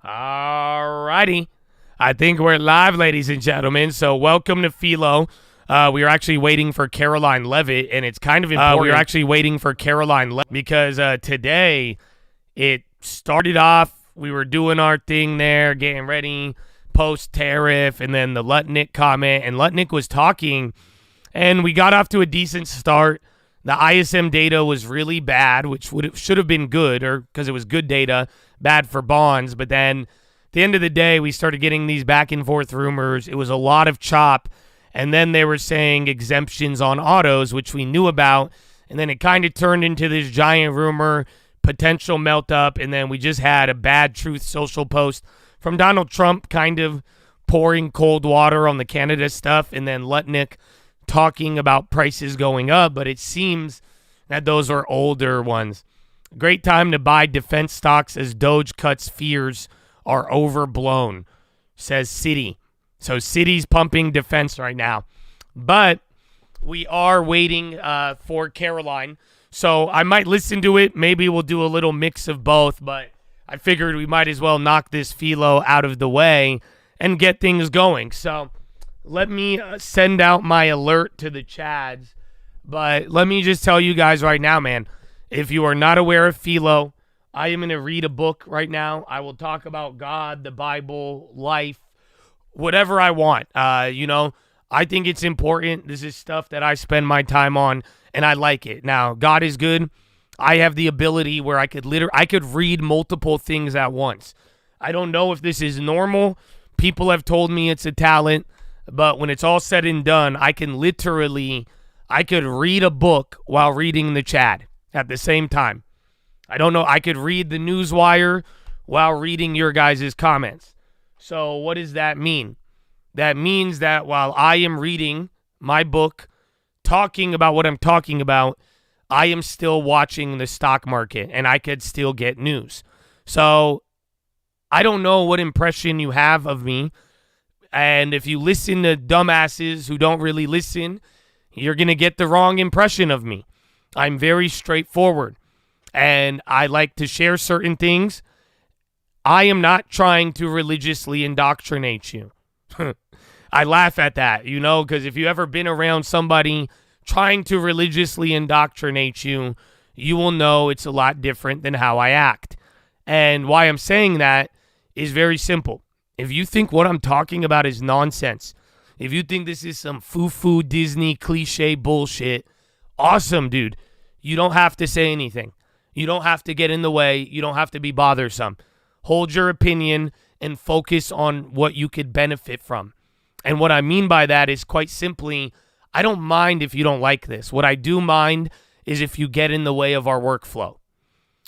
Alrighty. I think we're live, ladies and gentlemen. So welcome to PHILO. We are actually waiting for Caroline Levitt, and it's kind of important. We are actually waiting for Caroline Levitt because today it started off. We were doing our thing there, getting ready, post Tariff, and then the Lutnick comment. And Lutnick was talking, and we got off to a decent start. The ISM data was really bad, which should have been good, or because it was good data, bad for bonds. But then at the end of the day, we started getting these back and forth rumors. It was a lot of chop. And then they were saying exemptions on autos, which we knew about. And then it kind of turned into this giant rumor, potential melt up. And then we just had a bad Truth Social post from Donald Trump kind of pouring cold water on the Canada stuff. And then Lutnick talking about prices going up. But it seems that those are older ones. Great time to buy defense stocks as Doge cuts fears are overblown, says Citi. So Citi's pumping defense right now. But we are waiting for Caroline. So I might listen to it. Maybe we'll do a little mix of both. But I figured we might as well knock this PHILO out of the way and get things going. So let me send out my alert to the Chads. But let me just tell you guys right now, man. If you are not aware of PHILO, I am going to read a book right now. I will talk about God, the Bible, life, whatever I want. I think it's important. This is stuff that I spend my time on, and I like it. Now, God is good. I have the ability where I could read multiple things at once. I don't know if this is normal. People have told me it's a talent, but when it's all said and done, I could read a book while reading the chat at the same time. I don't know. I could read the Newswire while reading your guys' comments. So what does that mean? That means that while I am reading my book, talking about what I'm talking about, I am still watching the stock market, and I could still get news. So I don't know what impression you have of me. And if you listen to dumbasses who don't really listen, you're going to get the wrong impression of me. I'm very straightforward, and I like to share certain things. I am not trying to religiously indoctrinate you. I laugh at that, because if you've ever been around somebody trying to religiously indoctrinate you, you will know it's a lot different than how I act. And why I'm saying that is very simple. If you think what I'm talking about is nonsense, if you think this is some foo-foo Disney cliche bullshit, awesome, dude. You don't have to say anything. You don't have to get in the way. You don't have to be bothersome. Hold your opinion and focus on what you could benefit from. And what I mean by that is quite simply, I don't mind if you don't like this. What I do mind is if you get in the way of our workflow.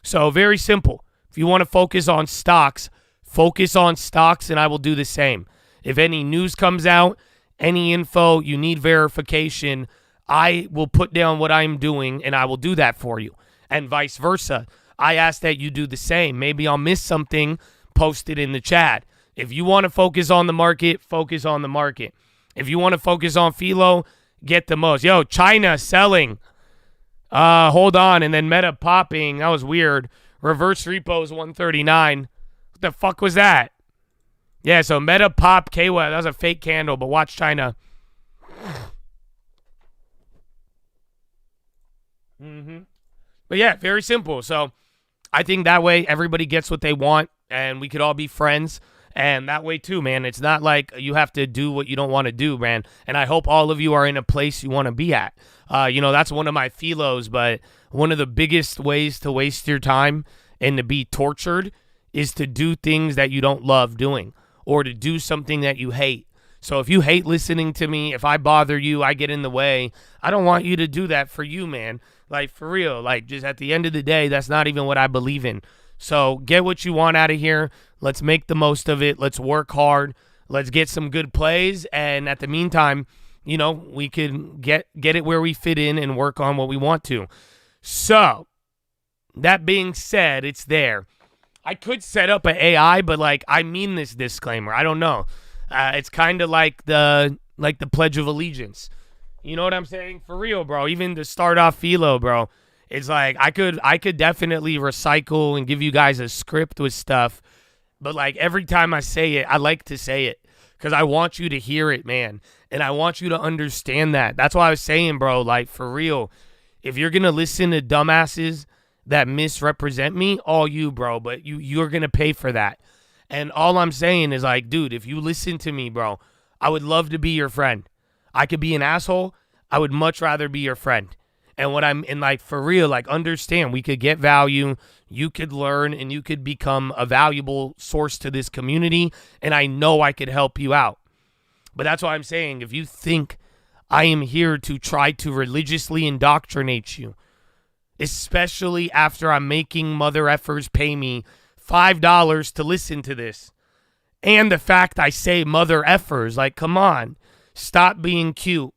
So very simple. If you want to focus on stocks, and I will do the same. If any news comes out, any info, you need verification, I will put down what I'm doing, and I will do that for you. And vice versa. I ask that you do the same. Maybe I'll miss something, post it in the chat. If you want to focus on the market, focus on the market. If you want to focus on PHILO, get the most. Yo, China selling. Hold on. And then Meta popping. That was weird. Reverse repos 139. What the fuck was that? Yeah, so Meta pop KW. That was a fake candle, but watch China. But yeah, very simple. So I think that way everybody gets what they want, and we could all be friends. And that way too, man. It's not like you have to do what you don't want to do, man. And I hope all of you are in a place you want to be at. That's one of my PHILOs, but one of the biggest ways to waste your time and to be tortured is to do things that you don't love doing, or to do something that you hate. So if you hate listening to me, if I bother you, I get in the way, I don't want you to do that for you, man. Like, for real. Like, just at the end of the day, that's not even what I believe in. So get what you want out of here. Let's make the most of it. Let's work hard. Let's get some good plays. And at the meantime, we can get it where we fit in and work on what we want to. So that being said, it's there. I could set up an AI, but I mean this disclaimer. I don't know. It's kind of like the Pledge of Allegiance. You know what I'm saying? For real, bro. Even to start off PHILO, bro. It's like I could definitely recycle and give you guys a script with stuff. But like every time I say it, I like to say it because I want you to hear it, man. And I want you to understand that. That's why I was saying, bro, like for real, if you're going to listen to dumbasses that misrepresent me, all you, bro, but you're going to pay for that. And all I'm saying is like, dude, if you listen to me, bro, I would love to be your friend. I could be an asshole. I would much rather be your friend. And what I'm in, like, for real, like, understand, we could get value, you could learn, and you could become a valuable source to this community, and I know I could help you out. But that's why I'm saying, if you think I am here to try to religiously indoctrinate you, especially after I'm making mother effers pay me $5 to listen to this, and the fact I say mother effers, like, come on, stop being cute.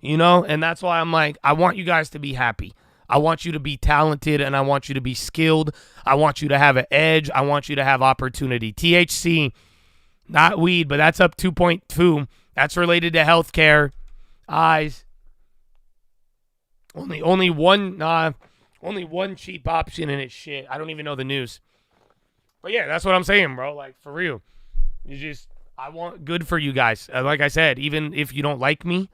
You know, and that's why I'm like, I want you guys to be happy. I want you to be talented, and I want you to be skilled. I want you to have an edge. I want you to have opportunity. THC, not weed, but that's up 2.2. That's related to healthcare. Eyes. Only one cheap option, and it's shit. I don't even know the news. But yeah, that's what I'm saying, bro. Like, for real. I want good for you guys. Like I said, even if you don't like me,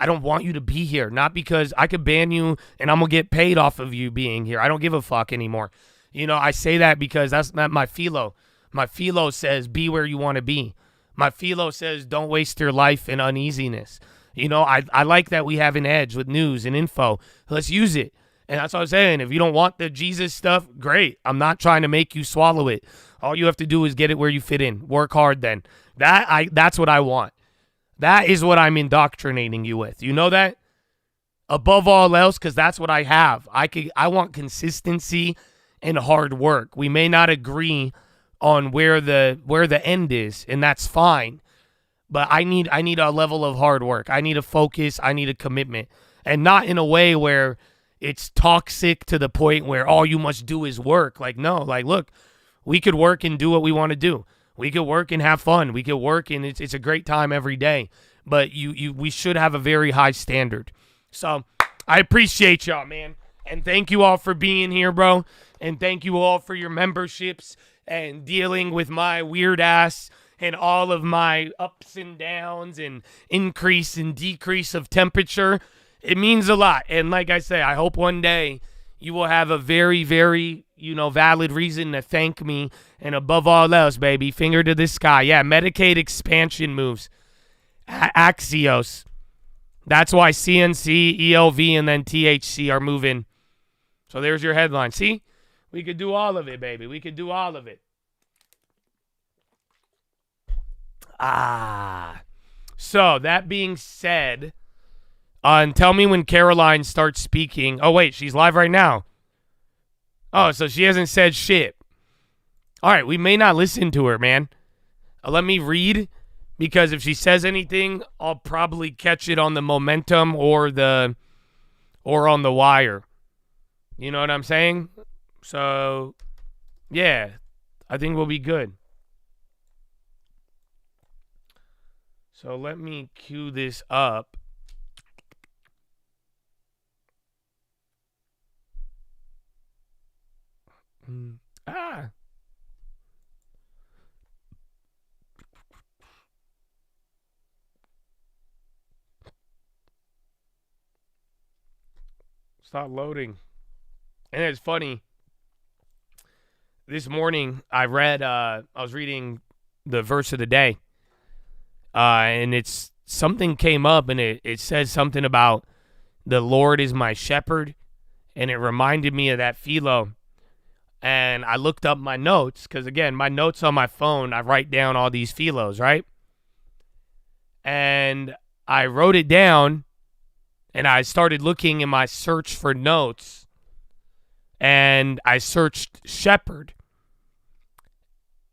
I don't want you to be here, not because I could ban you and I'm going to get paid off of you being here. I don't give a fuck anymore. You know, I say that because that's not my PHILO. My PHILO says be where you want to be. My PHILO says don't waste your life in uneasiness. You know, I like that we have an edge with news and info. Let's use it. And that's what I'm saying. If you don't want the Jesus stuff, great. I'm not trying to make you swallow it. All you have to do is get it where you fit in. Work hard then. That's what I want. That is what I'm indoctrinating you with. You know that? Above all else, because that's what I have. I want consistency and hard work. We may not agree on where the end is, and that's fine. But I need a level of hard work. I need a focus. I need a commitment. And not in a way where it's toxic to the point where all you must do is work. Like, no, like, look, we could work and do what we want to do. We could work and have fun. We could work and it's a great time every day. But we should have a very high standard. So I appreciate y'all, man. And thank you all for being here, bro. And thank you all for your memberships and dealing with my weird ass and all of my ups and downs and increase and decrease of temperature. It means a lot. And like I say, I hope one day you will have a very, very, valid reason to thank me. And above all else, baby, finger to the sky. Yeah, Medicaid expansion moves. Axios. That's why CNC, ELV, and then THC are moving. So there's your headline. See? We could do all of it, baby. We could do all of it. So that being said, and tell me when Caroline starts speaking. Oh, wait, she's live right now. Oh, so she hasn't said shit. All right, we may not listen to her, man. Let me read, because if she says anything, I'll probably catch it on the momentum or on the wire. You know what I'm saying? So, yeah, I think we'll be good. So let me cue this up. Stop loading. And it's funny. This morning I was reading the verse of the day. And it's something came up and it says something about the Lord is my shepherd. And it reminded me of that PHILO. And I looked up my notes because, again, my notes on my phone, I write down all these PHILOs, right? And I wrote it down, and I started looking in my search for notes, and I searched shepherd.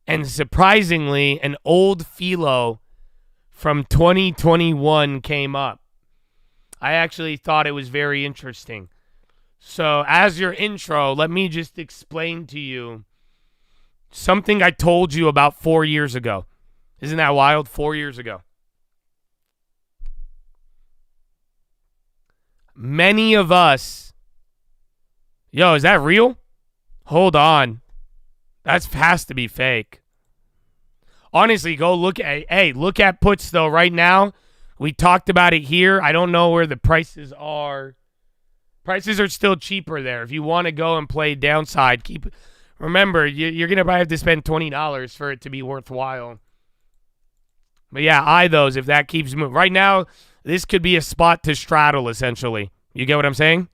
And surprisingly, an old PHILO from 2021 came up. I actually thought it was very interesting. So as your intro, let me just explain to you something I told you about 4 years ago. Isn't that wild? 4 years ago. Many of us... Yo, is that real? Hold on. That has to be fake. Honestly, go look at puts though right now. We talked about it here. I don't know where the prices are. Prices are still cheaper there. If you want to go and play downside, remember, you're going to probably have to spend $20 for it to be worthwhile. But yeah, eye those if that keeps moving. Right now, this could be a spot to straddle, essentially. You get what I'm saying?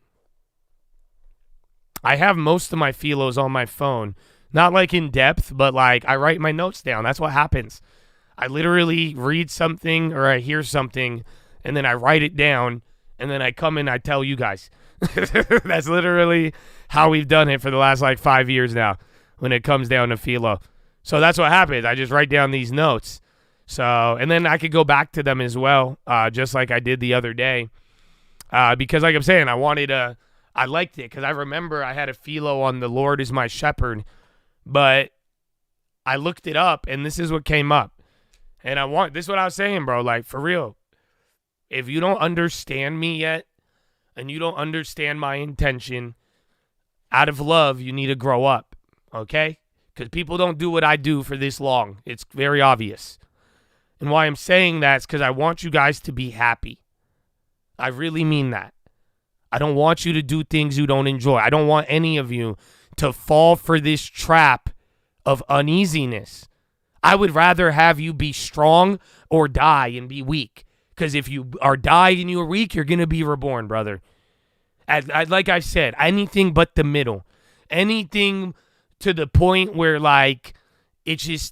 I have most of my PHILOs on my phone. Not like in depth, but like I write my notes down. That's what happens. I literally read something or I hear something, and then I write it down, and then I come in and I tell you guys. That's literally how we've done it for the last like 5 years now when it comes down to PHILO. So that's what happens. I just write down these notes. So, and then I could go back to them as well, just like I did the other day. Because like I'm saying, I liked it because I remember I had a PHILO on the Lord is my shepherd, but I looked it up and this is what came up. And this is what I was saying, bro, like for real. If you don't understand me yet and you don't understand my intention, out of love, you need to grow up, okay? Because people don't do what I do for this long. It's very obvious. And why I'm saying that is because I want you guys to be happy. I really mean that. I don't want you to do things you don't enjoy. I don't want any of you to fall for this trap of uneasiness. I would rather have you be strong or die and be weak. Because if you are die and you are weak, you're going to be reborn, brother. Like I said, anything but the middle. Anything to the point where, like, it's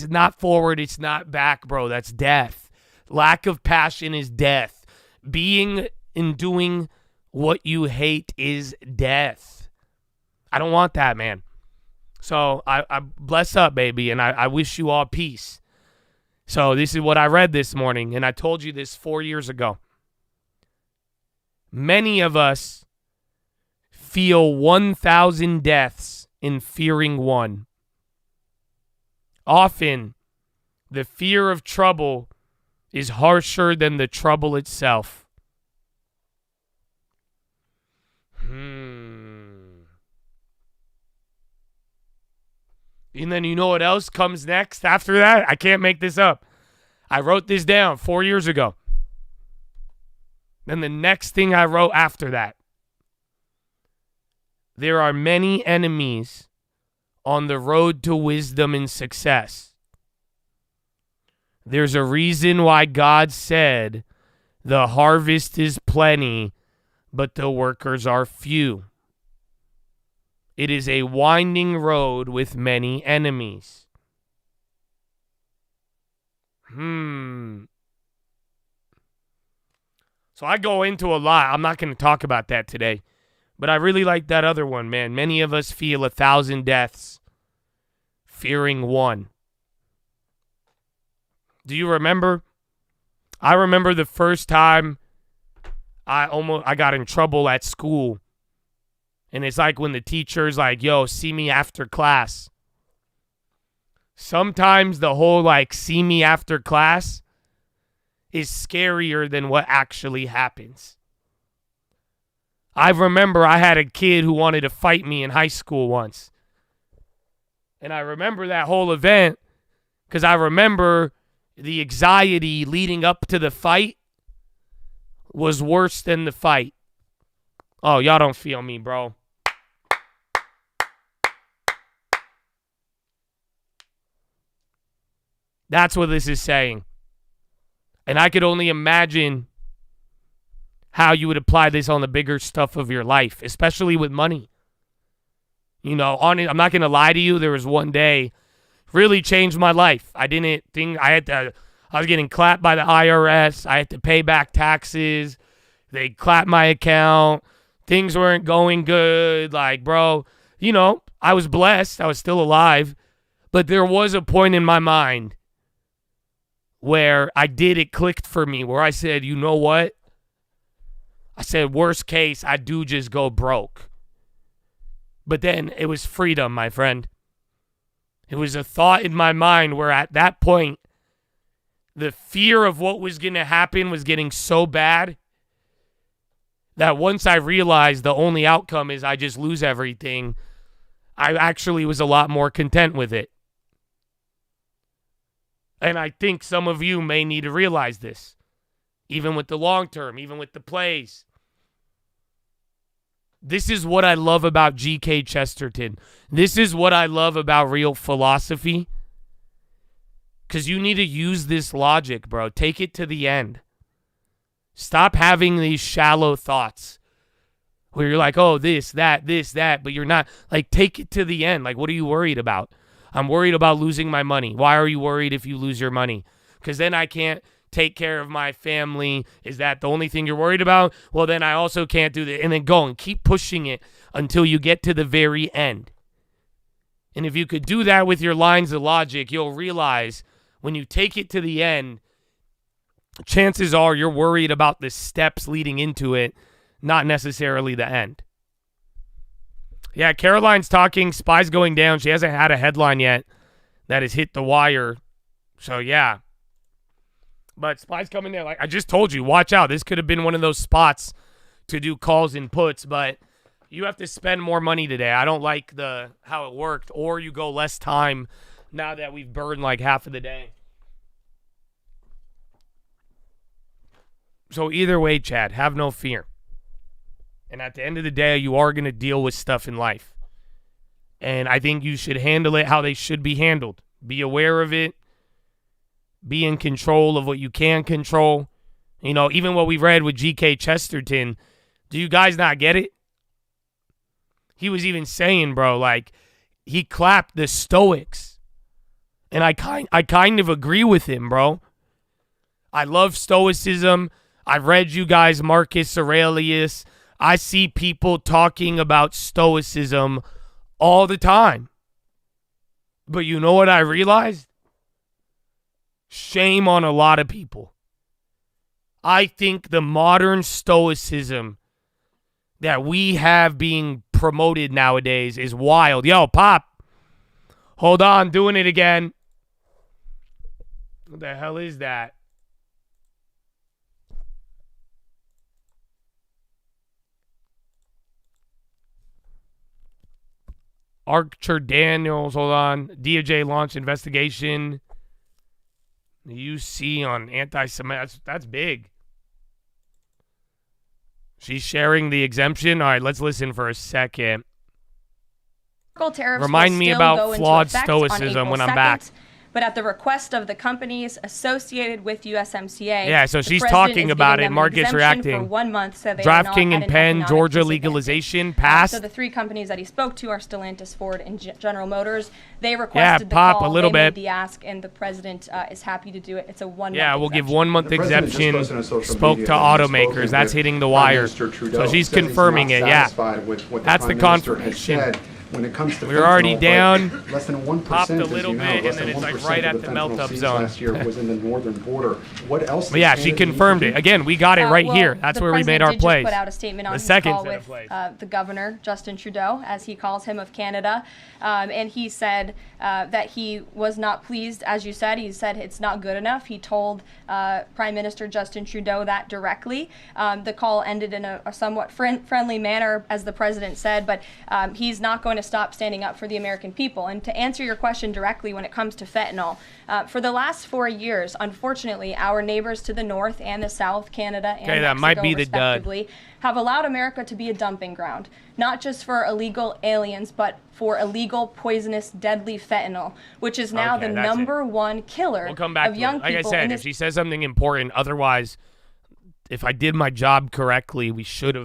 not forward, it's not back, bro. That's death. Lack of passion is death. Being and doing what you hate is death. I don't want that, man. So I bless up, baby, and I wish you all peace. So this is what I read this morning, and I told you this 4 years ago. Many of us feel 1,000 deaths in fearing one. Often, the fear of trouble is harsher than the trouble itself. And then you know what else comes next after that? I can't make this up. I wrote this down 4 years ago. Then the next thing I wrote after that. There are many enemies on the road to wisdom and success. There's a reason why God said the harvest is plenty, but the workers are few. It is a winding road with many enemies. So I go into a lot. I'm not going to talk about that today. But I really like that other one, man. Many of us feel 1,000 deaths fearing one. Do you remember? I remember the first time I got in trouble at school. And it's like when the teacher's like, yo, see me after class. Sometimes the whole like see me after class is scarier than what actually happens. I remember I had a kid who wanted to fight me in high school once. And I remember that whole event because I remember the anxiety leading up to the fight was worse than the fight. Oh, y'all don't feel me, bro. That's what this is saying. And I could only imagine how you would apply this on the bigger stuff of your life, especially with money. You know, I'm not going to lie to you. There was one day really changed my life. I was getting clapped by the IRS. I had to pay back taxes. They clapped my account. Things weren't going good. Like, bro, you know, I was blessed. I was still alive. But there was a point in my mind where it clicked for me, where I said, you know what? I said, worst case, I do just go broke. But then it was freedom, my friend. It was a thought in my mind where at that point, the fear of what was going to happen was getting so bad that once I realized the only outcome is I just lose everything, I actually was a lot more content with it. And I think some of you may need to realize this, even with the long term, even with the plays. This is what I love about G.K. Chesterton. This is what I love about real philosophy. Because you need to use this logic, bro. Take it to the end. Stop having these shallow thoughts where you're like, oh, this, that, but you're not. Like, take it to the end. Like, what are you worried about? I'm worried about losing my money. Why are you worried if you lose your money? Because then I can't take care of my family. Is that the only thing you're worried about? Well, then I also can't do that. And then go and keep pushing it until you get to the very end. And if you could do that with your lines of logic, you'll realize when you take it to the end, chances are you're worried about the steps leading into it, not necessarily the end. Yeah, Caroline's talking, spies going down. She hasn't had a headline yet that has hit the wire. So, yeah. But spies coming there. Like I just told you, watch out. This could have been one of those spots to do calls and puts, but you have to spend more money today. I don't like how it worked. Or you go less time now that we've burned like half of the day. So either way, Chad, have no fear. And at the end of the day, you are going to deal with stuff in life. And I think you should handle it how they should be handled. Be aware of it. Be in control of what you can control. You know, even what we read with G.K. Chesterton, do you guys not get it? He was even saying, bro, like, he clapped the Stoics. And I kind of agree with him, bro. I love Stoicism. I've read you guys Marcus Aurelius. I see people talking about Stoicism all the time. But you know what I realized? Shame on a lot of people. I think the modern Stoicism that we have being promoted nowadays is wild. Yo, Pop. Hold on, doing it again. What the hell is that? Archer Daniels, hold on. DOJ launched investigation. The UC on anti-Semitic. That's big. She's sharing the exemption. All right, let's listen for a second. Remind me about flawed stoicism when I'm back. But at the request of the companies associated with USMCA. Yeah, so she's talking about it. Market's reacting. For 1 month, so DraftKings and Penn, Georgia legalization passed. So the three companies that he spoke to are Stellantis, Ford, and General Motors. They requested the call. A little they bit. made the ask, and the president is happy to do it. It's a 1 month. Yeah, we'll give 1 month exemption. Spoke to automakers. That's hitting the wire. So she's confirming it. Yeah, that's the confirmation. When it comes to we're already down, less than 1%, popped a little bit, and then it's like right at the melt-up zone. Last year was in the northern border. What else? But yeah, she confirmed it. Again, we got it right here. That's where we made our plays. The president did just put out a statement on his call with the governor, Justin Trudeau, as he calls him, of Canada. And he said that he was not pleased, as you said. He said it's not good enough. He told Prime Minister Justin Trudeau that directly. The call ended in a somewhat friendly manner, as the president said, but he's not going to stop standing up for the American people. And to answer your question directly when it comes to fentanyl, for the last 4 years, unfortunately, our neighbors to the north and the south, Canada and Mexico, might be the respectively, have allowed America to be a dumping ground, not just for illegal aliens, but for illegal, poisonous, deadly fentanyl, which is now the number one killer of young people. Like I said, if she says something important, otherwise, if I did my job correctly, we should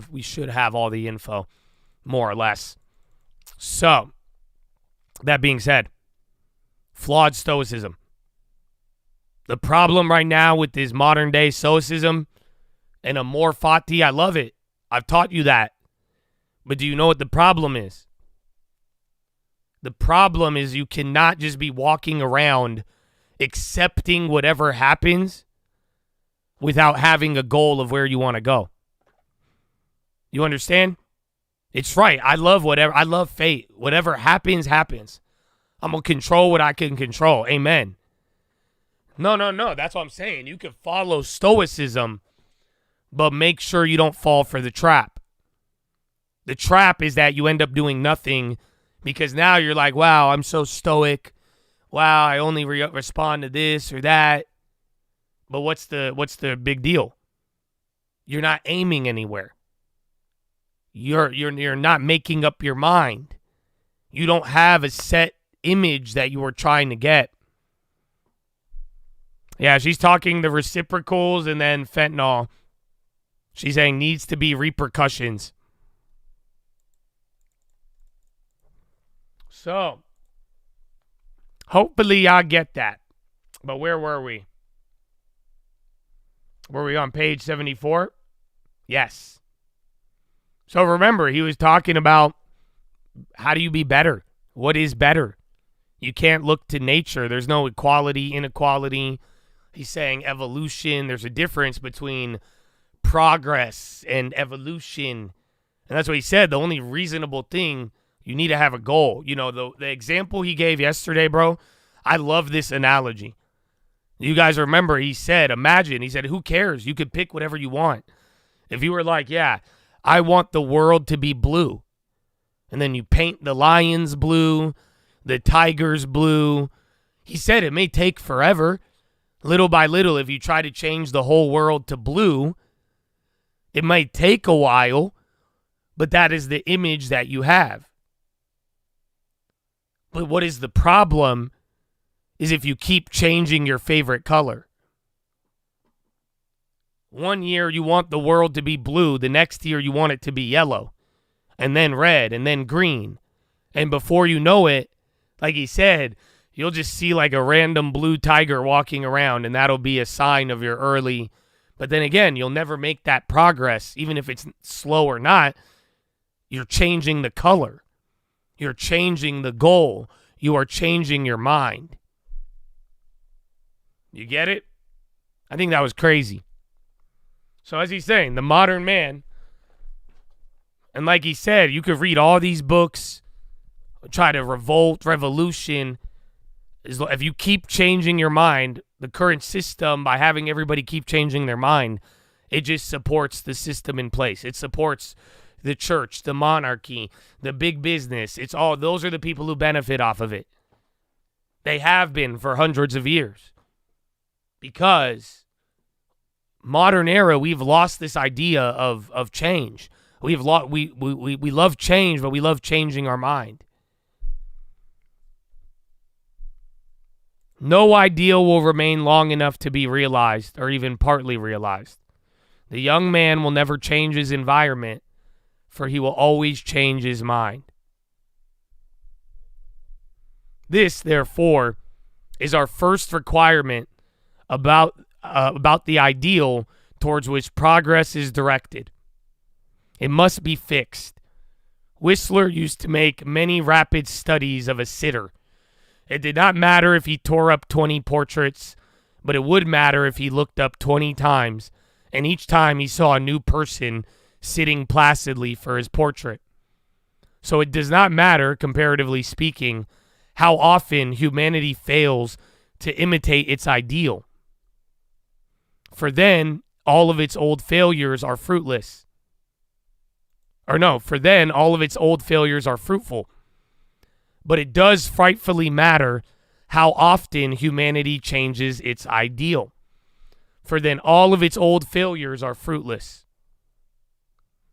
have all the info, more or less. So, that being said, flawed stoicism. The problem right now with this modern day stoicism and amor fati, I love it. I've taught you that. But do you know what the problem is? The problem is you cannot just be walking around accepting whatever happens without having a goal of where you want to go. You understand? It's right. I love whatever. I love fate. Whatever happens, happens. I'm going to control what I can control. Amen. No. That's what I'm saying. You can follow stoicism, but make sure you don't fall for the trap. The trap is that you end up doing nothing because now you're like, wow, I'm so stoic. wow, I only respond to this or that. But what's the big deal? You're not aiming anywhere. You're not making up your mind. You don't have a set image that you are trying to get. Yeah, she's talking the reciprocals and then fentanyl. She's saying needs to be repercussions. So, hopefully y'all get that. But where were we? Were we on page 74? Yes. So remember, he was talking about how do you be better? What is better? You can't look to nature. There's no equality, inequality. He's saying evolution. There's a difference between progress and evolution. And that's what he said. The only reasonable thing, you need to have a goal. You know, the example he gave yesterday, bro, I love this analogy. You guys remember he said, imagine, he said, who cares? You could pick whatever you want. If you were like, yeah, I want the world to be blue. And then you paint the lions blue, the tigers blue. He said it may take forever. Little by little, if you try to change the whole world to blue, it might take a while, but that is the image that you have. But what is the problem is if you keep changing your favorite color. One year you want the world to be blue, the next year you want it to be yellow, and then red, and then green. And before you know it, like he said, you'll just see like a random blue tiger walking around, and that'll be a sign of your early. But then again, you'll never make that progress, even if it's slow or not. You're changing the color. You're changing the goal. You are changing your mind. You get it? I think that was crazy. So as he's saying, the modern man, and like he said, you could read all these books, try to revolution. If you keep changing your mind, the current system, by having everybody keep changing their mind, it just supports the system in place. It supports the church, the monarchy, the big business. It's all, those are the people who benefit off of it. They have been for hundreds of years. Because modern era, we've lost this idea of change. We love change, but we love changing our mind. No ideal will remain long enough to be realized or even partly realized. The young man will never change his environment, for he will always change his mind. This, therefore, is our first requirement about the ideal towards which progress is directed. It must be fixed. Whistler used to make many rapid studies of a sitter. It did not matter if he tore up 20 portraits, but it would matter if he looked up 20 times, and each time he saw a new person sitting placidly for his portrait. So it does not matter, comparatively speaking, how often humanity fails to imitate its ideal. For then, all of its old failures are fruitless. For then, all of its old failures are fruitful. But it does frightfully matter how often humanity changes its ideal. For then, all of its old failures are fruitless.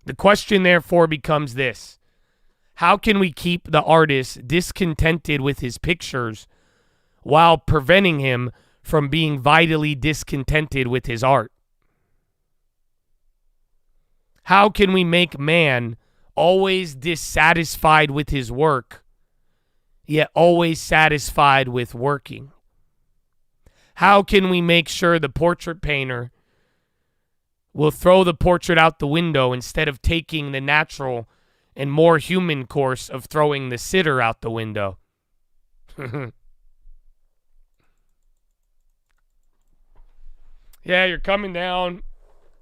The question, therefore, becomes this. How can we keep the artist discontented with his pictures while preventing him from being vitally discontented with his art? How can we make man always dissatisfied with his work, yet always satisfied with working? How can we make sure the portrait painter will throw the portrait out the window instead of taking the natural and more human course of throwing the sitter out the window? Yeah, you're coming down,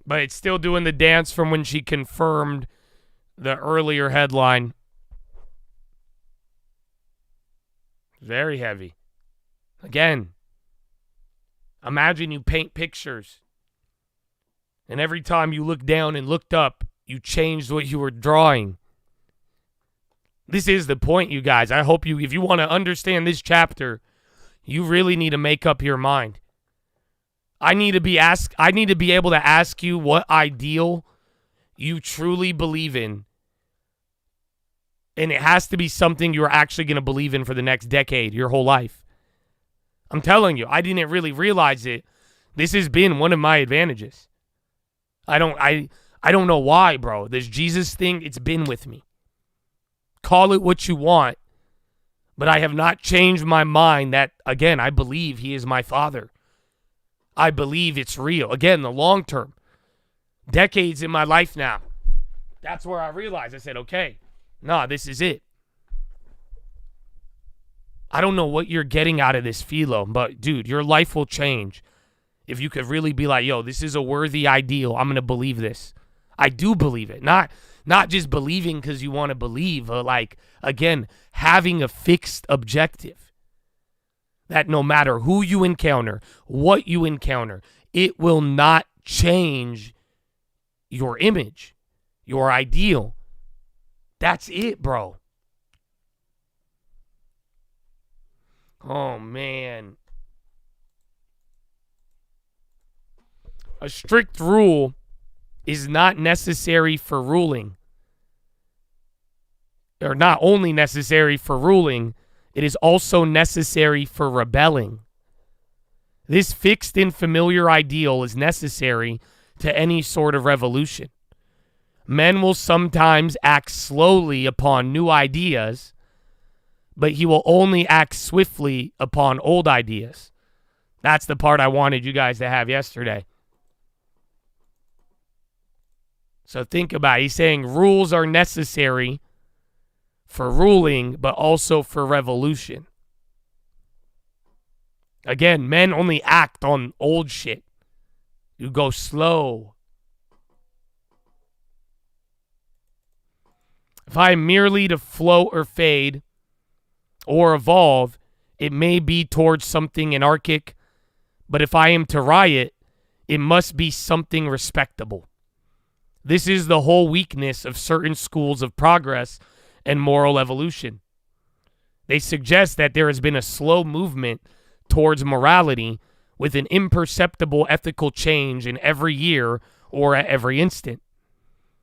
but it's still doing the dance from when she confirmed the earlier headline. Very heavy. Again, imagine you paint pictures, and every time you look down and looked up, you changed what you were drawing. This is the point, you guys. I hope you, if you want to understand this chapter, you really need to make up your mind. I need to be able to ask you what ideal you truly believe in. And it has to be something you're actually going to believe in for the next decade, your whole life. I'm telling you, I didn't really realize it. This has been one of my advantages. I don't know why, bro. This Jesus thing, it's been with me. Call it what you want, but I have not changed my mind that, again, I believe he is my father. I believe it's real. Again, the long term. Decades in my life now. That's where I realized. I said, okay, nah, this is it. I don't know what you're getting out of this, PHILO, but, dude, your life will change if you could really be like, yo, this is a worthy ideal. I'm going to believe this. I do believe it. Not just believing because you want to believe, but, like, again, having a fixed objective. That no matter who you encounter, what you encounter, it will not change your image, your ideal. That's it, bro. Oh, man. A strict rule is not necessary for ruling. Or not only necessary for ruling, it is also necessary for rebelling. This fixed and familiar ideal is necessary to any sort of revolution. Men will sometimes act slowly upon new ideas, but he will only act swiftly upon old ideas. That's the part I wanted you guys to have yesterday. So think about it. He's saying rules are necessary for ruling, but also for revolution. Again, men only act on old shit. You go slow. If I am merely to float or fade or evolve, it may be towards something anarchic, but if I am to riot, it must be something respectable. This is the whole weakness of certain schools of progress and moral evolution. They suggest that there has been a slow movement towards morality with an imperceptible ethical change in every year or at every instant.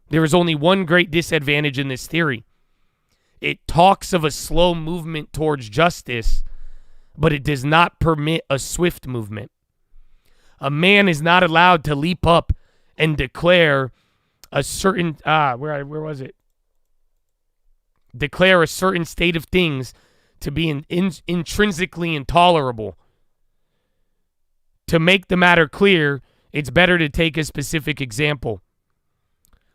There is only one great disadvantage in this theory. It talks of a slow movement towards justice, but it does not permit a swift movement. A man is not allowed to leap up and declare a certain where was it? Declare a certain state of things to be intrinsically intolerable. To make the matter clear, it's better to take a specific example.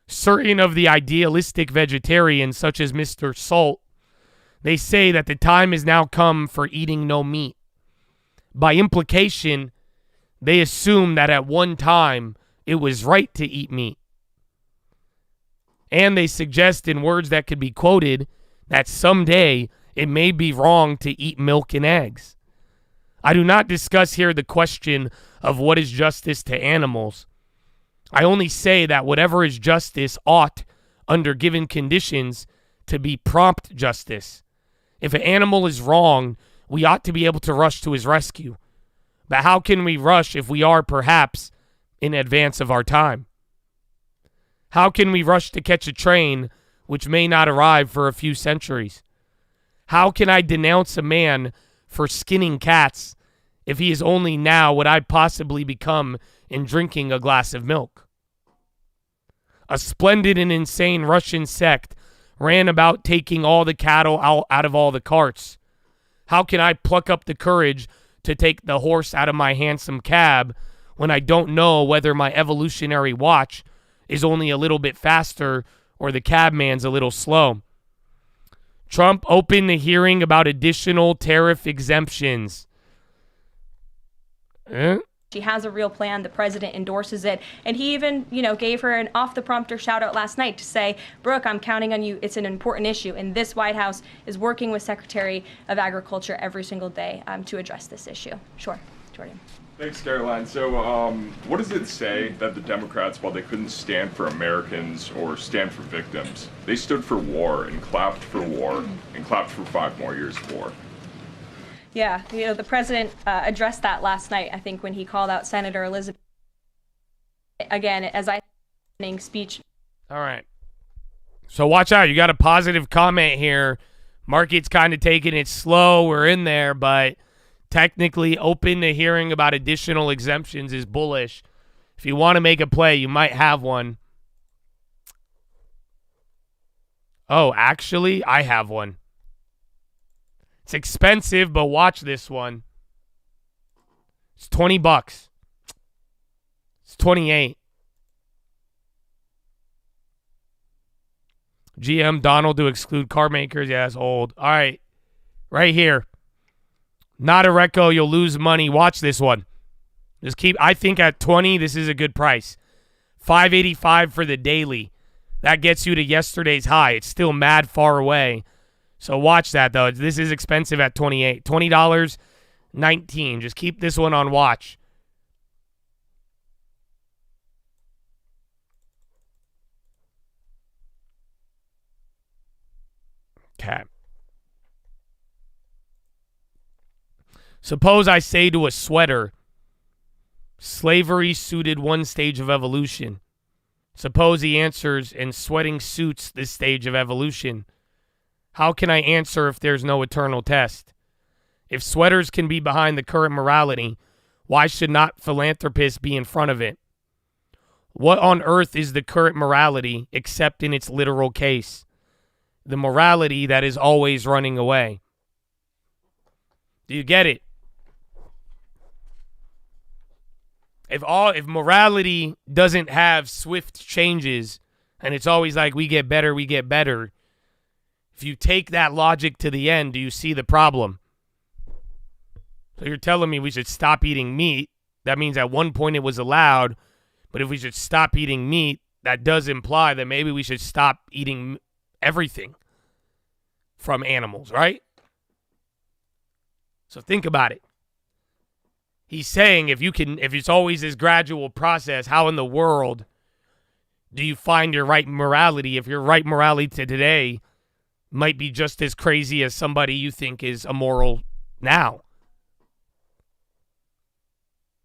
Certain of the idealistic vegetarians, such as Mr. Salt, they say that the time has now come for eating no meat. By implication, they assume that at one time it was right to eat meat. And they suggest in words that could be quoted that someday it may be wrong to eat milk and eggs. I do not discuss here the question of what is justice to animals. I only say that whatever is justice ought, under given conditions, to be prompt justice. If an animal is wrong, we ought to be able to rush to his rescue. But how can we rush if we are, perhaps, in advance of our time? How can we rush to catch a train which may not arrive for a few centuries? How can I denounce a man for skinning cats if he is only now what I possibly become in drinking a glass of milk? A splendid and insane Russian sect ran about taking all the cattle out of all the carts. How can I pluck up the courage to take the horse out of my handsome cab when I don't know whether my evolutionary watch is only a little bit faster or the cabman's a little slow? Trump opened the hearing about additional tariff exemptions. She has a real plan. The president endorses it. And he even, gave her an off-the-prompter shout-out last night to say, Brooke, I'm counting on you. It's an important issue. And this White House is working with Secretary of Agriculture every single day to address this issue. Sure, Jordan. Thanks, Caroline. So what does it say that the Democrats, while they couldn't stand for Americans or stand for victims, they stood for war and clapped for war and clapped for 5 more years of war? Yeah, the president addressed that last night, I think, when he called out Senator Elizabeth. Again, as I speech. All right. So watch out. You got a positive comment here. Market's kind of taking it slow. We're in there, but technically open to hearing about additional exemptions is bullish. If you want to make a play, you might have one. Oh, actually, I have one. It's expensive, but watch this one. It's $20. It's 28. GM Donald to exclude car makers. Yeah, it's old. All right. Right here. Not a reco. You'll lose money. Watch this one. Just keep. I think at 20, this is a good price. 585 for the daily. That gets you to yesterday's high. It's still mad far away. So watch that, though. This is expensive at 28. $20, 19. Just keep this one on watch. Okay. Suppose I say to a sweater, slavery suited one stage of evolution. Suppose he answers, and sweating suits this stage of evolution. How can I answer if there's no eternal test? If sweaters can be behind the current morality, why should not philanthropists be in front of it? What on earth is the current morality except in its literal case? The morality that is always running away. Do you get it? If morality doesn't have swift changes and it's always like we get better, if you take that logic to the end, do you see the problem? So you're telling me we should stop eating meat. That means at one point it was allowed, but if we should stop eating meat, that does imply that maybe we should stop eating everything from animals, right? So think about it. He's saying if it's always this gradual process, how in the world do you find your right morality if your right morality to today might be just as crazy as somebody you think is immoral now?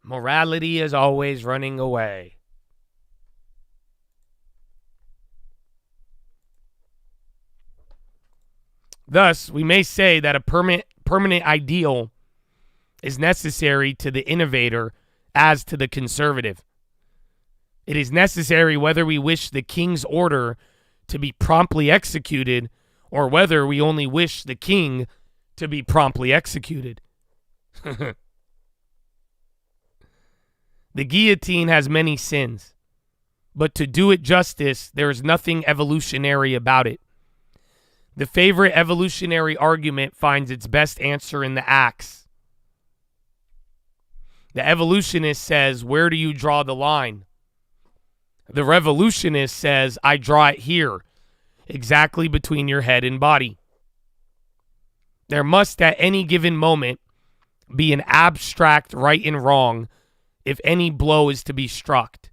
Morality is always running away. Thus, we may say that a permanent ideal is necessary to the innovator as to the conservative. It is necessary whether we wish the king's order to be promptly executed or whether we only wish the king to be promptly executed. The guillotine has many sins, but to do it justice, there is nothing evolutionary about it. The favorite evolutionary argument finds its best answer in the axe. The evolutionist says, where do you draw the line? The revolutionist says, I draw it here, exactly between your head and body. There must at any given moment be an abstract right and wrong if any blow is to be struck.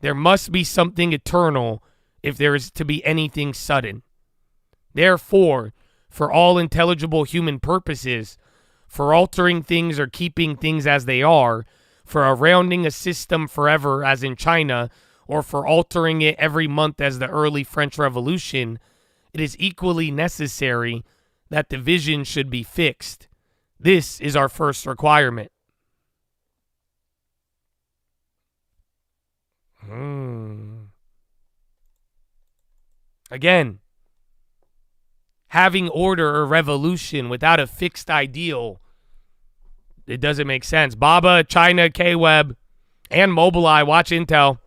There must be something eternal if there is to be anything sudden. Therefore, for all intelligible human purposes, for altering things or keeping things as they are, for rounding a system forever as in China, or for altering it every month as the early French Revolution, it is equally necessary that the vision should be fixed. This is our first requirement. Again, having order or revolution without a fixed ideal, it doesn't make sense. Baba, China, K-Web, and Mobileye, watch Intel.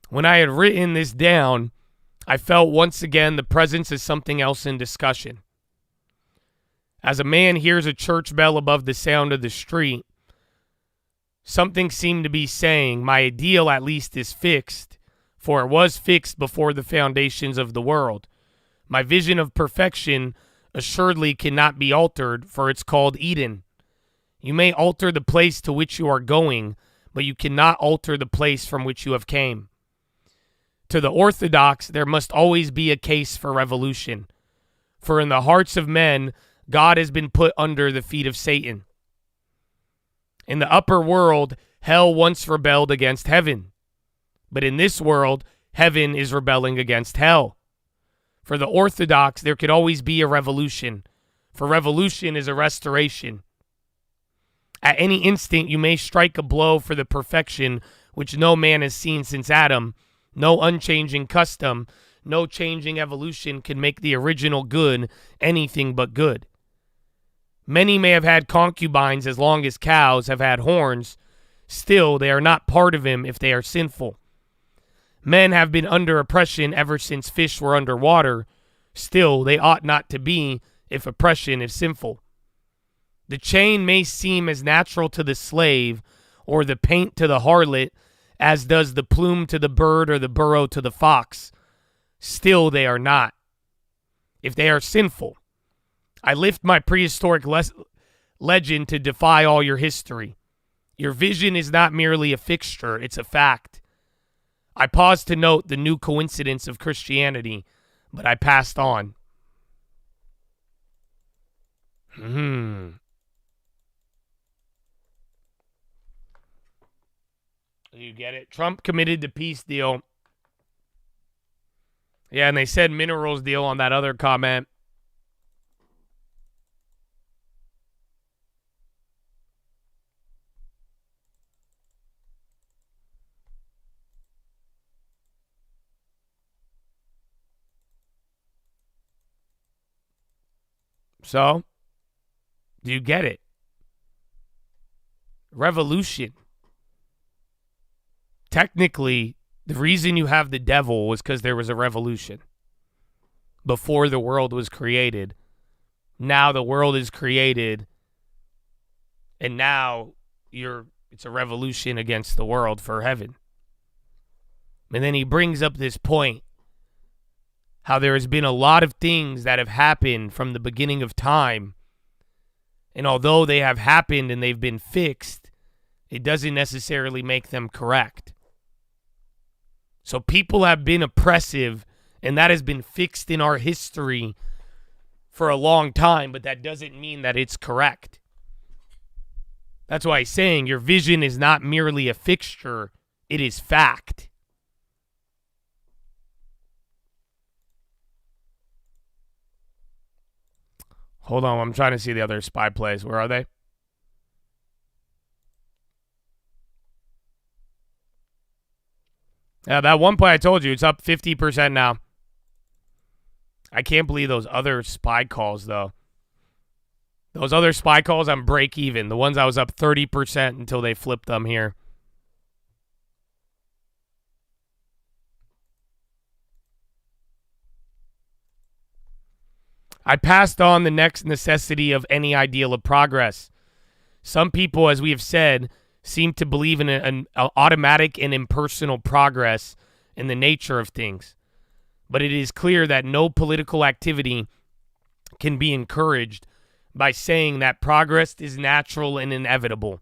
When I had written this down, I felt once again the presence of something else in discussion. As a man hears a church bell above the sound of the street, something seemed to be saying, my ideal at least is fixed, for it was fixed before the foundations of the world. My vision of perfection assuredly cannot be altered, for it's called Eden. You may alter the place to which you are going, but you cannot alter the place from which you have came. To the orthodox, there must always be a case for revolution. For in the hearts of men, God has been put under the feet of Satan. In the upper world, hell once rebelled against heaven. But in this world, heaven is rebelling against hell. For the orthodox, there could always be a revolution. For revolution is a restoration. At any instant, you may strike a blow for the perfection which no man has seen since Adam. No unchanging custom, no changing evolution can make the original good anything but good. Many may have had concubines as long as cows have had horns. Still, they are not part of him if they are sinful. Men have been under oppression ever since fish were under water. Still, they ought not to be if oppression is sinful. The chain may seem as natural to the slave or the paint to the harlot as does the plume to the bird or the burrow to the fox. Still, they are not. If they are sinful, I lift my prehistoric legend to defy all your history. Your vision is not merely a fixture, it's a fact. I paused to note the new coincidence of Christianity, but I passed on. You get it? Trump committed to peace deal. Yeah, and they said minerals deal on that other comment. So, do you get it? Revolution. Technically, the reason you have the devil was because there was a revolution before the world was created. Now the world is created, and now it's a revolution against the world for heaven. And then he brings up this point, how there has been a lot of things that have happened from the beginning of time, and although they have happened and they've been fixed, it doesn't necessarily make them correct. So people have been oppressive, and that has been fixed in our history for a long time, but that doesn't mean that it's correct. That's why he's saying your vision is not merely a fixture, it is fact. Hold on, I'm trying to see the other spy plays. Where are they? Yeah, that one play I told you, it's up 50% now. I can't believe those other spy calls, though. Those other spy calls, I'm break even. The ones I was up 30% until they flipped them here. I passed on the next necessity of any ideal of progress. Some people, as we have said, seem to believe in an automatic and impersonal progress in the nature of things. But it is clear that no political activity can be encouraged by saying that progress is natural and inevitable.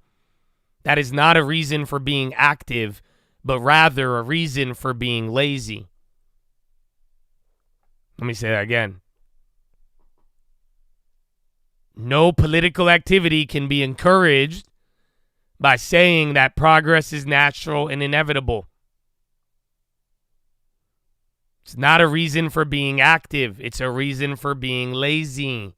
That is not a reason for being active, but rather a reason for being lazy. Let me say that again. No political activity can be encouraged by saying that progress is natural and inevitable. It's not a reason for being active. It's a reason for being lazy.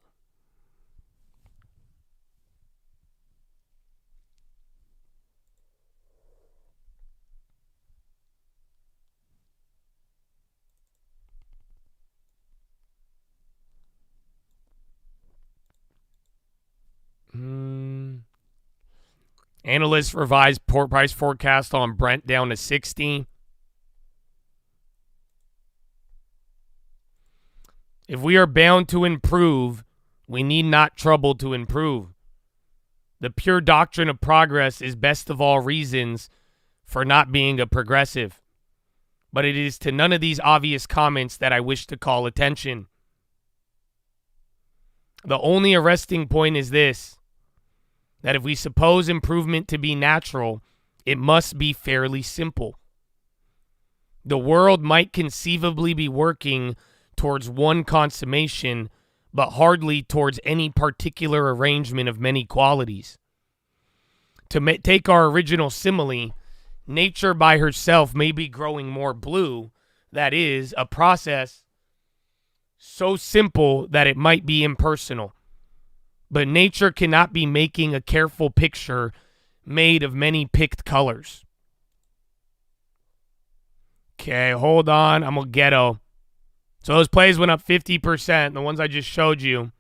Analysts revised pork price forecast on Brent down to 60. If we are bound to improve, we need not trouble to improve. The pure doctrine of progress is best of all reasons for not being a progressive. But it is to none of these obvious comments that I wish to call attention. The only arresting point is this. that if we suppose improvement to be natural, it must be fairly simple. The world might conceivably be working towards one consummation, but hardly towards any particular arrangement of many qualities. To take our original simile, nature by herself may be growing more blue, that is, a process so simple that it might be impersonal. But nature cannot be making a careful picture made of many picked colors. Okay, hold on. I'm a ghetto. So those plays went up 50%, the ones I just showed you.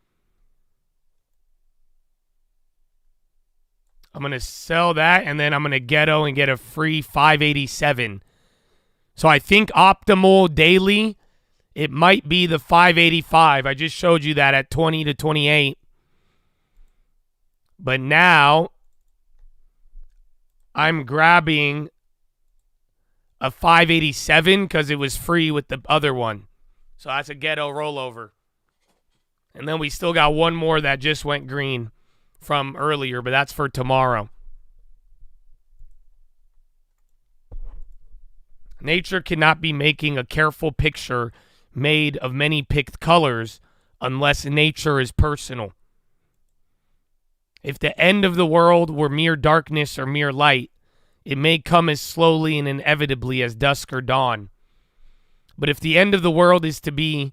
I'm going to sell that, and then I'm going to ghetto and get a free 587. So I think optimal daily, it might be the 585. I just showed you that at 20 to 28. But now I'm grabbing a 587 because it was free with the other one. So that's a ghetto rollover. And then we still got one more that just went green from earlier, but that's for tomorrow. Nature cannot be making a careful picture made of many picked colors unless nature is personal. If the end of the world were mere darkness or mere light, it may come as slowly and inevitably as dusk or dawn. But if the end of the world is to be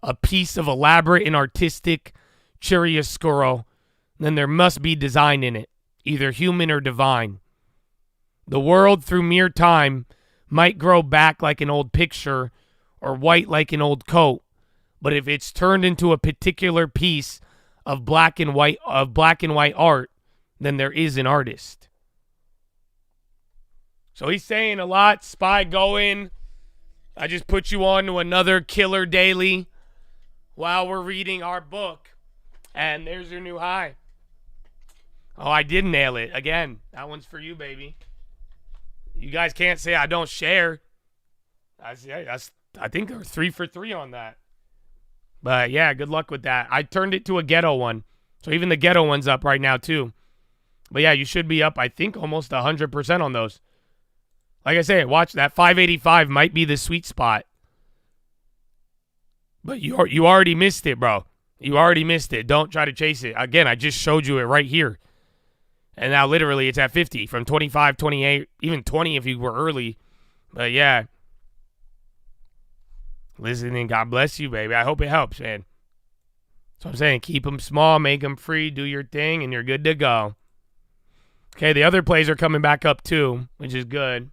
a piece of elaborate and artistic chiaroscuro, then there must be design in it, either human or divine. The world, through mere time, might grow back like an old picture or white like an old coat, but if it's turned into a particular piece of black and white art, then there is an artist. So he's saying a lot. Spy going. I just put you on to another killer daily while we're reading our book. And there's your new high. Oh, I did nail it. Again, that one's for you, baby. You guys can't say I don't share. I think there were 3 for 3 on that. But yeah, good luck with that. I turned it to a ghetto one. So even the ghetto one's up right now too. But yeah, you should be up, I think, almost 100% on those. Like I say, watch that 585 might be the sweet spot. But you already missed it, bro. You already missed it. Don't try to chase it. Again, I just showed you it right here. And now literally it's at 50 from 25, 28, even 20 if you were early. But yeah. Listening, God bless you, baby. I hope it helps, man. So I'm saying keep them small, make them free, do your thing, and you're good to go. Okay, the other plays are coming back up too, which is good.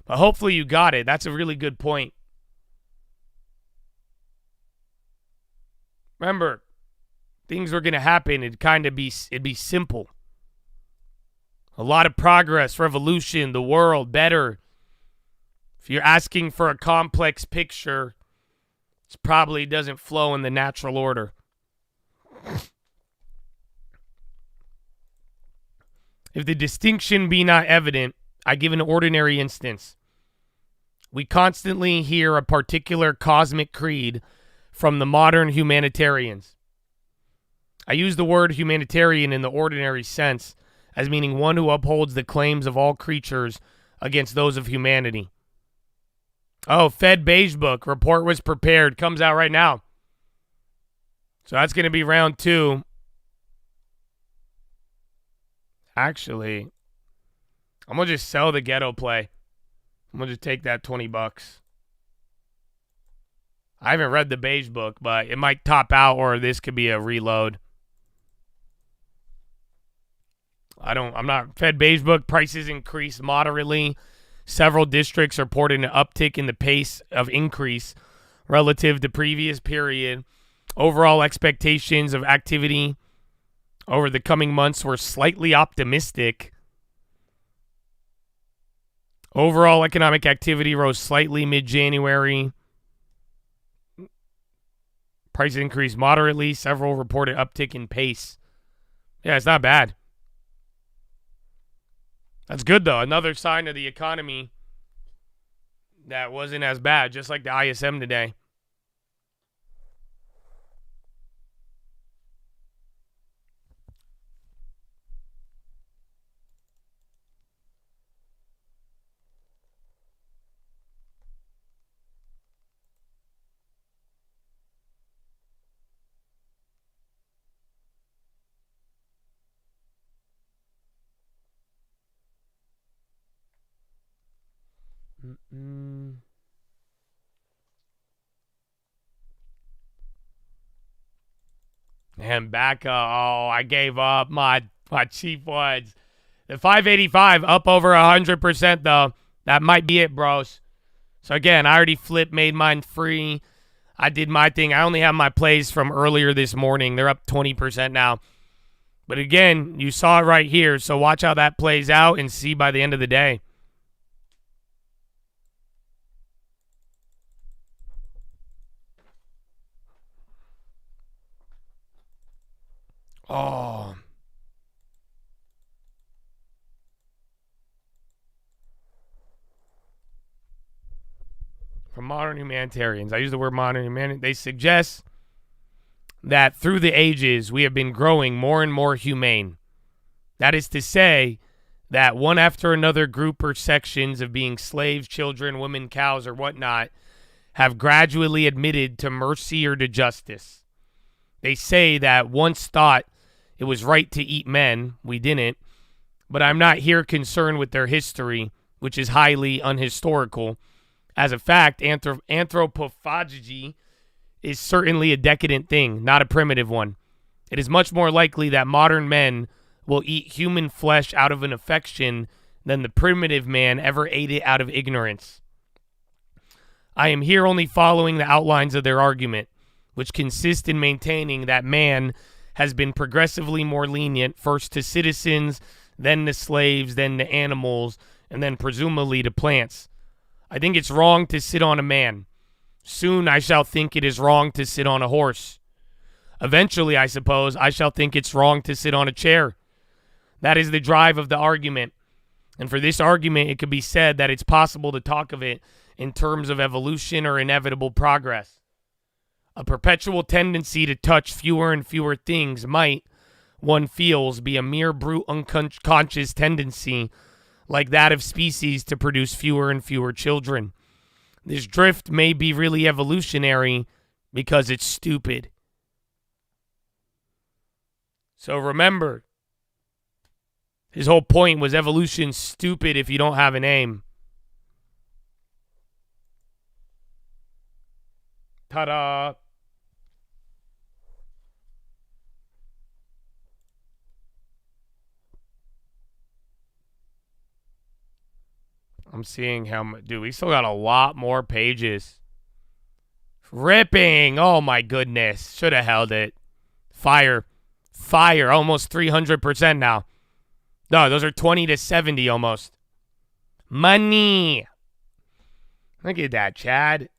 But hopefully you got it. That's a really good point. Remember, things were going to happen. It'd be simple. A lot of progress, revolution, the world, better. If you're asking for a complex picture, it probably doesn't flow in the natural order. If the distinction be not evident, I give an ordinary instance. We constantly hear a particular cosmic creed from the modern humanitarians. I use the word humanitarian in the ordinary sense as meaning one who upholds the claims of all creatures against those of humanity. Oh, Fed Beige book. Report was prepared. Comes out right now. So that's going to be round 2. Actually, I'm going to just sell the ghetto play. I'm going to just take that $20. I haven't read the Beige book, but it might top out or this could be a reload. I'm not. Fed Beige book prices increased moderately. Several districts reported an uptick in the pace of increase relative to previous period. Overall expectations of activity over the coming months were slightly optimistic. Overall economic activity rose slightly mid-January. Prices increased moderately. Several reported uptick in pace. Yeah, it's not bad. That's good, though. Another sign of the economy that wasn't as bad, just like the ISM today. And back, I gave up my cheap ones. The 585 up over 100% though. That might be it, bros. So again, I already made mine free. I did my thing. I only have my plays from earlier this morning. They're up 20% now. But again, you saw it right here. So watch how that plays out and see by the end of the day. Oh. From modern humanitarians. I use the word modern humanitarian. They suggest that through the ages, we have been growing more and more humane. That is to say that one after another group or sections of being slaves, children, women, cows, or whatnot have gradually admitted to mercy or to justice. They say that once thought it was right to eat men. We didn't. But I'm not here concerned with their history, which is highly unhistorical. As a fact, anthropophagy is certainly a decadent thing, not a primitive one. It is much more likely that modern men will eat human flesh out of an affection than the primitive man ever ate it out of ignorance. I am here only following the outlines of their argument, which consist in maintaining that man has been progressively more lenient, first to citizens, then to slaves, then to animals, and then presumably to plants. I think it's wrong to sit on a man. Soon I shall think it is wrong to sit on a horse. Eventually, I suppose, I shall think it's wrong to sit on a chair. That is the drive of the argument. And for this argument, it could be said that it's possible to talk of it in terms of evolution or inevitable progress. A perpetual tendency to touch fewer and fewer things might, one feels, be a mere brute unconscious tendency like that of species to produce fewer and fewer children. This drift may be really evolutionary because it's stupid. So remember, his whole point was evolution's stupid if you don't have an aim. Ta-da! I'm seeing how much. Dude, we still got a lot more pages. Ripping. Oh, my goodness. Should have held it. Fire. Fire. Almost 300% now. No, those are 20 to 70 almost. Money. Look at that, Chad.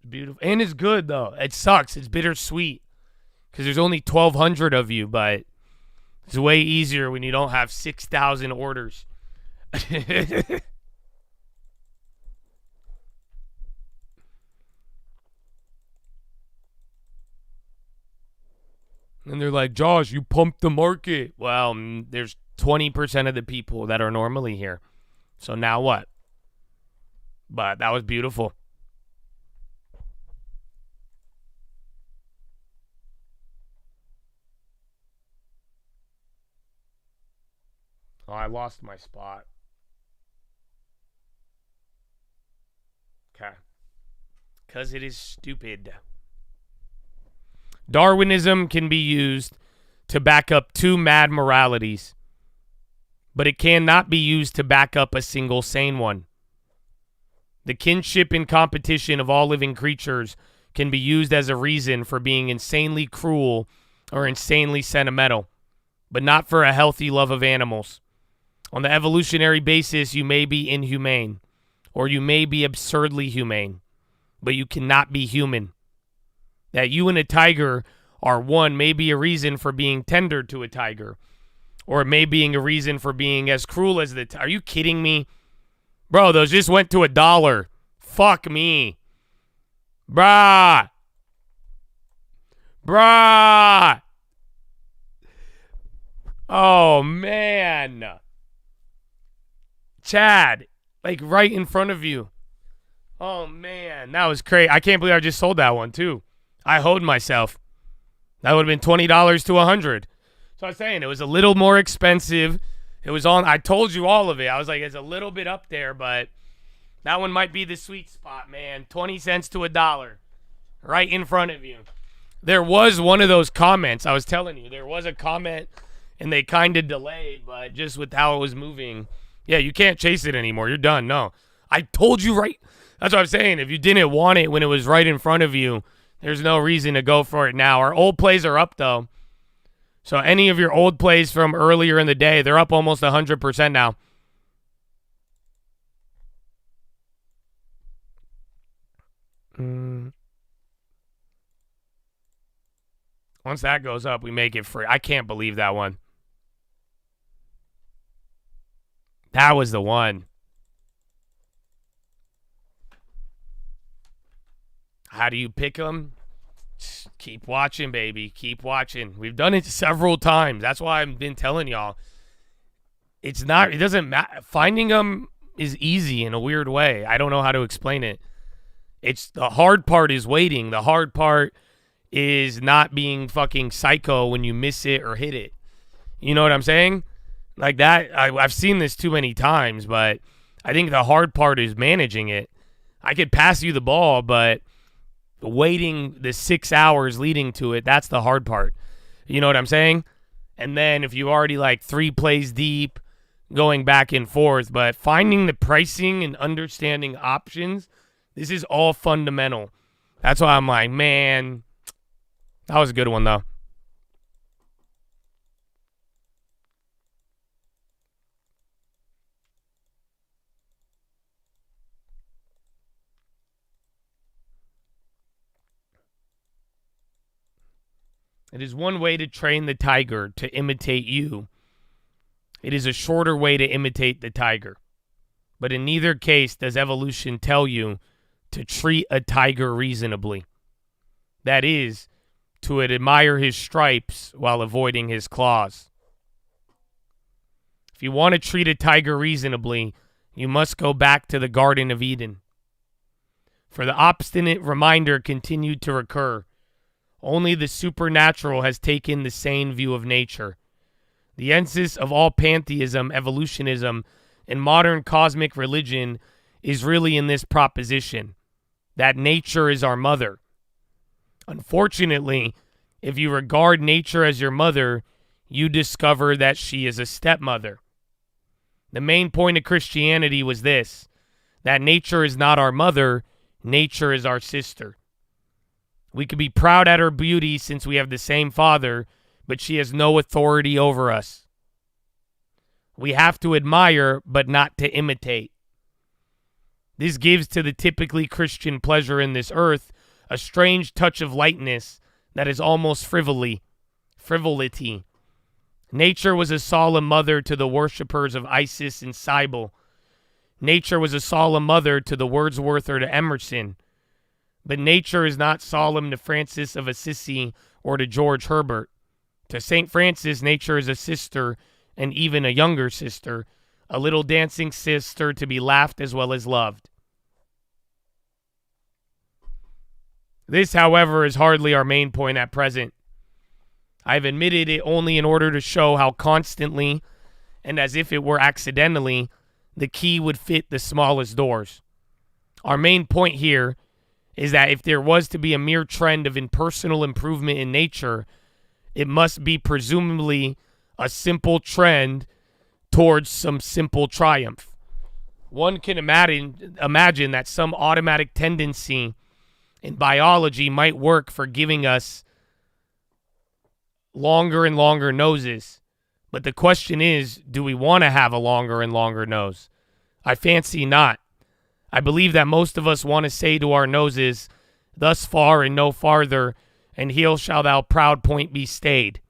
Beautiful. And it's good, though. It sucks. It's bittersweet. Because there's only 1,200 of you, but it's way easier when you don't have 6,000 orders. And they're like, Josh, you pumped the market. Well, there's 20% of the people that are normally here. So now what? But that was beautiful. Oh, I lost my spot. Okay. Because it is stupid. Darwinism can be used to back up two mad moralities, but it cannot be used to back up a single sane one. The kinship and competition of all living creatures can be used as a reason for being insanely cruel or insanely sentimental, but not for a healthy love of animals. On the evolutionary basis, you may be inhumane, or you may be absurdly humane, but you cannot be human. That you and a tiger are one may be a reason for being tender to a tiger, or it may be a reason for being as cruel as the tiger. Are you kidding me? Bro, those just went to $1. Fuck me. Bruh. Oh, man. Chad, like right in front of you. Oh, man. That was crazy. I can't believe I just sold that one, too. I hoed myself. That would have been $20 to $100. So I was saying it was a little more expensive. It was on. I told you all of it. I was like, it's a little bit up there, but that one might be the sweet spot, man. 20 cents to $1. Right in front of you. There was one of those comments. I was telling you, there was a comment, and they kind of delayed, but just with how it was moving. Yeah, you can't chase it anymore. You're done. No. I told you right. That's what I'm saying. If you didn't want it when it was right in front of you, there's no reason to go for it now. Our old plays are up, though. So any of your old plays from earlier in the day, they're up almost 100% now. Once that goes up, we make it free. I can't believe that one. That was the one. How do you pick them? Just keep watching, baby. Keep watching. We've done it several times. That's why I've been telling y'all. It doesn't matter. Finding them is easy in a weird way. I don't know how to explain it. The hard part is waiting. The hard part is not being fucking psycho when you miss it or hit it. You know what I'm saying? Like that, I've seen this too many times, but I think the hard part is managing it. I could pass you the ball, but waiting the 6 hours leading to it, that's the hard part. You know what I'm saying? And then if you already like 3 plays deep, going back and forth, but finding the pricing and understanding options, this is all fundamental. That's why I'm like, man, that was a good one, though. It is one way to train the tiger to imitate you. It is a shorter way to imitate the tiger. But in neither case does evolution tell you to treat a tiger reasonably. That is, to admire his stripes while avoiding his claws. If you want to treat a tiger reasonably, you must go back to the Garden of Eden. For the obstinate reminder continued to recur. Only the supernatural has taken the sane view of nature. The essence of all pantheism, evolutionism, and modern cosmic religion is really in this proposition, that nature is our mother. Unfortunately, if you regard nature as your mother, you discover that she is a stepmother. The main point of Christianity was this, that nature is not our mother, nature is our sister. We could be proud at her beauty since we have the same father, but she has no authority over us. We have to admire, but not to imitate. This gives to the typically Christian pleasure in this earth a strange touch of lightness that is almost frivolity. Nature was a solemn mother to the worshippers of Isis and Cybele. Nature was a solemn mother to the Wordsworth or to Emerson. But nature is not solemn to Francis of Assisi or to George Herbert. To St. Francis, nature is a sister, and even a younger sister, a little dancing sister to be laughed as well as loved. This, however, is hardly our main point at present. I've admitted it only in order to show how constantly, and as if it were accidentally, the key would fit the smallest doors. Our main point here is that if there was to be a mere trend of impersonal improvement in nature, it must be presumably a simple trend towards some simple triumph. One can imagine that some automatic tendency in biology might work for giving us longer and longer noses. But the question is, do we want to have a longer and longer nose? I fancy not. I believe that most of us want to say to our noses, thus far and no farther, and here shall thou proud point be stayed.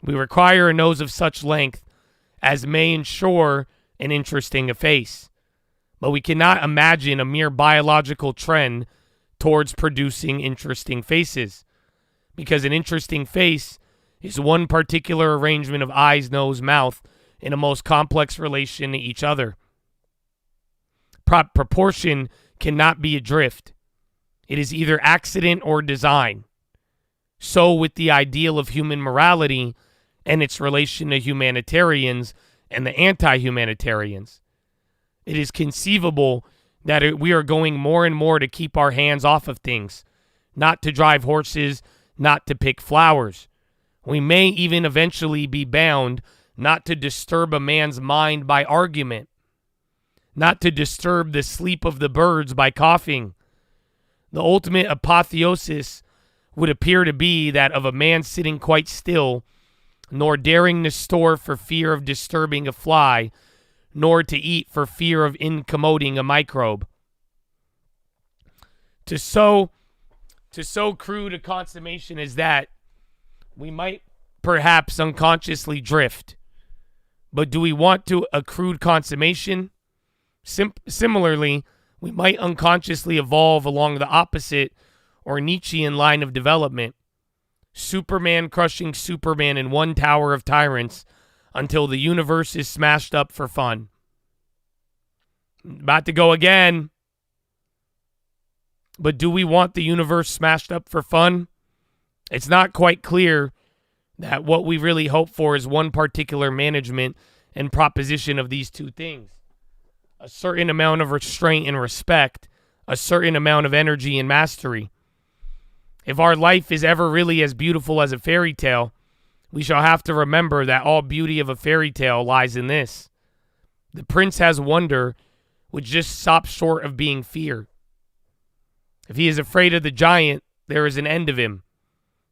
We require a nose of such length as may ensure an interesting face. but we cannot imagine a mere biological trend towards producing interesting faces, because an interesting face is one particular arrangement of eyes, nose, mouth in a most complex relation to each other. Proportion cannot be a drift. It is either accident or design. So with the ideal of human morality and its relation to humanitarians and the anti-humanitarians. It is conceivable that we are going more and more to keep our hands off of things, not to drive horses, not to pick flowers. We may even eventually be bound not to disturb a man's mind by argument, not to disturb the sleep of the birds by coughing. The ultimate apotheosis would appear to be that of a man sitting quite still, nor daring to store for fear of disturbing a fly, nor to eat for fear of incommoding a microbe. To so crude a consummation as that, we might perhaps unconsciously drift. But do we want to a crude consummation? Similarly, we might unconsciously evolve along the opposite or Nietzschean line of development. Superman crushing Superman in one tower of tyrants until the universe is smashed up for fun. About to go again. But do we want the universe smashed up for fun? It's not quite clear that what we really hope for is one particular management and proposition of these two things. A certain amount of restraint and respect, a certain amount of energy and mastery. If our life is ever really as beautiful as a fairy tale, we shall have to remember that all beauty of a fairy tale lies in this. The prince has wonder, which just stops short of being fear. If he is afraid of the giant, there is an end of him.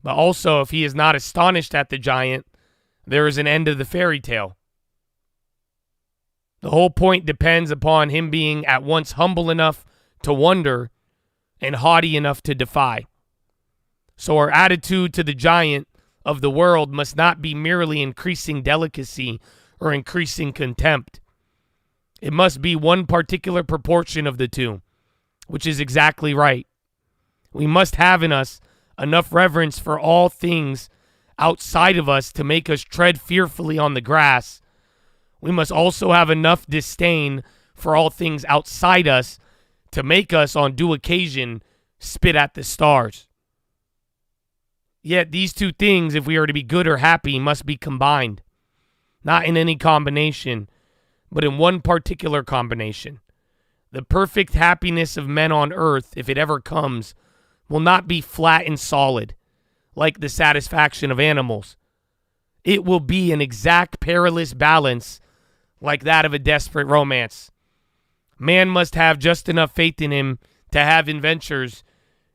But also, if he is not astonished at the giant, there is an end of the fairy tale. The whole point depends upon him being at once humble enough to wonder and haughty enough to defy. So our attitude to the giant of the world must not be merely increasing delicacy or increasing contempt. It must be one particular proportion of the two, which is exactly right. We must have in us enough reverence for all things outside of us to make us tread fearfully on the grass. We must also have enough disdain for all things outside us to make us, on due occasion, spit at the stars. Yet these two things, if we are to be good or happy, must be combined. Not in any combination, but in one particular combination. The perfect happiness of men on earth, if it ever comes, will not be flat and solid, like the satisfaction of animals. It will be an exact perilous balance, like that of a desperate romance. Man must have just enough faith in him to have adventures,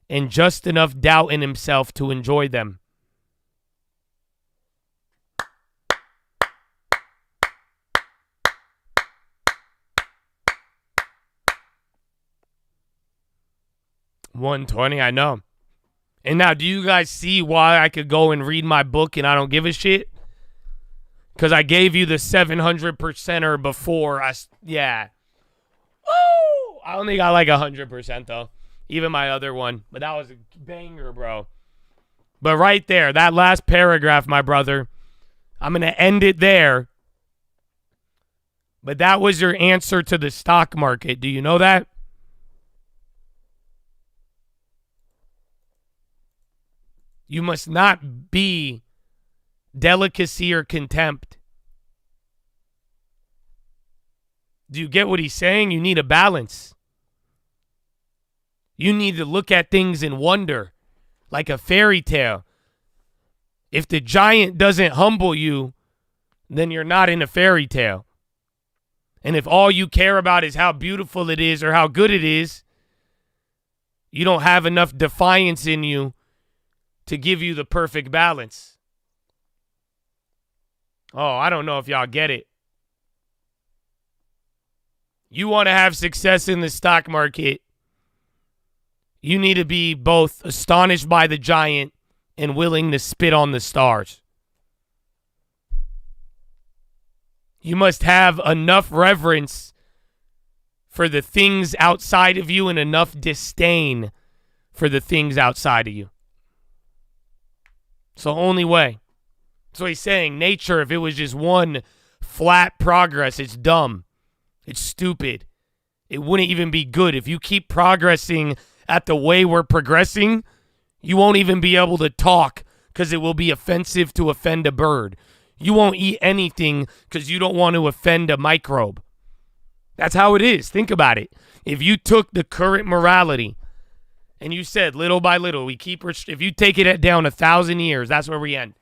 and just enough doubt in himself to enjoy them. $120, I know. And now, do you guys see why I could go and read my book and I don't give a shit? Because I gave you the 700%er before. Yeah. Oh! I only got like 100% though. Even my other one. But that was a banger, bro. But right there, that last paragraph, my brother, I'm going to end it there. But that was your answer to the stock market. Do you know that? You must not be delicacy or contempt. Do you get what he's saying? You need a balance. You need to look at things in wonder, like a fairy tale. If the giant doesn't humble you, then you're not in a fairy tale. And if all you care about is how beautiful it is or how good it is, you don't have enough defiance in you to give you the perfect balance. Oh, I don't know if y'all get it. You want to have success in the stock market, you need to be both astonished by the giant and willing to spit on the stars. You must have enough reverence for the things outside of you and enough disdain for the things outside of you. It's the only way. That's what he's saying. Nature, if it was just one flat progress, it's dumb. It's stupid. It wouldn't even be good. If you keep progressing at the way we're progressing, you won't even be able to talk because it will be offensive to offend a bird. You won't eat anything because you don't want to offend a microbe. That's how it is. Think about it. If you took the current morality and you said little by little, if you take it down 1,000 years, that's where we end.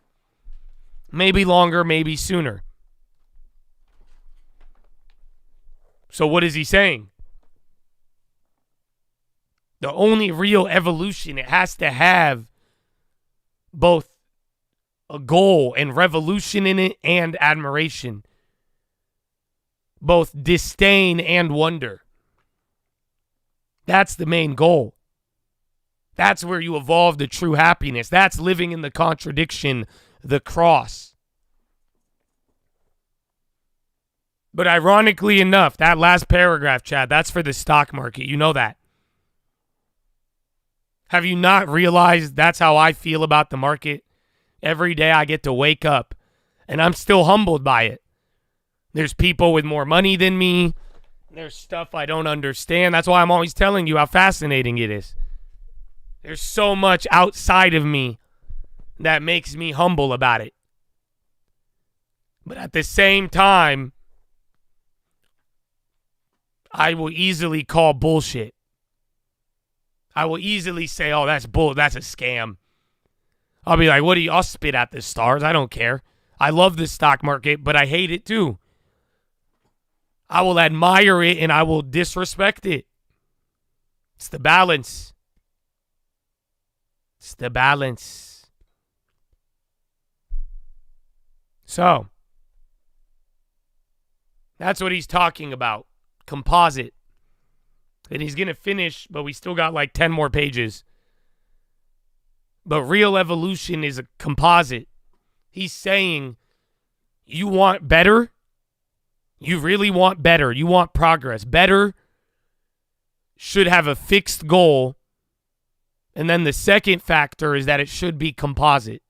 Maybe longer, maybe sooner. So what is he saying? The only real evolution, it has to have both a goal and revolution in it and admiration. Both disdain and wonder. That's the main goal. That's where you evolve the true happiness. That's living in the contradiction, the cross. But ironically enough, that last paragraph, Chad, that's for the stock market. You know that. Have you not realized that's how I feel about the market? Every day I get to wake up, and I'm still humbled by it. There's people with more money than me. There's stuff I don't understand. That's why I'm always telling you how fascinating it is. There's so much outside of me that makes me humble about it. But at the same time, I will easily call bullshit. I will easily say, oh, that's a scam. I'll be like, I'll spit at the stars. I don't care. I love the stock market, but I hate it too. I will admire it and I will disrespect it. It's the balance. It's the balance. So, that's what he's talking about. Composite. And he's going to finish, but we still got like 10 more pages. But real evolution is a composite. He's saying, you want better? You really want better. You want progress. Better should have a fixed goal. And then the second factor is that it should be composite.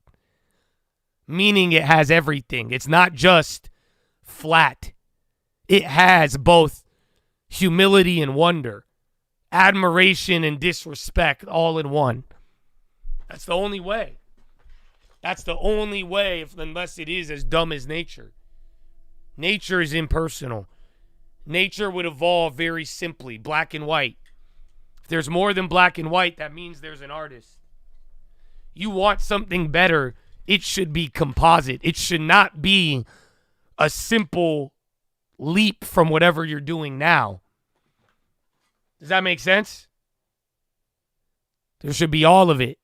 Meaning it has everything. It's not just flat. It has both humility and wonder, admiration and disrespect all in one. That's the only way. That's the only way, unless it is as dumb as nature. Nature is impersonal. Nature would evolve very simply, black and white. If there's more than black and white, that means there's an artist. You want something better, it should be composite. It should not be a simple leap from whatever you're doing now. Does that make sense? There should be all of it.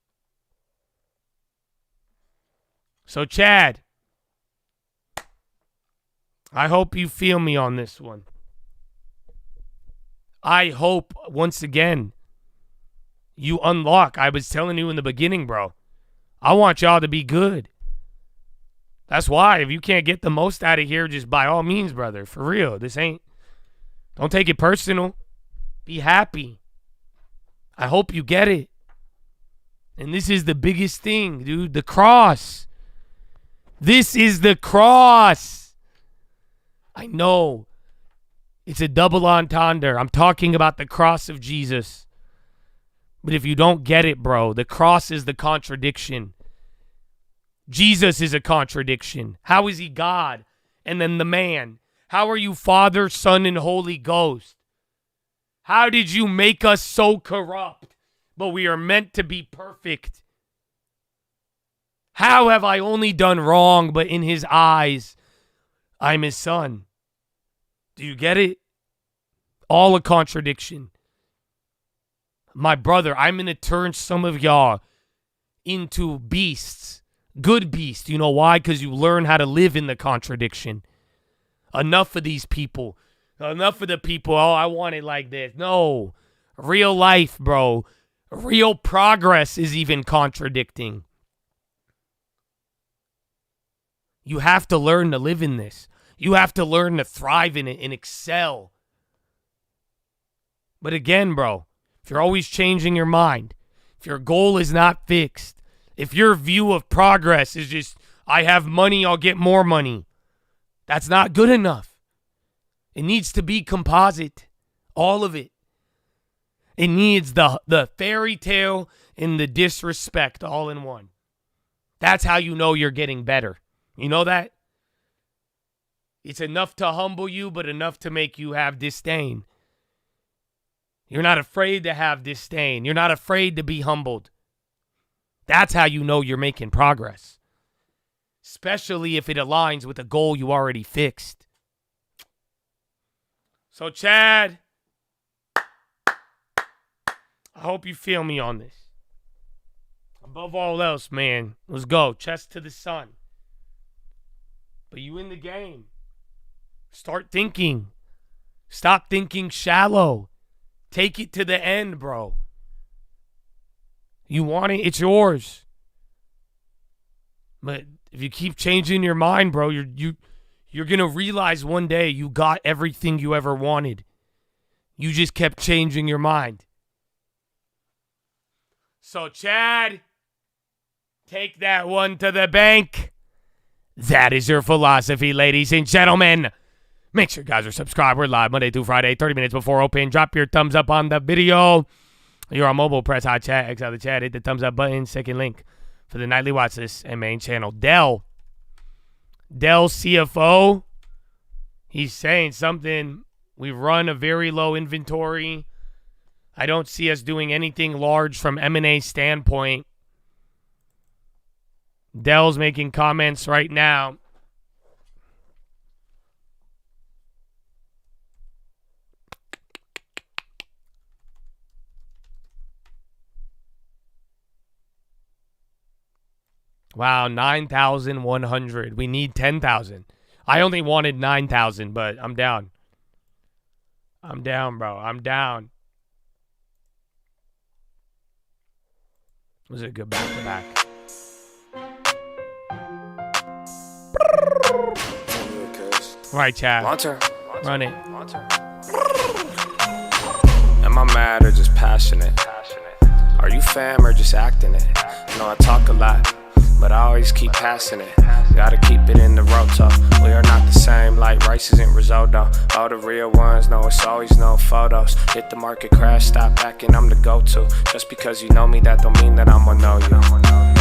So, Chad, I hope you feel me on this one. I hope, once again, you unlock. I was telling you in the beginning, bro. I want y'all to be good. That's why. If you can't get the most out of here, just by all means, brother. For real. Don't take it personal. Be happy. I hope you get it. And this is the biggest thing, dude. The cross. This is the cross. I know. It's a double entendre. I'm talking about the cross of Jesus. But if you don't get it, bro, the cross is the contradiction. Jesus is a contradiction. How is he God and then the man? How are you Father, Son, and Holy Ghost? How did you make us so corrupt, but we are meant to be perfect? How have I only done wrong, but in his eyes, I'm his son? Do you get it? All a contradiction. My brother, I'm going to turn some of y'all into beasts. Good beasts. You know why? Because you learn how to live in the contradiction. Enough of these people. Enough of the people, oh, I want it like this. No. Real life, bro. Real progress is even contradicting. You have to learn to live in this. You have to learn to thrive in it and excel. But again, bro, if you're always changing your mind, if your goal is not fixed, if your view of progress is just, I have money, I'll get more money, that's not good enough. It needs to be composite, all of it. It needs the fairy tale and the disrespect all in one. That's how you know you're getting better. You know that? It's enough to humble you, but enough to make you have disdain. You're not afraid to have disdain. You're not afraid to be humbled. That's how you know you're making progress. Especially if it aligns with a goal you already fixed. So, Chad, I hope you feel me on this. Above all else, man, let's go. Chest to the sun. But you in the game. Start thinking. Stop thinking shallow. Take it to the end, bro. You want it, it's yours. But if you keep changing your mind, bro, you're going to realize one day you got everything you ever wanted. You just kept changing your mind. So, Chad, take that one to the bank. That is your philosophy, ladies and gentlemen. Make sure you guys are subscribed. We're live Monday through Friday, 30 minutes before open. Drop your thumbs up on the video. You're on mobile, press hot chat, X out the chat, hit the thumbs up button. Second link for the nightly watch list and main channel. Dell CFO, he's saying something. We run a very low inventory. I don't see us doing anything large from M&A standpoint. Dell's making comments right now. Wow, 9,100. We need 10,000. I only wanted 9,000, but I'm down. I'm down, bro. I'm down. Was it a good back-to-back? All right, Chad. Run it. Am I mad or just passionate? Are you fam or just acting it? You know I talk a lot, but I always keep passing it. Gotta keep it in the roto. We are not the same, like rice isn't risotto. All the real ones know it's always no photos. Hit the market crash, stop backing, I'm the go-to. Just because you know me, that don't mean that I'ma know you.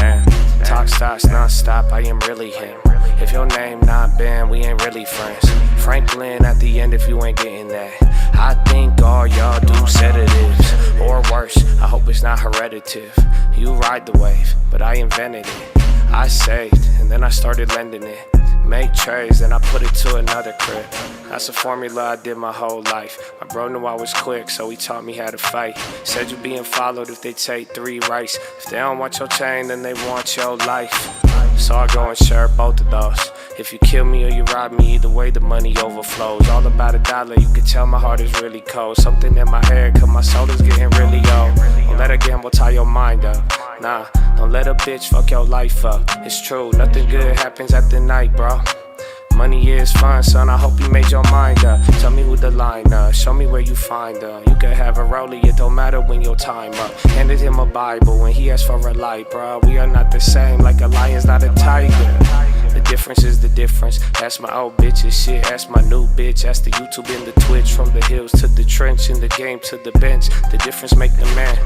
Man, talk starts non-stop, I am really him. If your name not Ben, we ain't really friends. Franklin at the end if you ain't getting that. I think all y'all do sedatives, or worse, I hope it's not hereditive. You ride the wave, but I invented it. I saved, and then I started lending it. Make trades, then I put it to another crib. That's a formula I did my whole life. My bro knew I was quick, so he taught me how to fight. Said you being followed if they take 3 rights. If they don't want your chain, then they want your life. So I go and share both of those. If you kill me or you rob me, either way the money overflows. All about $1, you can tell my heart is really cold. Something in my head, cause my soul is getting really old. Don't let a gamble tie your mind up. Nah, don't let a bitch fuck your life up. It's true, nothing good happens at the night, bro. Money is fun, son, I hope you made your mind up. Tell me who the line up, show me where you find her. You can have a rollie, it don't matter when your time up. Handed him a Bible when he asked for a light, bro. We are not the same, like a lion's not a tiger. The difference is the difference. Ask my old bitches shit, ask my new bitch. Ask the YouTube and the Twitch. From the hills to the trench, in the game to the bench. The difference make the man.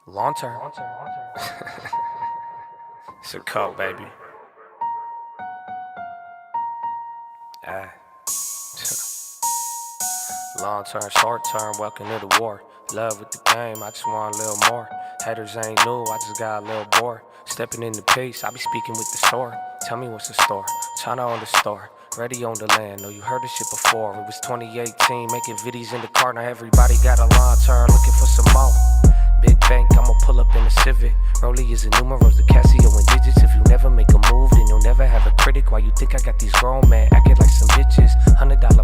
Long term. It's a cup, baby. Long term, short term, welcome to the war. Love with the game, I just want a little more. Haters ain't new, I just got a little bored. Stepping in the pace, I be speaking with the store. Tell me what's the store, China on the store. Ready on the land, know you heard this shit before. It was 2018, making videos in the car. Now everybody got a long term, looking for some more. Big bank, I'ma pull up in a Civic. Rollie is a numerals, the Casio and digits. If you never make a move, then you'll never have a critic. Why you think I got these grown men acting like some bitches? $100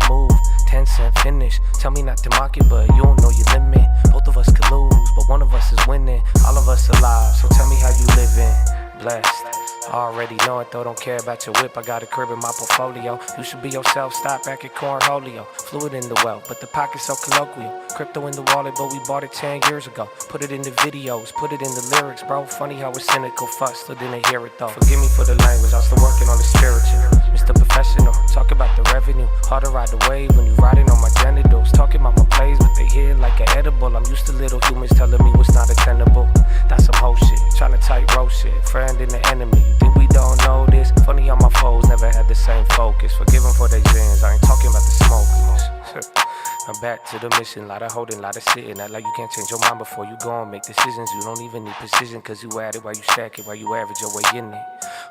ain't finished. Tell me not to mock it, but you don't know your limit. Both of us could lose, but one of us is winning. All of us alive, so tell me how you living. Blessed. I already know it though, don't care about your whip. I got a crib in my portfolio. You should be yourself, stop back at cornholio. Fluid in the well, but the pocket's so colloquial. Crypto in the wallet, but we bought it 10 years ago. Put it in the videos, put it in the lyrics, bro. Funny how it's cynical, fuss, still didn't hear it though. Forgive me for the language, I'm still working on the spiritual. Mr. Professional, talk about the revenue. Hard to ride the wave when you riding on my genitals. Talking about my plays, but they hear like an edible. I'm used to little humans telling me what's not attainable. That's some whole shit, trying to tightrope shit. Friend and the enemy, you think we don't know this? Funny how my foes never had the same focus. Forgive them for their sins, I ain't talking about the smokers. I'm back to the mission, lot of holding, lot of sitting. Act like you can't change your mind before you go and make decisions. You don't even need precision, cause you at it while you stack it, while you average your way in it.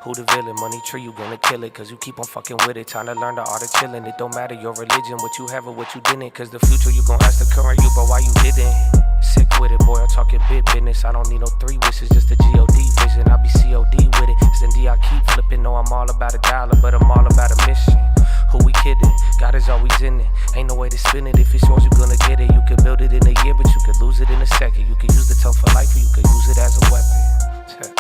Who the villain? Money tree, you gonna kill it, cause you keep on fucking with it. Trying to learn the art of chilling. It don't matter your religion, what you have or what you didn't. Cause the future you gon' ask the current you, but why you didn't? Sick with it, boy, I'm talking big business. I don't need no 3 wishes, just a G-O-D vision. I be C-O-D with it. Cindy, I keep flipping. No, I'm all about $1, but I'm all about a mission. Who we kidding? God is always in it. Ain't no way to spin it. If it's yours, you gonna get it. You could build it in a year, but you could lose it in a second. You could use the tongue for life, or you could use it as a weapon.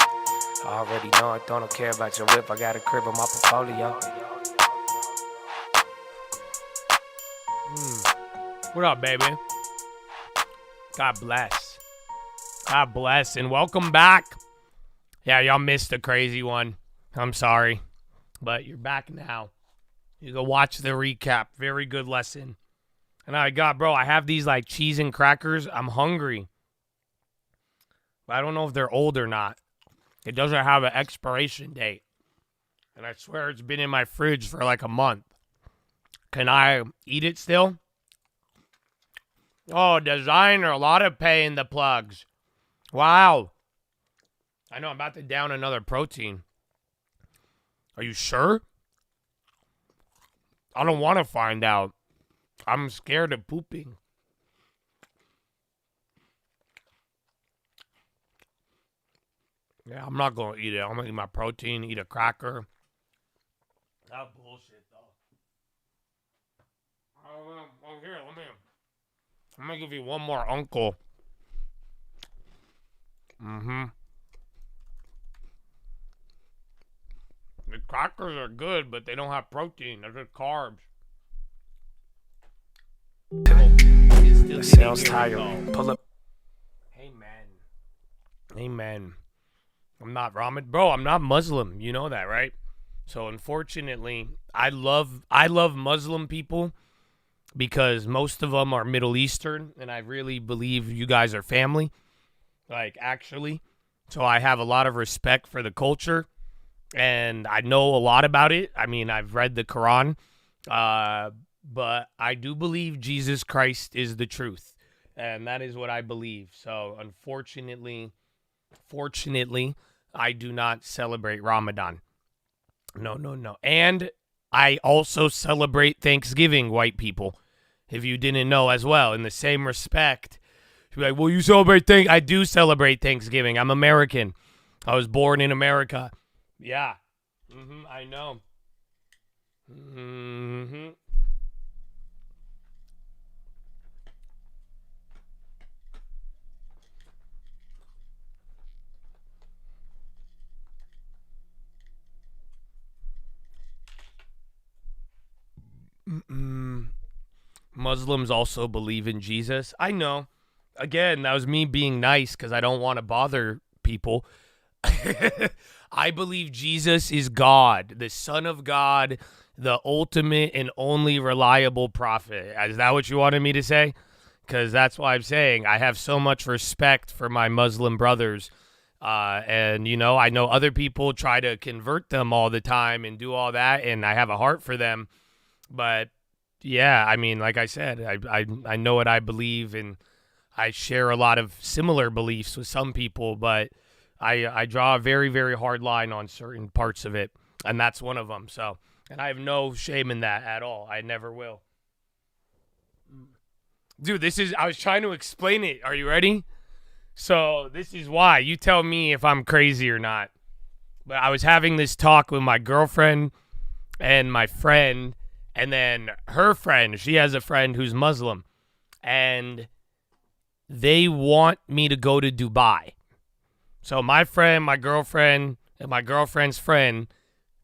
I already know I don't care about your whip. I got a crib on my portfolio. What up, baby? God bless. God bless, and welcome back. Yeah, y'all missed a crazy one. I'm sorry, but you're back now. You go watch the recap. Very good lesson. And I have these like cheese and crackers. I'm hungry. But I don't know if they're old or not. It doesn't have an expiration date. And I swear it's been in my fridge for like a month. Can I eat it still? Oh, designer, a lot of pay in the plugs. Wow. I know I'm about to down another protein. Are you sure? I don't want to find out. I'm scared of pooping. Yeah, I'm not going to eat it. I'm going to eat my protein, eat a cracker. That's bullshit, though. Oh, here, I'm going to give you one more uncle. The crackers are good, but they don't have protein. They're just carbs. That sounds tiring. Pull up. Amen. I'm not ramen. Bro, I'm not Muslim. You know that, right? So unfortunately, I love Muslim people because most of them are Middle Eastern, and I really believe you guys are family. Like, actually. So I have a lot of respect for the culture. And I know a lot about it. I mean, I've read the Quran, but I do believe Jesus Christ is the truth, and that is what I believe. So, unfortunately, I do not celebrate Ramadan. No. And I also celebrate Thanksgiving, white people, if you didn't know as well. In the same respect, you're like, well, you celebrate I do celebrate Thanksgiving. I'm American. I was born in America. Yeah. I know. Muslims also believe in Jesus. I know. Again, that was me being nice because I don't want to bother people. I believe Jesus is God, the Son of God, the ultimate and only reliable prophet. Is that what you wanted me to say? Because that's why I'm saying I have so much respect for my Muslim brothers. And, you know, I know other people try to convert them all the time and do all that, and I have a heart for them. But, yeah, I mean, like I said, I know what I believe, and I share a lot of similar beliefs with some people, but I draw a very, very hard line on certain parts of it, and that's one of them. So, and I have no shame in that at all. I never will. Dude, I was trying to explain it. Are you ready? So this is why. You tell me if I'm crazy or not. But I was having this talk with my girlfriend and my friend, And then her friend, she has a friend who's Muslim, and they want me to go to Dubai. So my friend, my girlfriend, and my girlfriend's friend,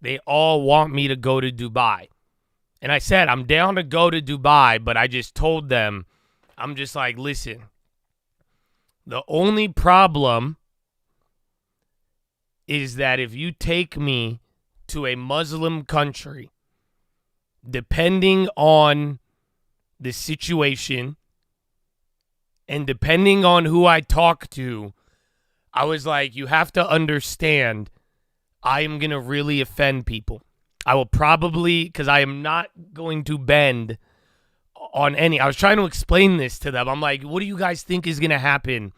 they all want me to go to Dubai. And I said, I'm down to go to Dubai, but I just told them, I'm just like, listen, the only problem is that if you take me to a Muslim country, depending on the situation and depending on who I talk to, I was like, you have to understand, I am going to really offend people. I will probably, because I am not going to bend on any. I was trying to explain this to them. I'm like, what do you guys think is going to happen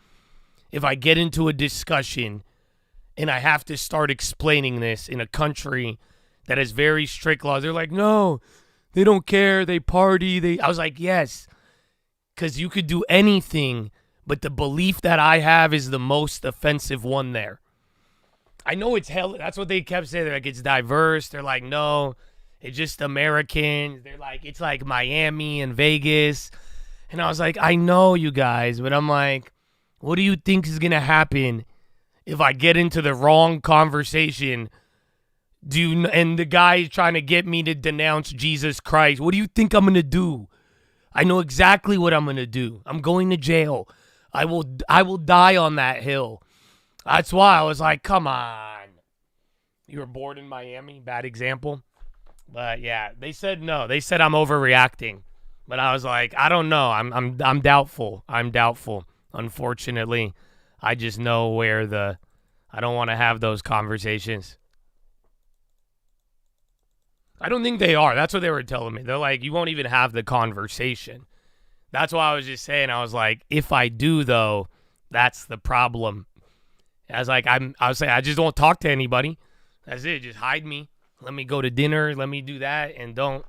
if I get into a discussion and I have to start explaining this in a country that has very strict laws? They're like, no, they don't care. They party. I was like, yes, because you could do anything, but the belief that I have is the most offensive one there. I know it's hell. That's what they kept saying. They're like, it's diverse. They're like, no, it's just Americans. They're like, it's like Miami and Vegas. And I was like, I know you guys, but I'm like, what do you think is going to happen if I get into the wrong conversation? And the guy is trying to get me to denounce Jesus Christ. What do you think I'm going to do? I know exactly what I'm going to do. I'm going to jail. I will die on that hill. That's why I was like, come on. You were born in Miami. Bad example. But yeah, they said no. They said I'm overreacting. But I was like, I don't know. I'm doubtful. I'm doubtful. Unfortunately, I just know where I don't want to have those conversations. I don't think they are. That's what they were telling me. They're like, you won't even have the conversation. That's why I was just saying, I was like, if I do though, that's the problem. I was like, I was saying, I just don't talk to anybody. That's it. Just hide me. Let me go to dinner. Let me do that. And don't.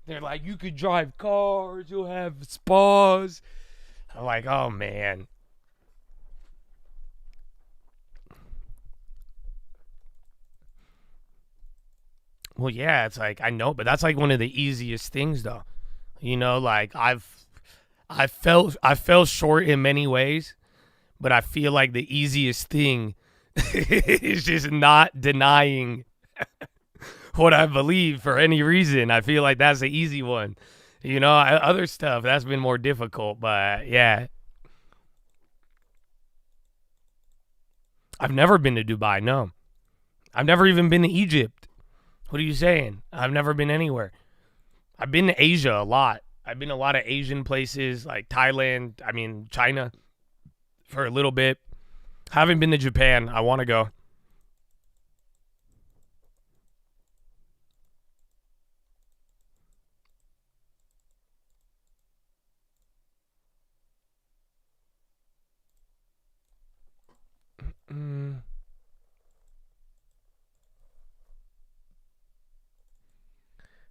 They're like, you could drive cars. You'll have spas. I'm like, oh, man. Well, yeah, it's like, I know, but that's like one of the easiest things, though. You know, like I fell short in many ways. But I feel like the easiest thing is just not denying what I believe for any reason. I feel like that's the easy one. You know, other stuff, that's been more difficult. But, yeah. I've never been to Dubai, no. I've never even been to Egypt. What are you saying? I've never been anywhere. I've been to Asia a lot. I've been to a lot of Asian places like Thailand, China. For a little bit. Haven't been to Japan. I want to go.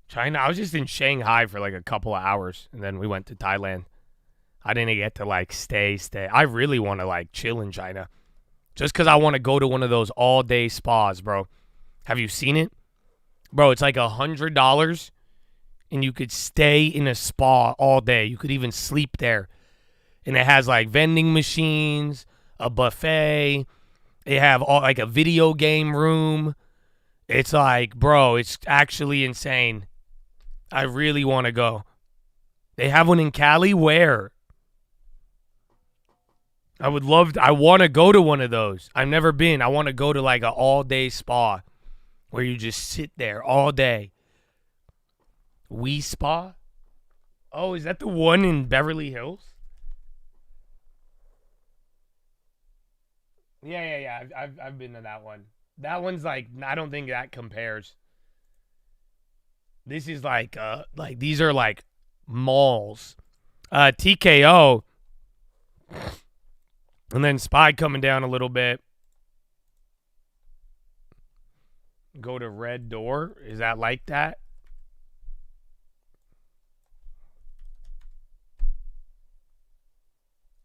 China. I was just in Shanghai for like a couple of hours, and then we went to Thailand. I didn't get to like stay. I really want to like chill in China. Just because I want to go to one of those all-day spas, bro. Have you seen it? Bro, it's like $100 and you could stay in a spa all day. You could even sleep there. And it has like vending machines, a buffet. They have all like a video game room. It's like, bro, it's actually insane. I really want to go. They have one in Cali? Where? I want to go to one of those. I've never been. I want to go to like an all-day spa where you just sit there all day. We Spa? Oh, is that the one in Beverly Hills? Yeah. I've been to that one. That one's like, I don't think that compares. This is like these are like malls. TKO. And then Spy coming down a little bit. Go to Red Door. Is that like that?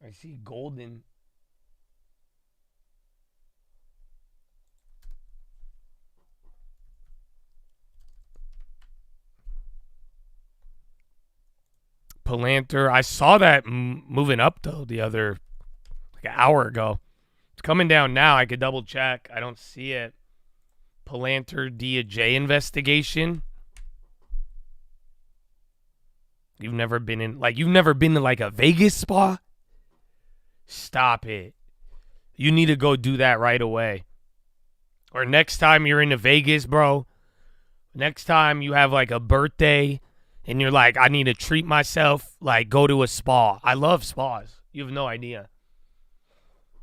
I see Golden. Palantir. I saw that moving up, though, the other, like an hour ago. It's coming down now. I could double check. I don't see it. Palantir DOJ investigation. You've never been in like a Vegas spa? Stop it. You need to go do that right away. Or next time you're in Vegas, bro. Next time you have like a birthday and you're like, I need to treat myself, like go to a spa. I love spas. You have no idea.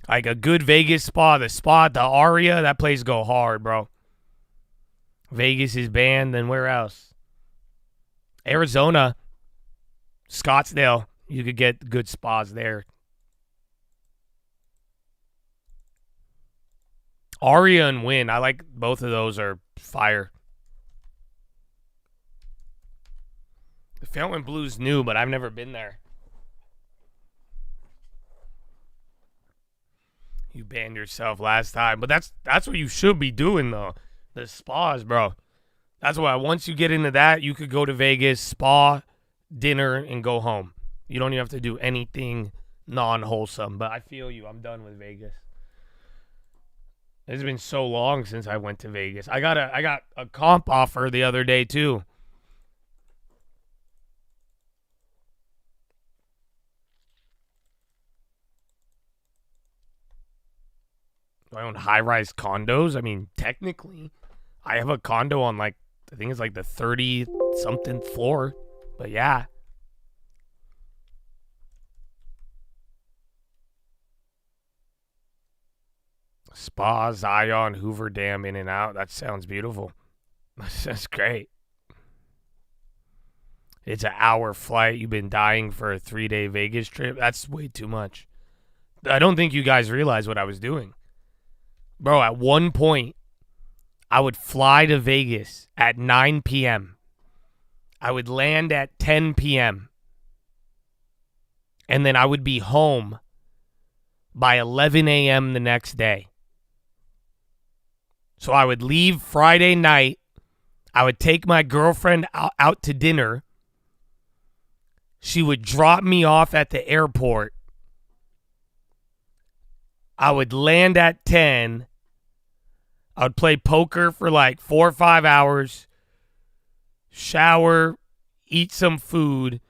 Like a good Vegas spa, the Aria, that place go hard, bro. Vegas is banned, then where else? Arizona, Scottsdale, you could get good spas there. Aria and Wynn, I like both of those are fire. The Fountain Blue's new, but I've never been there. You banned yourself last time, but that's what you should be doing though. The spas, bro. That's why once you get into that, you could go to Vegas, spa, dinner, and go home. You don't even have to do anything non-wholesome. But I feel you. I'm done with Vegas. It's been so long since I went to Vegas. I got a comp offer the other day too. Do I own high-rise condos? I mean, technically, I have a condo on like, I think it's like the 30-something floor. But yeah. Spa, Zion, Hoover Dam, In and Out. That sounds beautiful. That's great. It's an hour flight. You've been dying for a 3-day Vegas trip. That's way too much. I don't think you guys realize what I was doing. Bro, at one point, I would fly to Vegas at 9 p.m. I would land at 10 p.m. And then I would be home by 11 a.m. the next day. So I would leave Friday night. I would take my girlfriend out to dinner. She would drop me off at the airport. I would land at 10. I would play poker for like 4 or 5 hours. Shower, eat some food,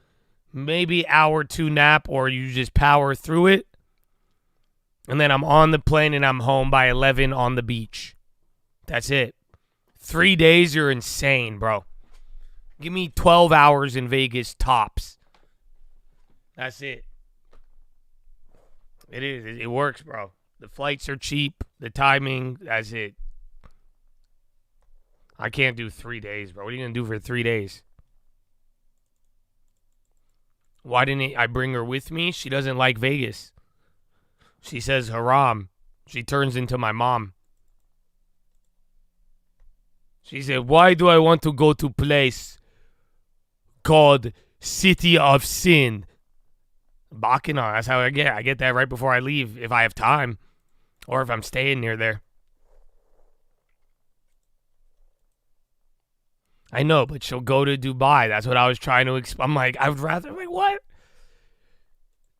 maybe hour or two nap, or you just power through it. And then I'm on the plane and I'm home by 11 on the beach. That's it. 3 days, you're insane, bro. Give me 12 hours in Vegas tops. That's it. It is. It works, bro. The flights are cheap. The timing, that's it. I can't do 3 days, bro. What are you going to do for 3 days? Why didn't I bring her with me? She doesn't like Vegas. She says haram. She turns into my mom. She said, why do I want to go to a place called City of Sin? Bacchanal. That's how I get. I get that right before I leave if I have time or if I'm staying near there. I know, but she'll go to Dubai. That's what I was trying to explain. I'm like, I would rather, like, what?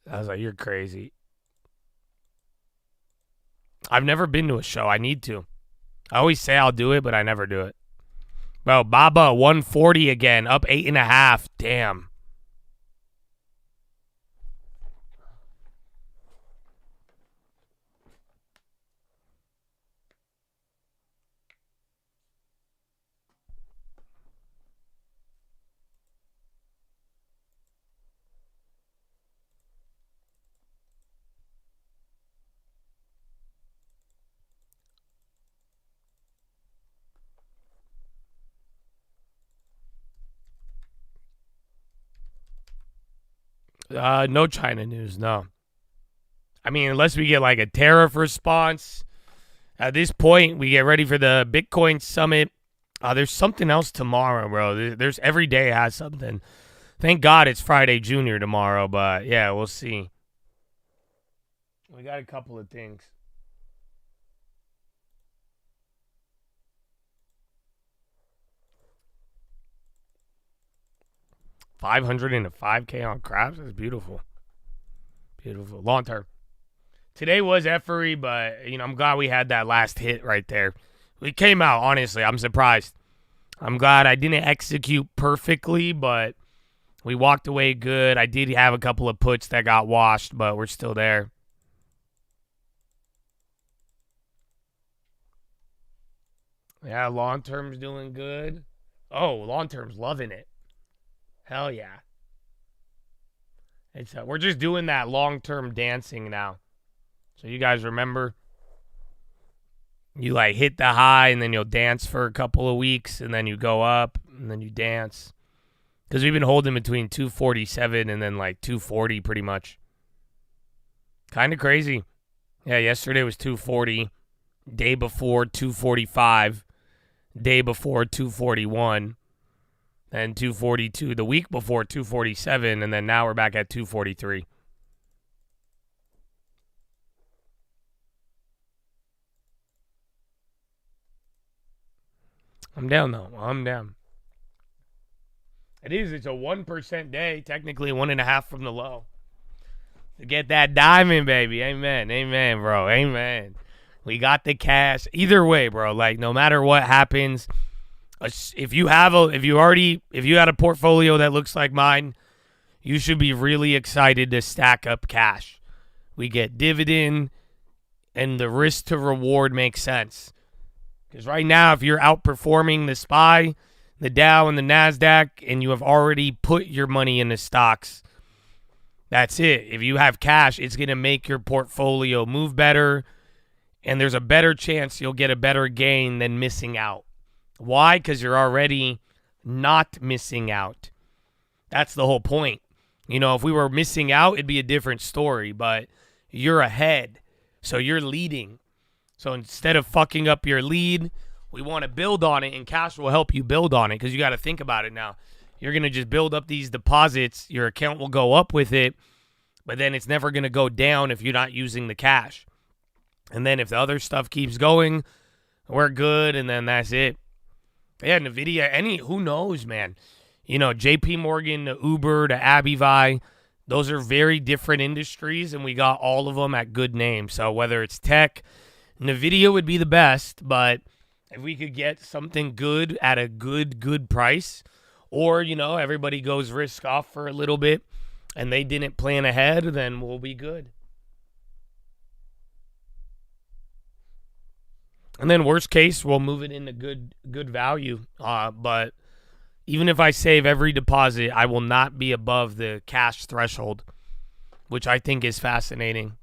I was like, you're crazy. I've never been to a show. I need to. I always say I'll do it, but I never do it. Bro, Baba, 140 again, up 8.5. Damn. No China news, no. I mean, unless we get like a tariff response. At this point, we get ready for the Bitcoin summit. There's something else tomorrow, bro. There's every day has something. Thank God it's Friday Junior tomorrow, but yeah, we'll see. We got a couple of things. 500 into 5K on craps. That's beautiful. Beautiful. Long term. Today was effery, but, I'm glad we had that last hit right there. We came out, honestly. I'm surprised. I'm glad I didn't execute perfectly, but we walked away good. I did have a couple of puts that got washed, but we're still there. Yeah, long term's doing good. Oh, long term's loving it. Hell yeah. It's we're just doing that long term dancing now. So you guys remember, you like hit the high and then you'll dance for a couple of weeks and then you go up and then you dance. Because we've been holding between 247 and then like 240 pretty much. Kind of crazy. Yeah, yesterday was 240. Day before 245. Day before 241. Then 242. The week before 247. And then now we're back at 243. I'm down though. I'm down. It's a 1% day, technically 1.5 from the low. To get that diamond, baby. Amen. Amen, bro. Amen. We got the cash. Either way, bro. Like, no matter what happens, if you had a portfolio that looks like mine, you should be really excited to stack up cash. We get dividend, and the risk to reward makes sense. Because right now, if you're outperforming the SPY, the Dow, and the NASDAQ, and you have already put your money into stocks, that's it. If you have cash, it's going to make your portfolio move better, and there's a better chance you'll get a better gain than missing out. Why? Because you're already not missing out. That's the whole point. If we were missing out, it'd be a different story, but you're ahead, so you're leading. So instead of fucking up your lead, we want to build on it, and cash will help you build on it because you got to think about it now. You're going to just build up these deposits. Your account will go up with it, but then it's never going to go down if you're not using the cash. And then if the other stuff keeps going, we're good, and then that's it. Yeah, NVIDIA, who knows, man? JP Morgan, to Uber, to Abivai, those are very different industries, and we got all of them at good names. So whether it's tech, NVIDIA would be the best, but if we could get something good at a good price, or, everybody goes risk off for a little bit and they didn't plan ahead, then we'll be good. And then worst case, we'll move it into good value. But even if I save every deposit, I will not be above the cash threshold, which I think is fascinating.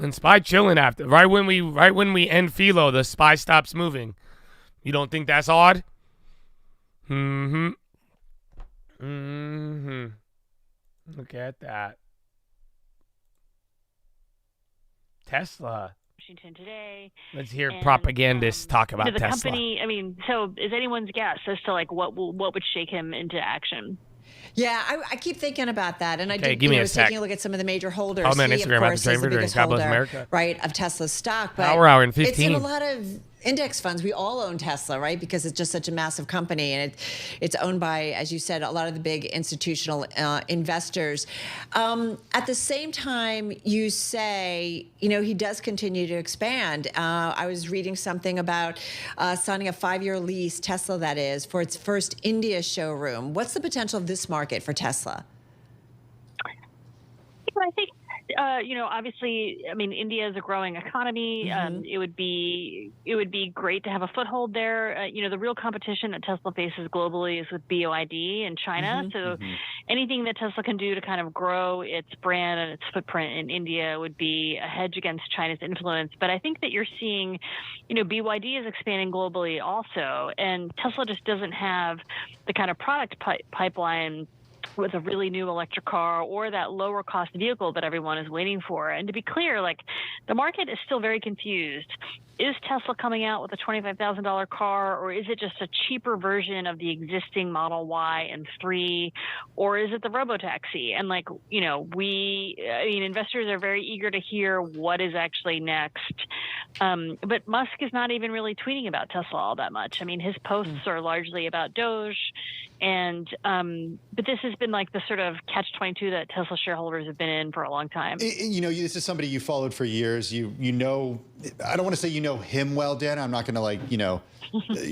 And SPY chilling after. Right when we end PHILO, the SPY stops moving. You don't think that's odd? Look at that. Tesla. Washington today. Let's hear propagandists talk about the Tesla. Company, so is anyone's guess as to like what would shake him into action? Yeah, I keep thinking about that, and I give did. me I a was sec. taking a look at some of the major holders. I'm on Instagram, of course, is the biggest God bless holder, America. right, of Tesla's stock. But Hour and 15. It's in a lot of index funds. We all own Tesla, right? Because it's just such a massive company, and it's owned by, as you said, a lot of the big institutional investors. At the same time, you say, he does continue to expand. I was reading something about signing a 5-year lease, Tesla that is, for its first India showroom. What's the potential of this market for Tesla? I think, obviously, India is a growing economy. It would be great to have a foothold there. The real competition that Tesla faces globally is with BYD in China. Anything that Tesla can do to kind of grow its brand and its footprint in India would be a hedge against China's influence. But I think that you're seeing, BYD is expanding globally also, and Tesla just doesn't have the kind of product pipeline with a really new electric car or that lower cost vehicle that everyone is waiting for. And to be clear, the market is still very confused is Tesla coming out with a $25,000 car, or is it just a cheaper version of the existing Model Y and 3, or is it the robotaxi? And investors are very eager to hear what is actually next. But Musk is not even really tweeting about Tesla all that much. I mean, his posts are largely about Doge, but this has been like the sort of catch-22 that Tesla shareholders have been in for a long time. This is somebody you followed for years. You know, I don't want to say you know him well, Dan. I'm not going to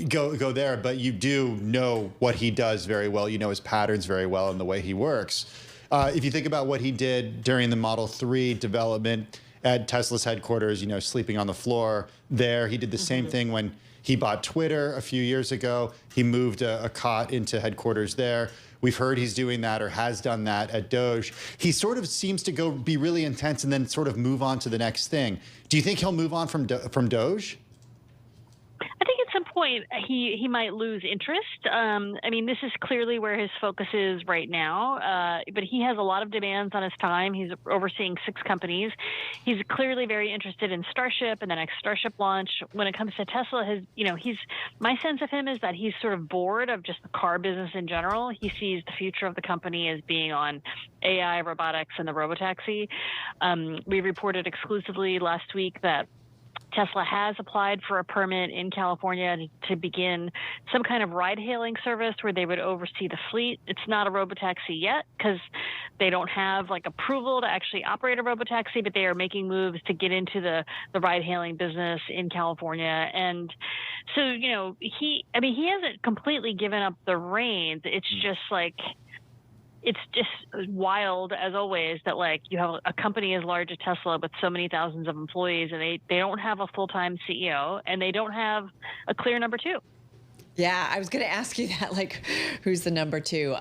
go there, but you do know what he does very well. You know his patterns very well and the way he works. If you think about what he did during the Model 3 development at Tesla's headquarters, sleeping on the floor there, he did the same thing when he bought Twitter a few years ago. He moved a cot into headquarters there. We've heard he's doing that or has done that at Doge. He sort of seems to be really intense and then sort of move on to the next thing. Do you think he'll move on from Doge? I think at some point he might lose interest. This is clearly where his focus is right now, but he has a lot of demands on his time. He's overseeing 6 companies. He's clearly very interested in Starship and the next Starship launch. When it comes to Tesla, my sense of him is that he's sort of bored of just the car business in general. He sees the future of the company as being on AI, robotics, and the robotaxi. We reported exclusively last week that Tesla has applied for a permit in California to begin some kind of ride-hailing service where they would oversee the fleet. It's not a robotaxi yet because they don't have approval to actually operate a robotaxi, but they are making moves to get into the ride-hailing business in California. And so, he hasn't completely given up the reins. It's just wild, as always, that you have a company as large as Tesla with so many thousands of employees, and they don't have a full-time CEO, and they don't have a clear number 2. Yeah, I was going to ask you that, who's the number 2?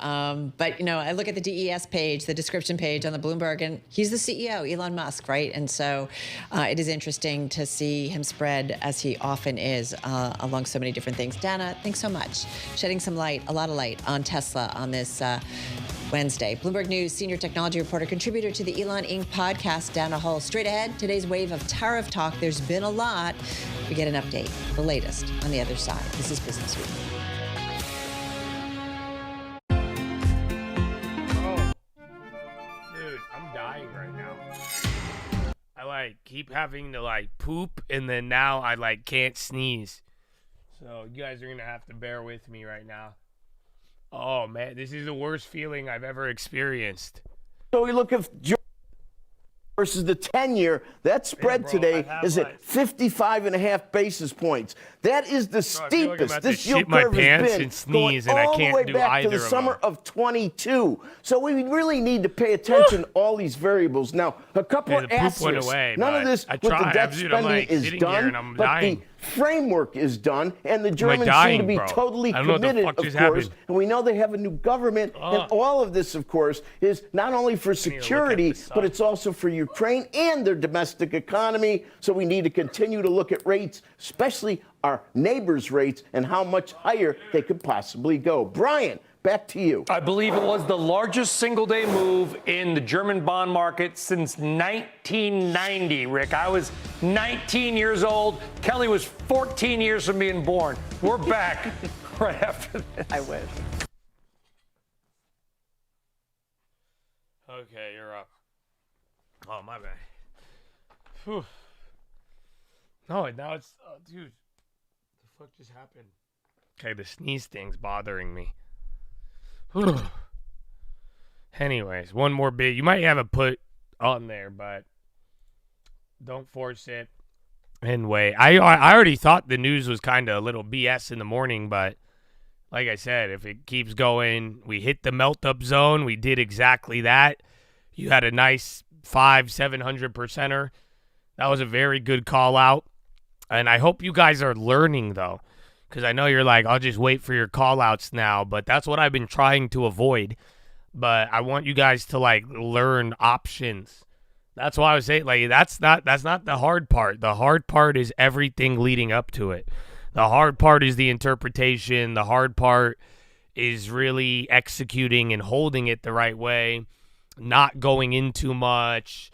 But, I look at the DES page, the description page on the Bloomberg, and he's the CEO, Elon Musk, right? And so it is interesting to see him spread, as he often is, along so many different things. Dana, thanks so much. Shedding some light, a lot of light on Tesla on this Wednesday. Bloomberg News senior technology reporter, contributor to the Elon Inc. podcast, Dana Hull. Straight ahead, today's wave of tariff talk. There's been a lot. We get an update, the latest on the other side. This is Business Week. Oh, dude, I'm dying right now. I keep having to poop, and then now I can't sneeze. So you guys are gonna have to bear with me right now. Oh man, this is the worst feeling I've ever experienced. So we look at versus the 10-year, that spread today is at 55.5 basis points. That is the steepest this yield curve has been going all the way back to the summer of 22. So we really need to pay attention to all these variables. Now, a couple of asterisks. None of this with the debt spending is done, but the framework is done, and the Germans seem to be totally committed, of course. And we know they have a new government, and all of this, of course, is not only for security, but it's also for Ukraine and their domestic economy. So we need to continue to look at rates, especially our neighbors' rates, and how much higher they could possibly go. Brian, back to you. I believe it was the largest single-day move in the German bond market since 1990, Rick. I was 19 years old. Kelly was 14 years from being born. We're back right after this. I wish. Okay, you're up. Oh, my bad. Whew. No, now it's... Oh, dude. What the fuck just happened? Okay, the sneeze thing's bothering me. Anyways, one more bit. You might have it put on there, but don't force it. Anyway, I already thought the news was kind of a little BS in the morning, but like I said, if it keeps going, we hit the melt-up zone. We did exactly that. You had a nice 700%er. That was a very good call out. And I hope you guys are learning, though, because I know you're like, I'll just wait for your call outs now. But that's what I've been trying to avoid. But I want you guys to learn options. That's why I was saying, that's not the hard part. The hard part is everything leading up to it. The hard part is the interpretation. The hard part is really executing and holding it the right way, not going in too much,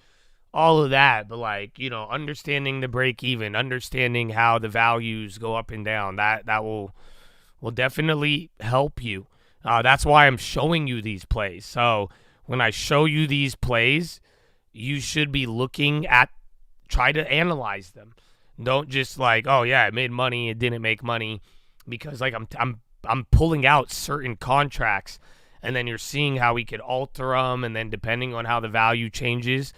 all of that, but like, you know, understanding the break even, understanding how the values go up and down, that will definitely help you. That's why I'm showing you these plays. So when I show you these plays, you should be looking at, try to analyze them. Don't just like, oh yeah, it made money, it didn't make money, because like I'm pulling out certain contracts, and then you're seeing how we could alter them, and then depending on how the value changes,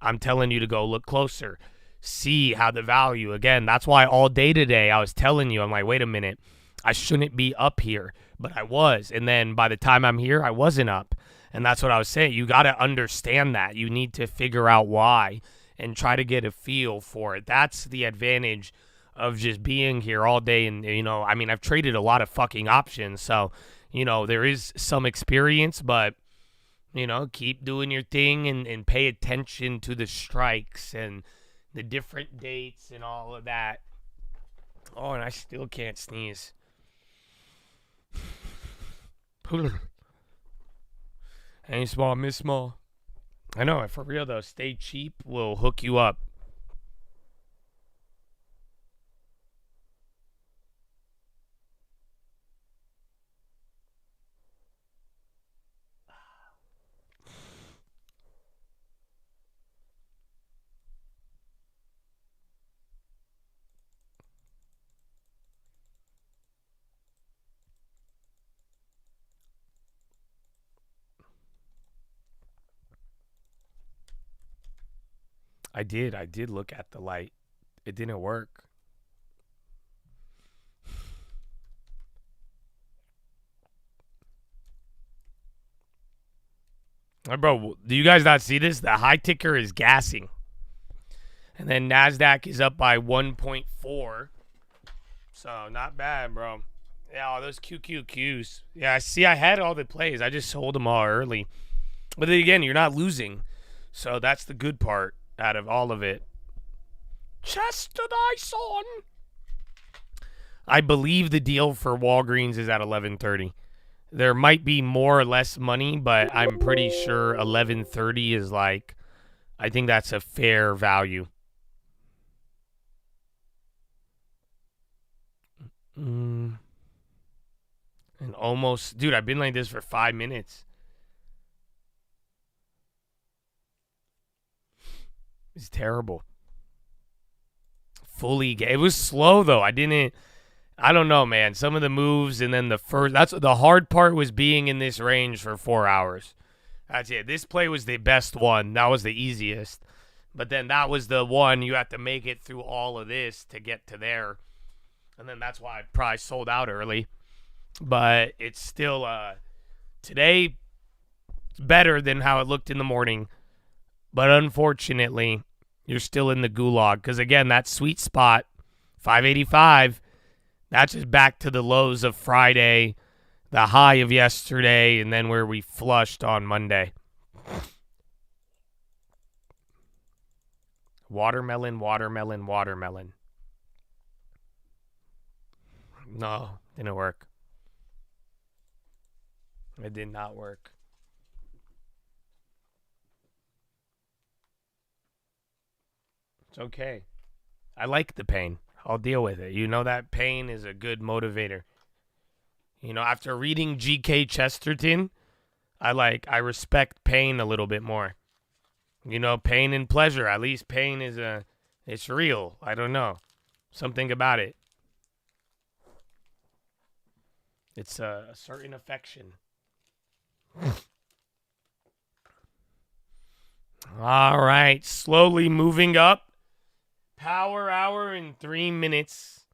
I'm telling you to go look closer, see how the value, again, that's why all day today I was telling you, I'm like, wait a minute, I shouldn't be up here, but I was, and then by the time I'm here, I wasn't up, and that's what I was saying. You got to understand that. You need to figure out why and try to get a feel for it. That's the advantage of just being here all day, and, you know, I mean, I've traded a lot of fucking options, so, you know, there is some experience, but you know, keep doing your thing and pay attention to the strikes and the different dates and all of that. Oh, and I still can't sneeze. Ain't small, miss small. I know, for real though, stay cheap will hook you up. I did look at the light. It didn't work. Bro, do you guys not see this? The high ticker is gassing. And then NASDAQ is up by 1.4. So, not bad, bro. Yeah, all those QQQs. Yeah, I see I had all the plays. I just sold them all early. But then again, you're not losing. So, that's the good part out of all of it. Chest to thy son. I believe the deal for Walgreens is at 11:30. There might be more or less money, but I'm pretty sure 11:30 is like, I think that's a fair value. And almost, dude, I've been like this for 5 minutes. It's terrible. It was slow though. I don't know, man. Some of the moves and then that's the hard part, was being in this range for 4 hours. That's it. This play was the best one. That was the easiest. But then that was the one you have to make it through all of this to get to there. And then that's why I probably sold out early. But it's still today better than how it looked in the morning. But unfortunately, you're still in the gulag. Because, again, that sweet spot, 585, that's just back to the lows of Friday, the high of yesterday, and then where we flushed on Monday. Watermelon, watermelon, watermelon. No, didn't work. It did not work. It's okay. I like the pain. I'll deal with it. You know that pain is a good motivator. You know, after reading G.K. Chesterton, I respect pain a little bit more. You know, pain and pleasure. At least pain is it's real. I don't know. Something about it. It's a certain affection. All right. Slowly moving up. Power hour in 3 minutes.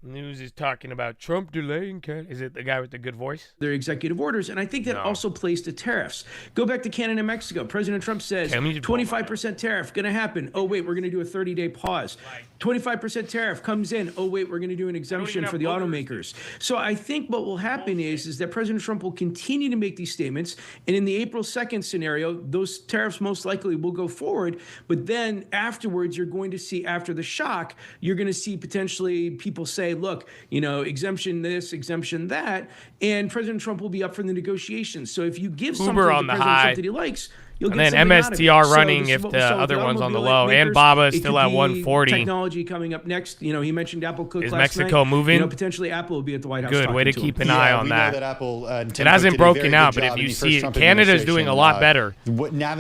News is talking about Trump delaying. Is it the guy with the good voice? Their executive orders, and I think that also plays to tariffs. Go back to Canada and Mexico. President Trump says 25% tariff going to happen. Oh, wait, we're going to do a 30-day pause. 25% tariff comes in. Oh, wait, we're going to do an exemption for the automakers. So I think what will happen is that President Trump will continue to make these statements, and in the April 2nd scenario, those tariffs most likely will go forward. But then afterwards, you're going to see, after the shock, you're going to see potentially people say, look, you know, exemption this, exemption that, and President Trump will be up for the negotiations. So if you give something to President Trump that he likes, you'll And get then something out of it. MSTR So running this is if what the we saw with other one's on the automobile low. And makers. Baba is It still could at be 140. Technology coming up next. You know, he mentioned Apple Cook Is last Mexico night. moving? You know, potentially Apple will be at the White House. Good way to talking keep him. an eye on we that. know that Apple, It hasn't broken out, but if you see it, Canada's doing a lot better.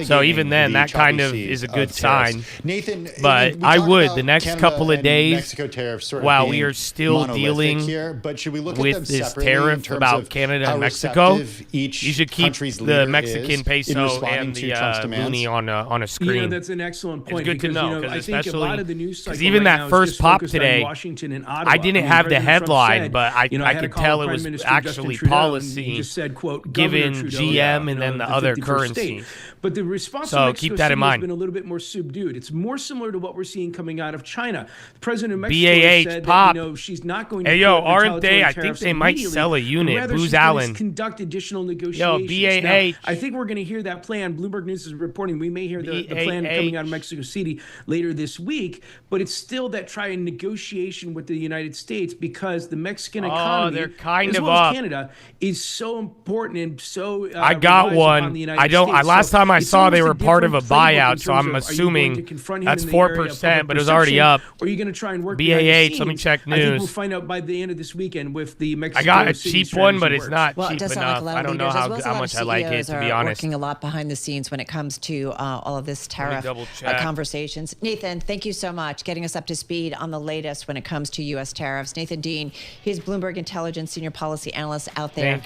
So even then, that kind of is a good sign. Nathan, but I would the next couple of days, Mexico tariffs sort of while being we are still dealing here, but should we look at them with this separately in tariff terms about of Canada how and Mexico, receptive each you should keep country's the leader Mexican is in peso responding and to the Trump's demands? loonie on a screen. You know, that's an excellent point. It's good to because, know, you know, because I think a especially lot of the news cycle even right that now is first just pop focused on today, Washington and Ottawa. I didn't mean, have the President Trump headline, said, but I you know, I had could to call tell it Prime was Minister actually Justin Trudeau, and policy he just said, quote, Governor given Trudeau, GM and then the other 51st currency. state. But the response So to Mexico keep that in City mind. has been a little bit more subdued. It's more similar to what we're seeing coming out of China. The president of Mexico BAH said pop. that, you know, she's not going to Hey, yo, put aren't they? retaliatory I think tariffs they might immediately, sell a unit. but rather Booz she's going Allen. to conduct additional negotiations. BAH. Now, I think we're going to hear that plan. Bloomberg News is reporting we may hear the plan coming out of Mexico City later this week, but it's still that try and negotiation with the United States because the Mexican economy, they're kind as of well as up. Canada, is so important and so. I got relies one. upon the United I don't. States. Last So time I it's saw they almost were a part of a different playbook in buyout, so terms I'm of, are you going to assuming confront him that's in the area of 4%, public but it was already perception, up. Or are you going to try and work behind the BAH. Let me scenes? check I think news. we'll find out by the end of this weekend with the Mexico I got a City cheap one, but strategy it's works. not Well, it cheap does sound like enough. a lot I of don't know leaders, as well as a how lot much of I like it, CEOs to are be honest. working a lot behind the scenes when it comes to all of this tariff double check. conversations. Nathan, thank you so much getting us up to speed on the latest when it comes to U.S. tariffs. Nathan Dean, he's Bloomberg Intelligence Senior Policy Analyst out there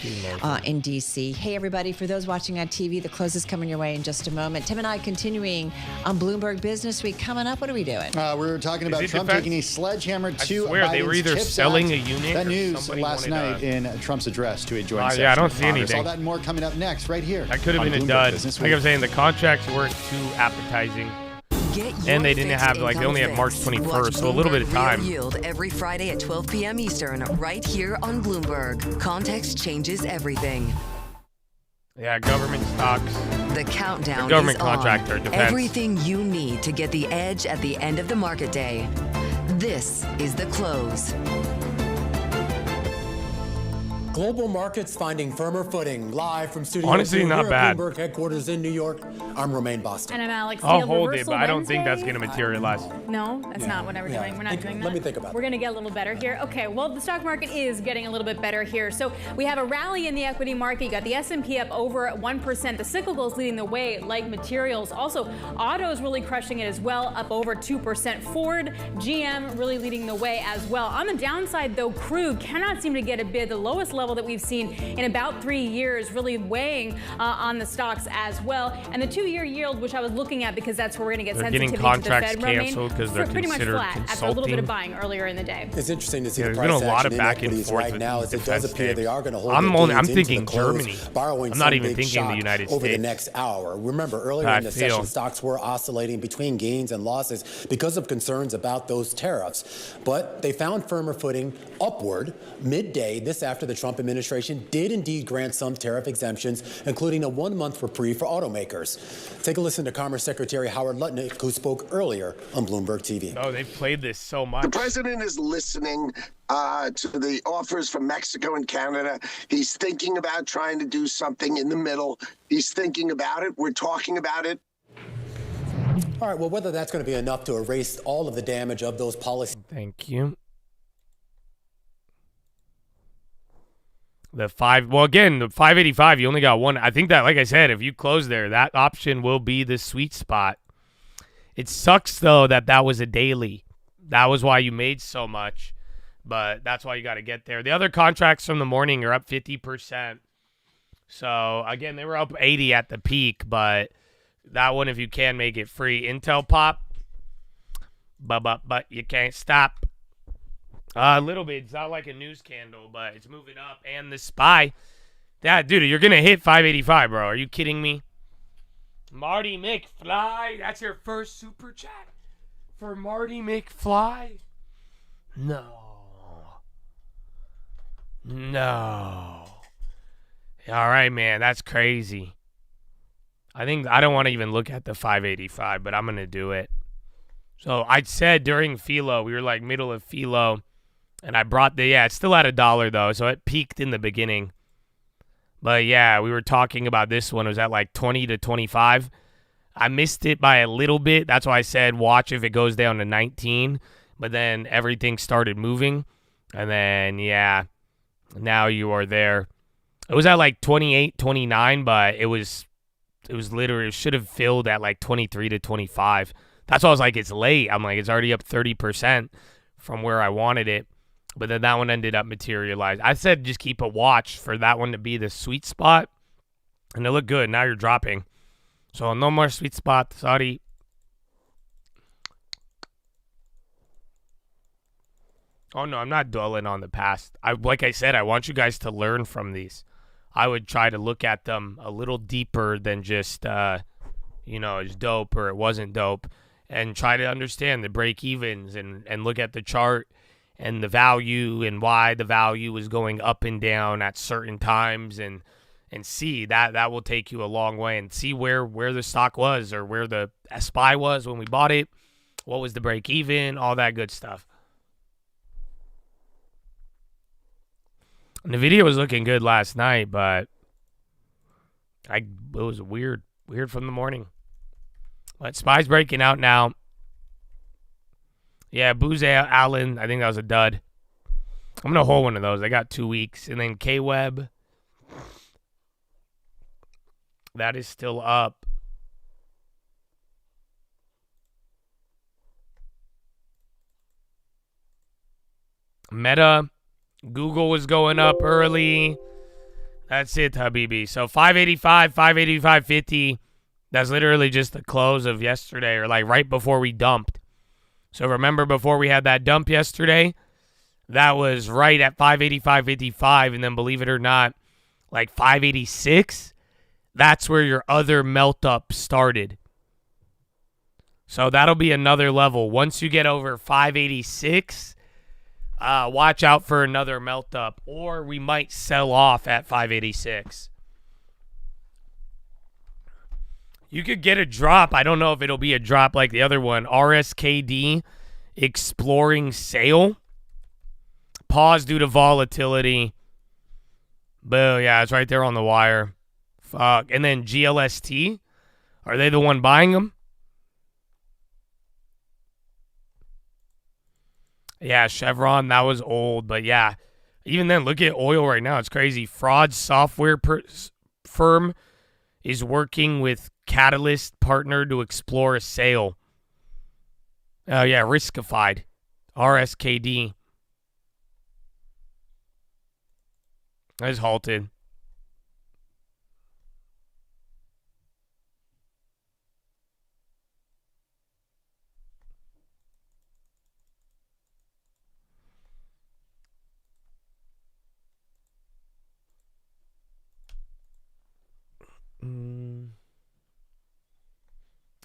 in D.C. Hey, everybody, for those watching on TV, the close is coming your way in just a moment. Tim and I continuing on Bloomberg Business Week. Coming up, what are we doing? We're talking about Trump taking a sledgehammer to swear, they were Biden's either CHIPS selling Act. a unit That or news somebody last wanted night in Trump's address to a joint session yeah, I don't of see Congress. anything. All that and more coming up next, right here. That could have on been a Bloomberg dud. Business Like Week. I'm saying, the contracts weren't too appetizing. And they didn't have, like, they only had March 21st, so a little bit of time. Real Yield every Friday at 12 p.m. Eastern, right here on Bloomberg. Context changes everything. Yeah, government stocks. The countdown government is contractor, on. defense. Everything you need to get the edge at the end of the market day. This is The Close. Global markets finding firmer footing. Live from Studio Honestly, 2 not here at bad. Bloomberg headquarters in New York, I'm Romaine Boston. And I'm Alex I'll Field. hold it, Reversal but I don't think that's Wednesday. going to materialize. No, that's not what we're doing. We're not doing that. Let me think about We're going to get a little better here. Okay, well, the stock market is getting a little bit better here. So we have a rally in the equity market. You got the S&P up over 1%. The cyclicals leading the way, like materials. Also, autos really crushing it as well, up over 2%. Ford, GM really leading the way as well. On the downside, though, crude cannot seem to get a bid. The lowest level that we've seen in about 3 years, really weighing on the stocks as well. And the 2-year yield, which I was looking at because that's where we're going to get They're sensitivity getting to the Fed, contracts remain canceled because they're pretty much considered flat after a little bit of consulting. buying earlier in the day. It's interesting to see There's the been a price lot action of in back and equities forth right with now, as it does defense appear names. they are going to hold I'm their gains into thinking the close, Germany. borrowing I'm not some even big thinking the shock United over the States. next hour. Remember, earlier I in the feel. session, stocks were oscillating between gains and losses because of concerns about those tariffs. But they found firmer footing upward midday. This after the Trump administration did indeed grant some tariff exemptions, including a 1-month reprieve for automakers. Take a listen to Commerce Secretary Howard Lutnick, who spoke earlier on Bloomberg TV. Oh, they've played this so much. The president is listening to the offers from Mexico and Canada. He's thinking about trying to do something in the middle. He's thinking about it. We're talking about it. All right, well, whether that's going to be enough to erase all of the damage of those policies. Thank you. The 585, you only got one. I think that, like I said, if you close there, that option will be the sweet spot. It sucks, though, that was a daily. That was why you made so much, but that's why you got to get there. The other contracts from the morning are up 50%. So, again, they were up 80 at the peak, but that one, if you can make it free. Intel pop, but you can't stop. A little bit. It's not like a news candle, but it's moving up. And the SPY. That, dude, you're going to hit 585, bro. Are you kidding me? Marty McFly. That's your first super chat for Marty McFly? No. All right, man. That's crazy. I don't want to even look at the 585, but I'm going to do it. So I said during PHILO, we were like middle of PHILO. And I brought it's still at $1 though, so it peaked in the beginning. But yeah, we were talking about this one. It was at like 20 to 25. I missed it by a little bit. That's why I said watch if it goes down to 19. But then everything started moving. And then, yeah, now you are there. It was at like 28, 29, but it was literally, it should have filled at like 23 to 25. That's why I was like, it's late. I'm like, it's already up 30% from where I wanted it. But then that one ended up materialized. I said just keep a watch for that one to be the sweet spot. And it looked good. Now you're dropping. So no more sweet spot. Sorry. Oh, no, I'm not dwelling on the past. Like I said, I want you guys to learn from these. I would try to look at them a little deeper than just, it's dope or it wasn't dope. And try to understand the break-evens and look at the chart and the value and why the value is going up and down at certain times and see that will take you a long way and see where the stock was or where the SPY was when we bought it, what was the break even, all that good stuff. And the video was looking good last night, but it was weird from the morning. But SPY's breaking out now. Yeah, Booz Allen, I think that was a dud. I'm going to hold one of those. I got 2 weeks. And then K-Web. That is still up. Meta. Google was going up early. That's it, Habibi. So 585, 585.50. That's literally just the close of yesterday or like right before we dumped. So remember before we had that dump yesterday? That was right at 585.55. And then believe it or not, like 586. That's where your other melt up started. So that'll be another level. Once you get over 586, watch out for another melt up. Or we might sell off at 586. You could get a drop. I don't know if it'll be a drop like the other one. RSKD exploring sale. Pause due to volatility. Boo, yeah, it's right there on the wire. Fuck. And then GLST. Are they the one buying them? Yeah, Chevron, that was old. But yeah, even then, look at oil right now. It's crazy. Fraud software firm is working with Catalyst partner to explore a sale. Oh, yeah, Riskified. RSKD. It's halted.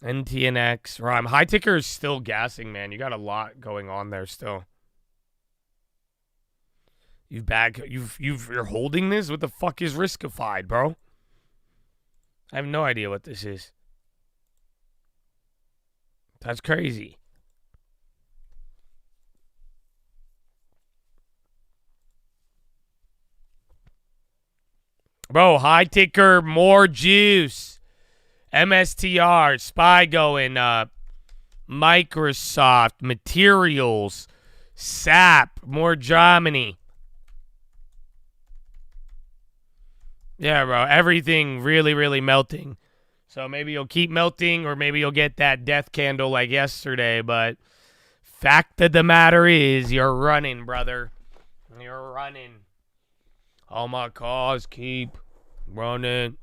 NTNX. High ticker is still gassing, man. You got a lot going on there still. You're holding this? What the fuck is Riskified, bro? I have no idea what this is. That's crazy. Bro, high ticker, more juice. MSTR, SPY going up. Microsoft, Materials, SAP, more Germany. Yeah, bro, everything really, really melting. So maybe you'll keep melting or maybe you'll get that death candle like yesterday. But fact of the matter is you're running, brother. You're running. All my cars keep running.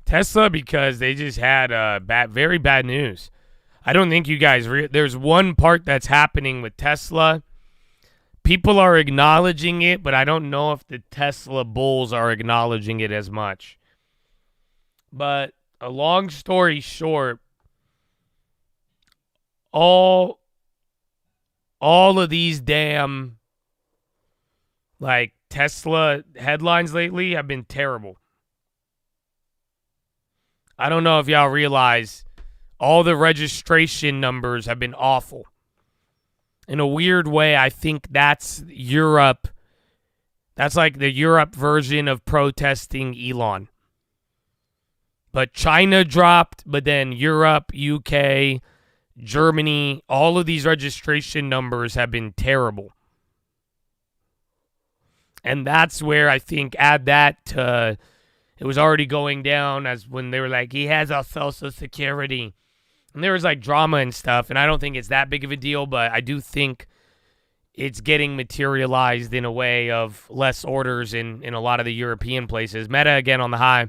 Tesla, because they just had very bad news. I don't think you guys there's one part that's happening with Tesla. People are acknowledging it, but I don't know if the Tesla bulls are acknowledging it as much. But a long story short, all of these damn like Tesla headlines lately have been terrible. I don't know if y'all realize all the registration numbers have been awful. In a weird way, I think that's Europe. That's like the Europe version of protesting Elon. But China dropped, but then Europe, UK, Germany, all of these registration numbers have been terrible. And that's where I think add that to it was already going down as when they were like, he has our Social Security. And there was like drama and stuff, and I don't think it's that big of a deal, but I do think it's getting materialized in a way of less orders in a lot of the European places. Meta again on the high.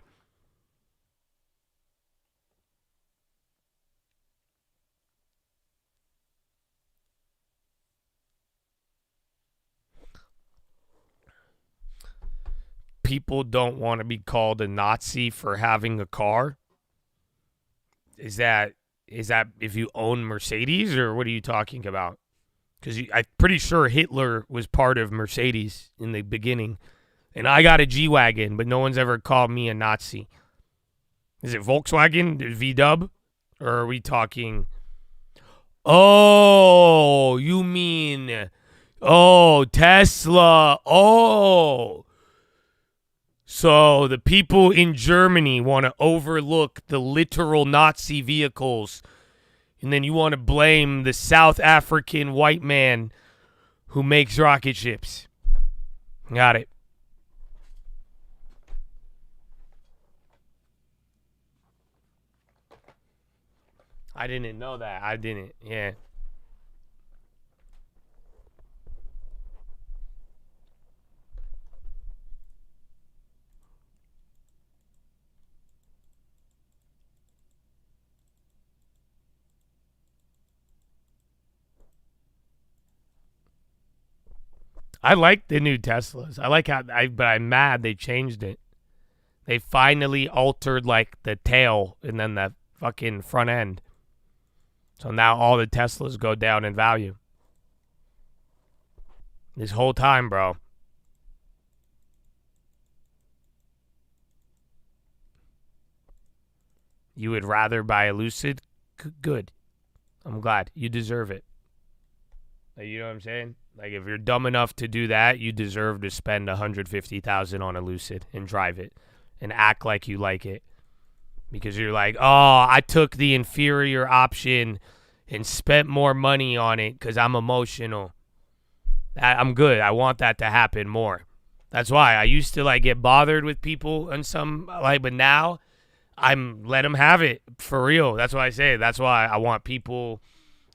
People don't want to be called a Nazi for having a car? Is that if you own Mercedes, or what are you talking about? Because I'm pretty sure Hitler was part of Mercedes in the beginning. And I got a G-Wagon, but no one's ever called me a Nazi. Is it Volkswagen, VW? Or are we talking... Oh, you mean... Oh, Tesla. Oh... So the people in Germany want to overlook the literal Nazi vehicles, and then you want to blame the South African white man who makes rocket ships. Got it. I didn't know that. I didn't. Yeah. I like the new Teslas. I like how, but I'm mad they changed it. They finally altered like the tail and then the fucking front end. So now all the Teslas go down in value. This whole time, bro. You would rather buy a Lucid? Good. I'm glad. You deserve it. Like, you know what I'm saying? Like, if you're dumb enough to do that, you deserve to spend $150,000 on a Lucid and drive it and act like you like it. Because you're like, oh, I took the inferior option and spent more money on it because I'm emotional. I'm good. I want that to happen more. That's why I used to like get bothered with people and some like, but now I'm let them have it for real. That's what I say. That's why I want people.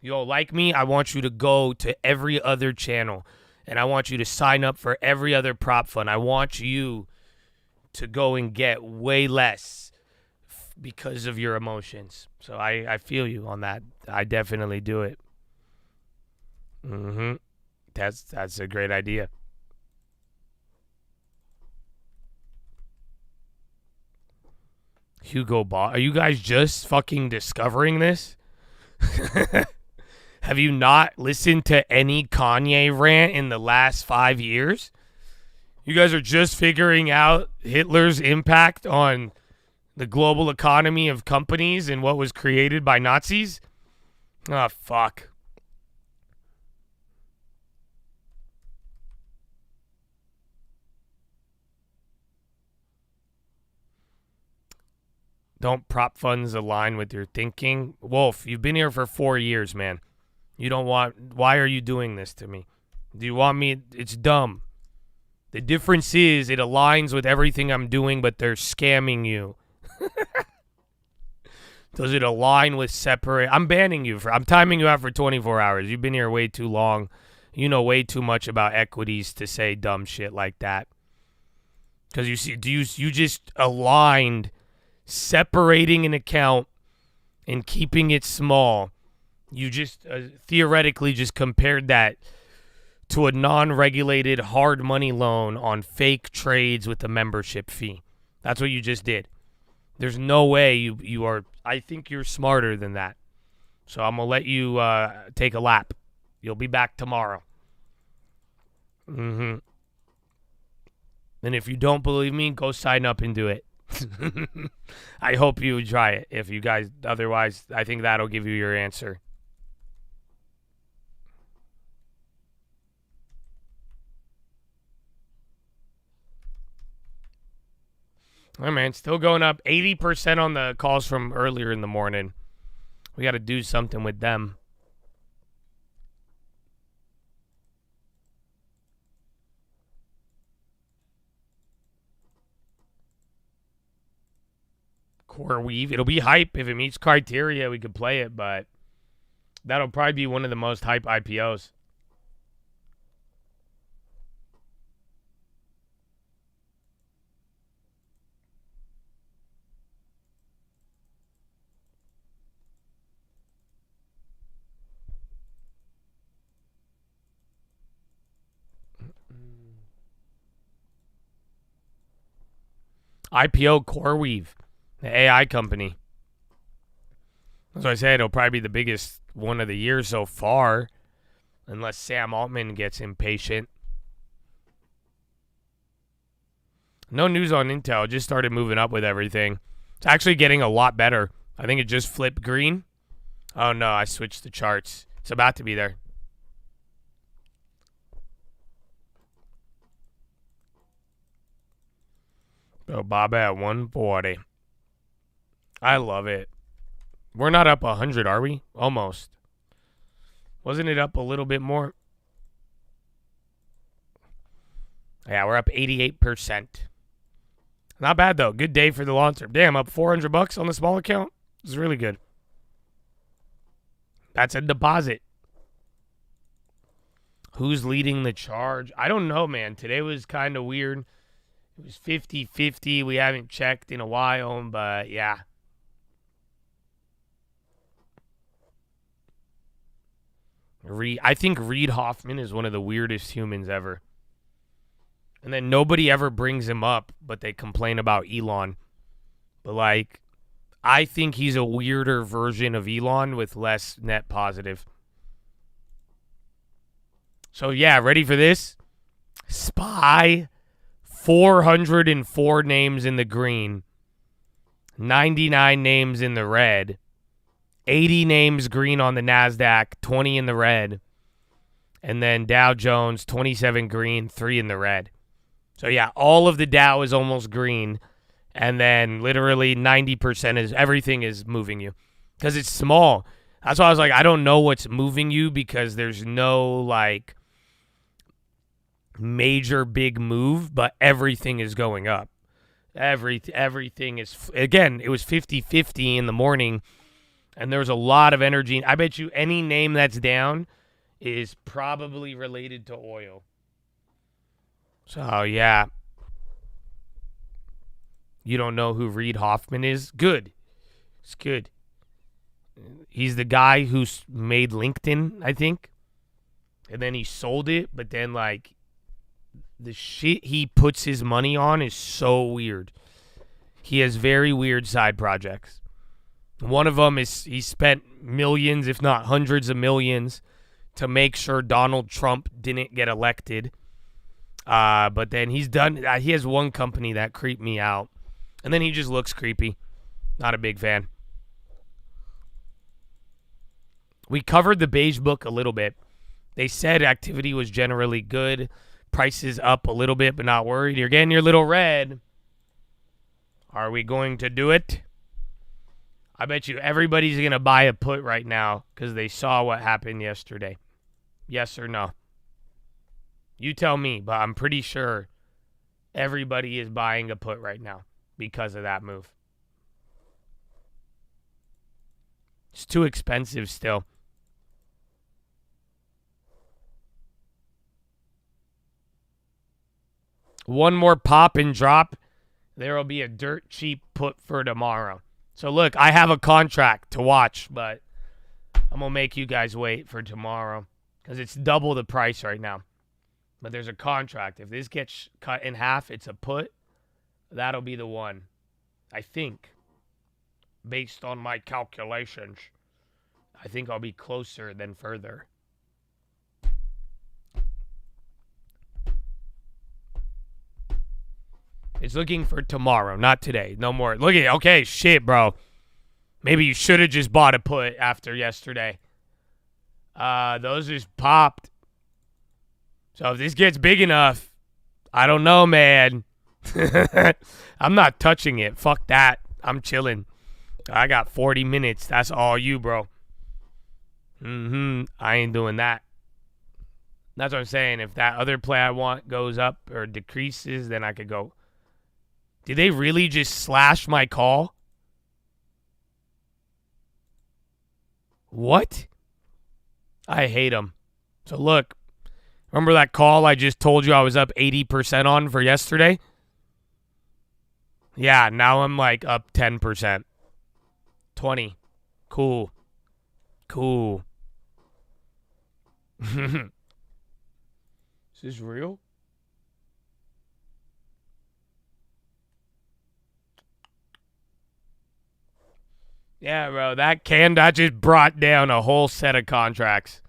You don't like me, I want you to go to every other channel, and I want you to sign up for every other prop fund. I want you to go and get way less because of your emotions. So I feel you on that. I definitely do it. That's a great idea. Hugo Boss. Are you guys just fucking discovering this? Have you not listened to any Kanye rant in the last 5 years? You guys are just figuring out Hitler's impact on the global economy of companies and what was created by Nazis? Oh, fuck. Don't prop funds align with your thinking? Wolf, you've been here for 4 years, man. You don't want... Why are you doing this to me? Do you want me... It's dumb. The difference is it aligns with everything I'm doing, but they're scamming you. Does it align with separate... I'm banning you. I'm timing you out for 24 hours. You've been here way too long. You know way too much about equities to say dumb shit like that. Because you see... You just aligned separating an account and keeping it small. You just theoretically just compared that to a non-regulated hard money loan on fake trades with a membership fee. That's what you just did. There's no way you are... I think you're smarter than that. So I'm going to let you take a lap. You'll be back tomorrow. And if you don't believe me, go sign up and do it. I hope you try it. If you guys, otherwise, I think that'll give you your answer. All right, man, still going up 80% on the calls from earlier in the morning. We got to do something with them. Core Weave. It'll be hype. If it meets criteria, we could play it, but that'll probably be one of the most hype IPOs. IPO CoreWeave, the AI company. As I said, it'll probably be the biggest one of the year so far, unless Sam Altman gets impatient. No news on Intel. Just started moving up with everything. It's actually getting a lot better. I think it just flipped green. Oh, no, I switched the charts. It's about to be there. Oh, Bob at 140. I love it. We're not up 100, are we? Almost. Wasn't it up a little bit more? Yeah, we're up 88%. Not bad, though. Good day for the long term. Damn, up $400 on the small account. This is really good. That's a deposit. Who's leading the charge? I don't know, man. Today was kind of weird. It was 50-50. We haven't checked in a while, but yeah. I think Reid Hoffman is one of the weirdest humans ever. And then nobody ever brings him up, but they complain about Elon. But, like, I think he's a weirder version of Elon with less net positive. So, yeah, ready for this? SPY. 404 names in the green, 99 names in the red, 80 names green on the NASDAQ, 20 in the red, and then Dow Jones, 27 green, 3 in the red. So, yeah, all of the Dow is almost green, and then literally 90% is everything is moving you because it's small. That's why I was like, I don't know what's moving you because there's no, like, major big move, but everything is going up. Everything is, again, it was 50-50 in the morning, and there was a lot of energy. I bet you any name that's down is probably related to oil. So, yeah. You don't know who Reid Hoffman is? Good. It's good. He's the guy who made LinkedIn, I think. And then he sold it, but then, like, the shit he puts his money on is so weird. He has very weird side projects. One of them is he spent millions, if not hundreds of millions, to make sure Donald Trump didn't get elected. But then he has one company that creeped me out. And then he just looks creepy. Not a big fan. We covered the Beige book a little bit. They said activity was generally good. Prices up a little bit, but not worried. You're getting your little red. Are we going to do it? I bet you everybody's going to buy a put right now because they saw what happened yesterday. Yes or no? You tell me, but I'm pretty sure everybody is buying a put right now because of that move. It's too expensive still. One more pop and drop. There will be a dirt cheap put for tomorrow. So, look, I have a contract to watch, but I'm going to make you guys wait for tomorrow because it's double the price right now. But there's a contract. If this gets cut in half, it's a put. That'll be the one, I think, based on my calculations. I think I'll be closer than further. It's looking for tomorrow, not today. No more. Look at okay, shit, bro. Maybe you should have just bought a put after yesterday. Those just popped. So if this gets big enough, I don't know, man. I'm not touching it. Fuck that. I'm chilling. I got 40 minutes. That's all you, bro. I ain't doing that. That's what I'm saying. If that other play I want goes up or decreases, then I could go. Did they really just slash my call? What? I hate them. So look, remember that call I just told you I was up 80% on for yesterday? Yeah, now I'm like up 10%. 20. Cool. Is this real? Yeah, bro, that just brought down a whole set of contracts.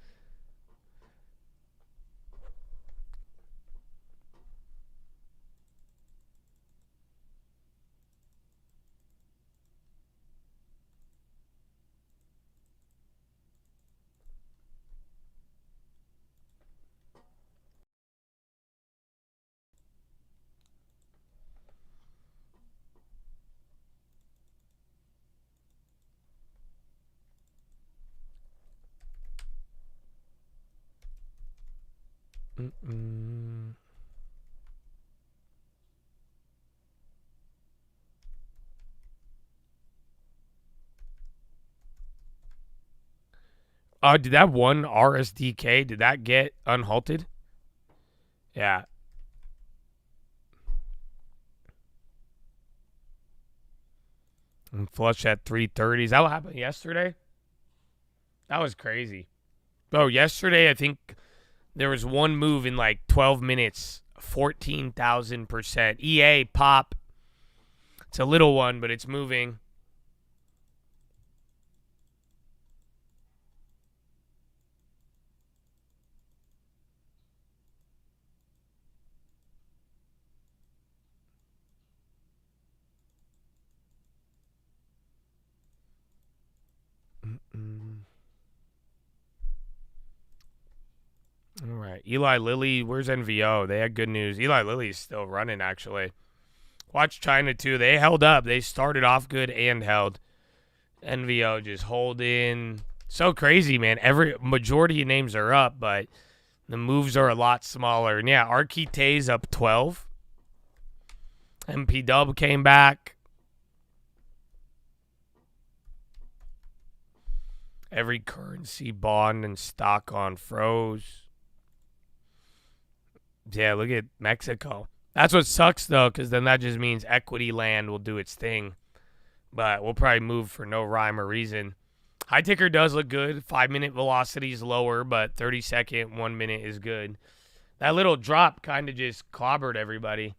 Did that one RSDK, did that get unhalted? Yeah. And flush at 3:30. Is that what happened yesterday? That was crazy. Bro, yesterday I think there was one move in like 12 minutes, 14,000%. EA pop. It's a little one, but it's moving. All right. Eli Lilly, where's NVO? They had good news. Eli Lilly's still running, actually. Watch China, too. They held up. They started off good and held. NVO just holding. So crazy, man. Every majority of names are up, but the moves are a lot smaller. And yeah, Arquite's up 12. MP Dub came back. Every currency, bond, and stock on froze. Yeah, look at Mexico. That's what sucks, though, because then that just means equity land will do its thing. But we'll probably move for no rhyme or reason. High ticker does look good. 5-minute velocity is lower, but 30-second, 1 minute is good. That little drop kind of just clobbered everybody.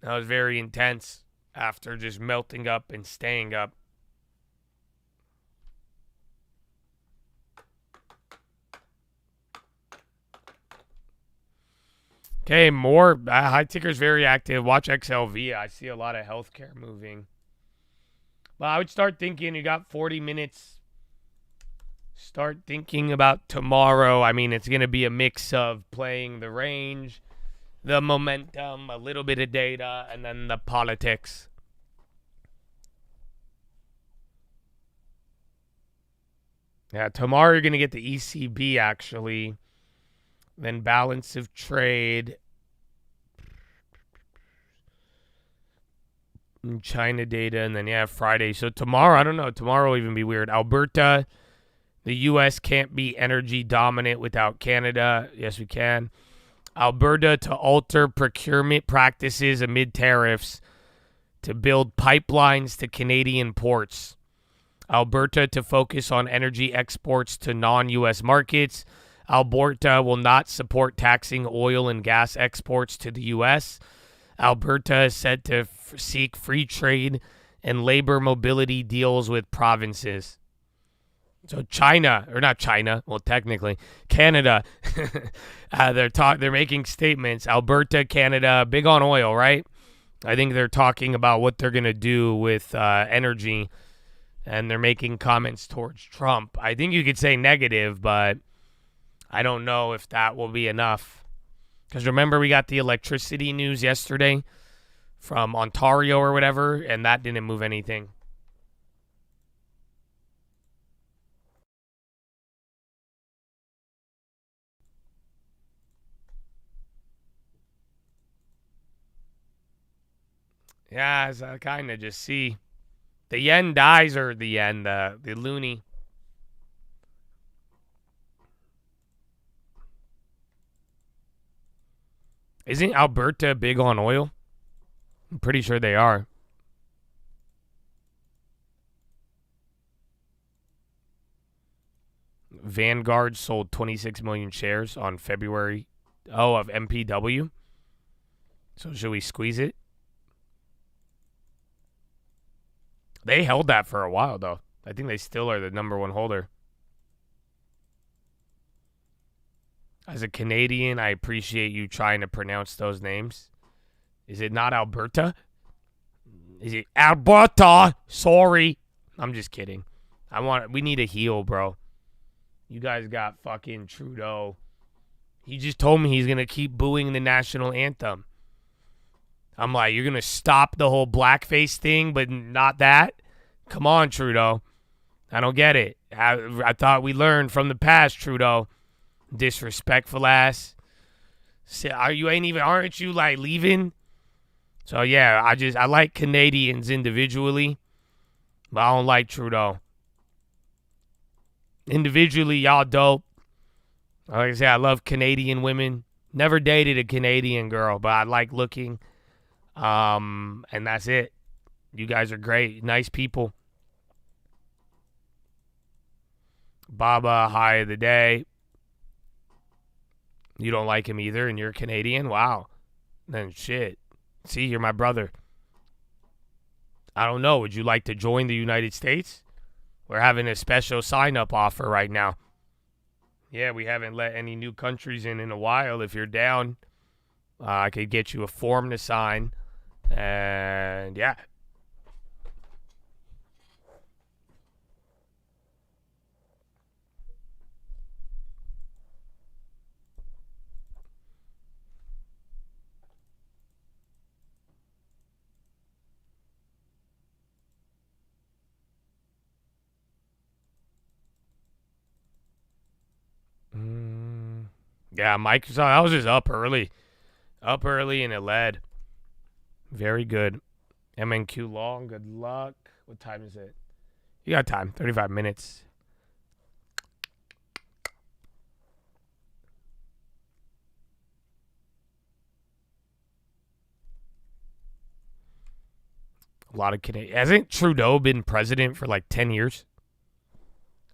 That was very intense after just melting up and staying up. Okay, more. High ticker's very active. Watch XLV. I see a lot of healthcare moving. Well, I would start thinking you got 40 minutes. Start thinking about tomorrow. I mean, it's going to be a mix of playing the range, the momentum, a little bit of data, and then the politics. Yeah, tomorrow you're going to get the ECB, actually. Then balance of trade. And China data. And then, yeah, Friday. So tomorrow, I don't know. Tomorrow will even be weird. Alberta, the U.S. can't be energy dominant without Canada. Yes, we can. Alberta to alter procurement practices amid tariffs to build pipelines to Canadian ports. Alberta to focus on energy exports to non-U.S. markets. Alberta will not support taxing oil and gas exports to the U.S. Alberta is said to seek free trade and labor mobility deals with provinces. So China, or not China, well, technically, Canada, they're making statements. Alberta, Canada, big on oil, right? I think they're talking about what they're going to do with energy, and they're making comments towards Trump. I think you could say negative, but I don't know if that will be enough. Because remember, we got the electricity news yesterday from Ontario or whatever, and that didn't move anything. Yeah, as I kind of just see. The yen dies, or the yen, the loonie. Isn't Alberta big on oil? I'm pretty sure they are. Vanguard sold 26 million shares on February, of MPW. So should we squeeze it? They held that for a while, though. I think they still are the number one holder. As a Canadian, I appreciate you trying to pronounce those names. Is it not Alberta? Is it Alberta? Sorry. I'm just kidding. We need a heel, bro. You guys got fucking Trudeau. He just told me he's going to keep booing the national anthem. I'm like, you're going to stop the whole blackface thing, but not that? Come on, Trudeau. I don't get it. I thought we learned from the past, Trudeau. Disrespectful ass. Aren't you like leaving? So yeah, I like Canadians individually, but I don't like Trudeau. Individually, y'all dope. Like I said, I love Canadian women. Never dated a Canadian girl, but I like looking. And that's it. You guys are great. Nice people. Baba, high of the day. You don't like him either, and you're Canadian? Wow. Then shit. See, you're my brother. I don't know. Would you like to join the United States? We're having a special sign-up offer right now. Yeah, we haven't let any new countries in a while. If you're down, I could get you a form to sign. And, yeah. Yeah, Microsoft, I was just up early. Up early and it led. Very good. MNQ long, good luck. What time is it? You got time, 35 minutes. A lot of Canadians. Hasn't Trudeau been president for like 10 years?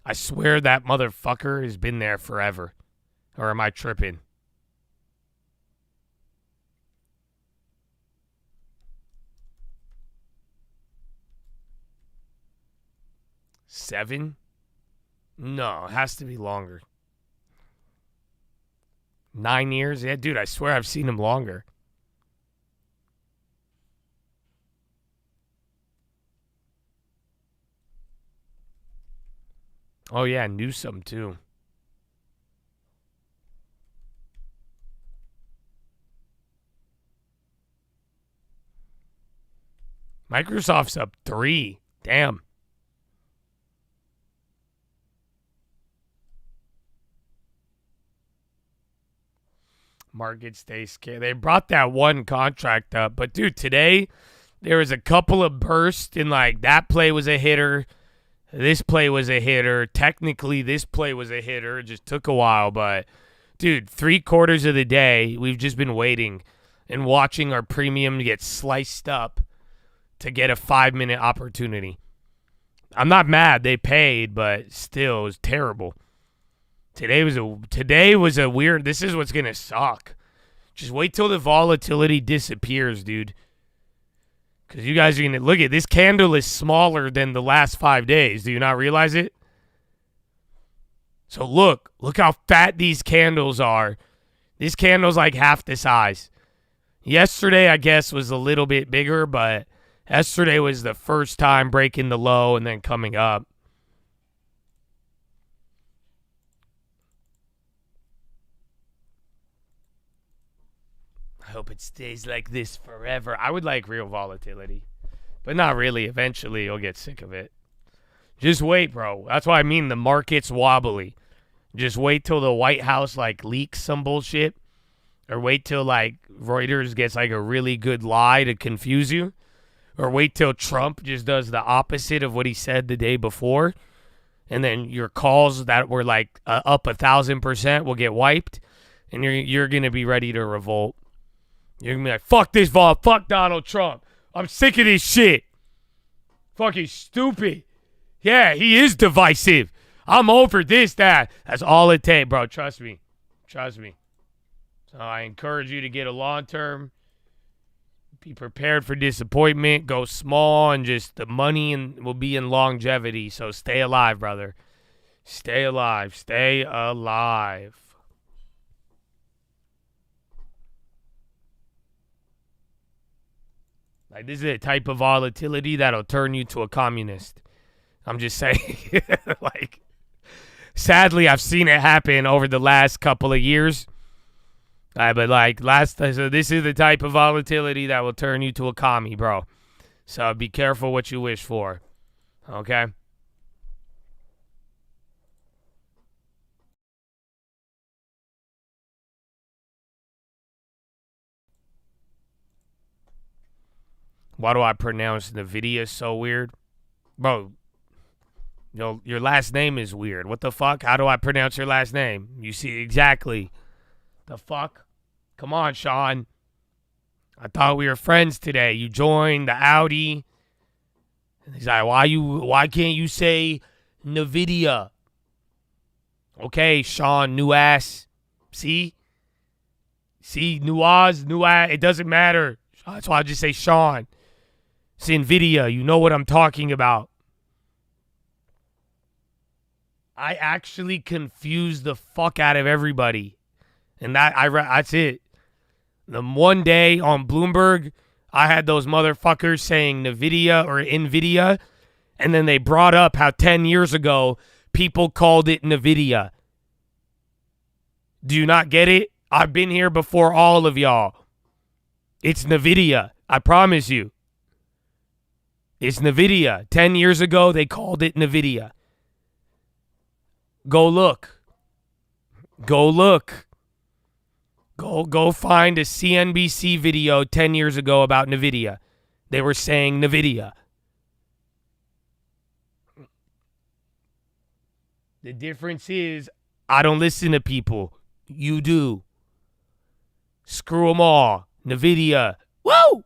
I swear that motherfucker has been there forever. Or am I tripping? Seven? No, it has to be longer. 9 years? Yeah, dude, I swear I've seen him longer. Oh, yeah, Newsom, too. Microsoft's up 3. Damn. Market stays scared. They brought that one contract up. But, dude, today there was a couple of bursts in, like, that play was a hitter. This play was a hitter. Technically, this play was a hitter. It just took a while. But, dude, 3/4 of the day, we've just been waiting and watching our premium get sliced up to get a 5-minute opportunity. I'm not mad they paid, but still, it was terrible. Today was a weird. This is what's gonna suck. Just wait till the volatility disappears, dude. Because you guys are gonna look at this candle is smaller than the last 5 days. Do you not realize it? So look how fat these candles are. This candle's like half the size. Yesterday, I guess, was a little bit bigger, but yesterday was the first time breaking the low and then coming up. I hope it stays like this forever. I would like real volatility, but not really. Eventually, you'll get sick of it. Just wait, bro. That's why I mean the market's wobbly. Just wait till the White House, like, leaks some bullshit. Or wait till, like, Reuters gets, like, a really good lie to confuse you. Or wait till Trump just does the opposite of what he said the day before. And then your calls that were, like, up 1,000% will get wiped. And you're going to be ready to revolt. You're going to be like, fuck this vol, fuck Donald Trump. I'm sick of this shit. Fucking stupid. Yeah, he is divisive. I'm over this, that. That's all it takes, bro. Trust me. Trust me. So I encourage you to get a long-term. Be prepared for disappointment. Go small, and just the money will be in longevity. So stay alive, brother. Stay alive. Stay alive. Like, this is a type of volatility that'll turn you to a communist. I'm just saying. Like, sadly, I've seen it happen over the last couple of years. But like so this is the type of volatility that will turn you to a commie, bro. So be careful what you wish for. Okay? Why do I pronounce Nvidia so weird? Bro, your last name is weird. What the fuck? How do I pronounce your last name? You see exactly. The fuck? Come on, Sean. I thought we were friends today. You joined the Audi. He's like, why can't you say Nvidia? Okay, Sean, new ass. See? New ass. It doesn't matter. That's why I just say Sean. It's Nvidia. You know what I'm talking about. I actually confused the fuck out of everybody. And that's it. The one day on Bloomberg, I had those motherfuckers saying Nvidia or Nvidia, and then they brought up how 10 years ago people called it Nvidia. Do you not get it? I've been here before all of y'all. It's Nvidia. I promise you. It's Nvidia. 10 years ago, they called it Nvidia. Go look. Go look. Go find a CNBC video 10 years ago about Nvidia. They were saying Nvidia. The difference is I don't listen to people. You do. Screw them all. Nvidia. Woo!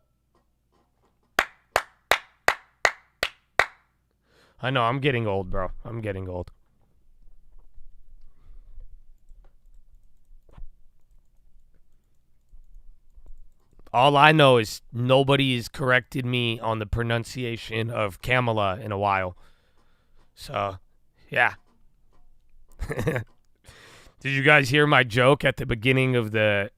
I know, I'm getting old, bro. I'm getting old. All I know is nobody has corrected me on the pronunciation of Kamala in a while. So, yeah. Did you guys hear my joke at the beginning of the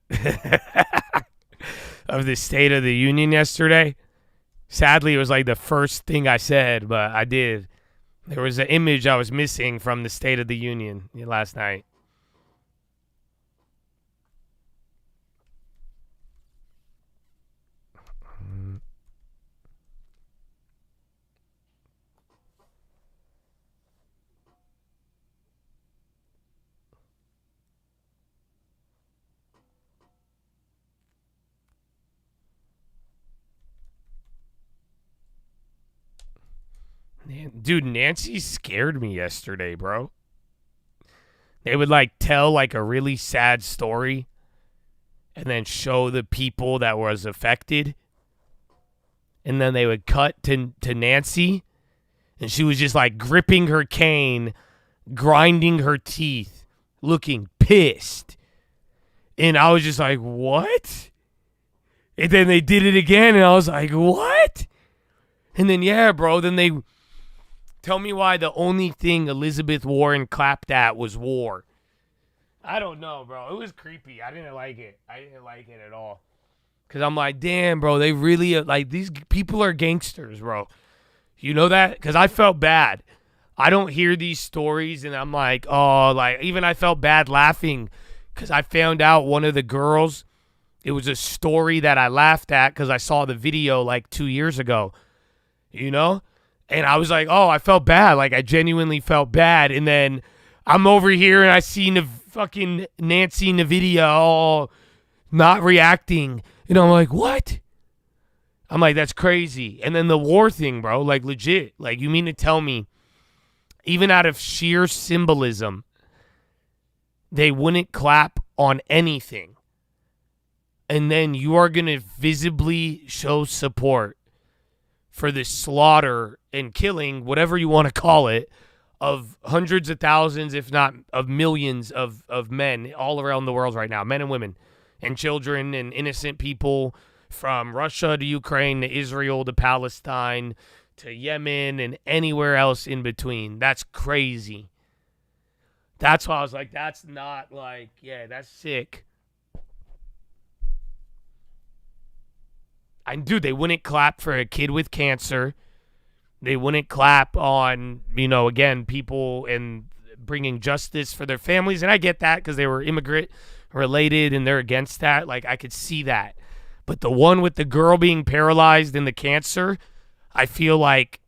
of the State of the Union yesterday? Sadly, it was like the first thing I said, but I did. There was an image I was missing from the State of the Union last night. Dude, Nancy scared me yesterday, bro. They would like tell like a really sad story and then show the people that was affected. And then they would cut to Nancy, and she was just like gripping her cane, grinding her teeth, looking pissed. And I was just like, what? And then they did it again, and I was like, what? And then, yeah, bro, then they... Tell me why the only thing Elizabeth Warren clapped at was war. I don't know, bro. It was creepy. I didn't like it. I didn't like it at all. Because I'm like, damn, bro, they really, like, these people are gangsters, bro. You know that? Because I felt bad. I don't hear these stories, and I'm like, oh, like, even I felt bad laughing because I found out one of the girls, it was a story that I laughed at because I saw the video like 2 years ago, you know? And I was like, oh, I felt bad. Like, I genuinely felt bad. And then I'm over here, and I see fucking Nancy in the video all not reacting. And I'm like, what? I'm like, that's crazy. And then the war thing, bro, like, legit. Like, you mean to tell me, even out of sheer symbolism, they wouldn't clap on anything. And then you are going to visibly show support for the slaughter and killing, whatever you want to call it, of hundreds of thousands, if not of millions of men all around the world right now, men and women and children and innocent people from Russia to Ukraine to Israel to Palestine to Yemen and anywhere else in between. That's crazy. That's why I was like, that's not like, yeah, that's sick. And dude, they wouldn't clap for a kid with cancer. They wouldn't clap on, you know, again, people and bringing justice for their families. And I get that because they were immigrant related and they're against that. Like, I could see that. But the one with the girl being paralyzed and the cancer, I feel like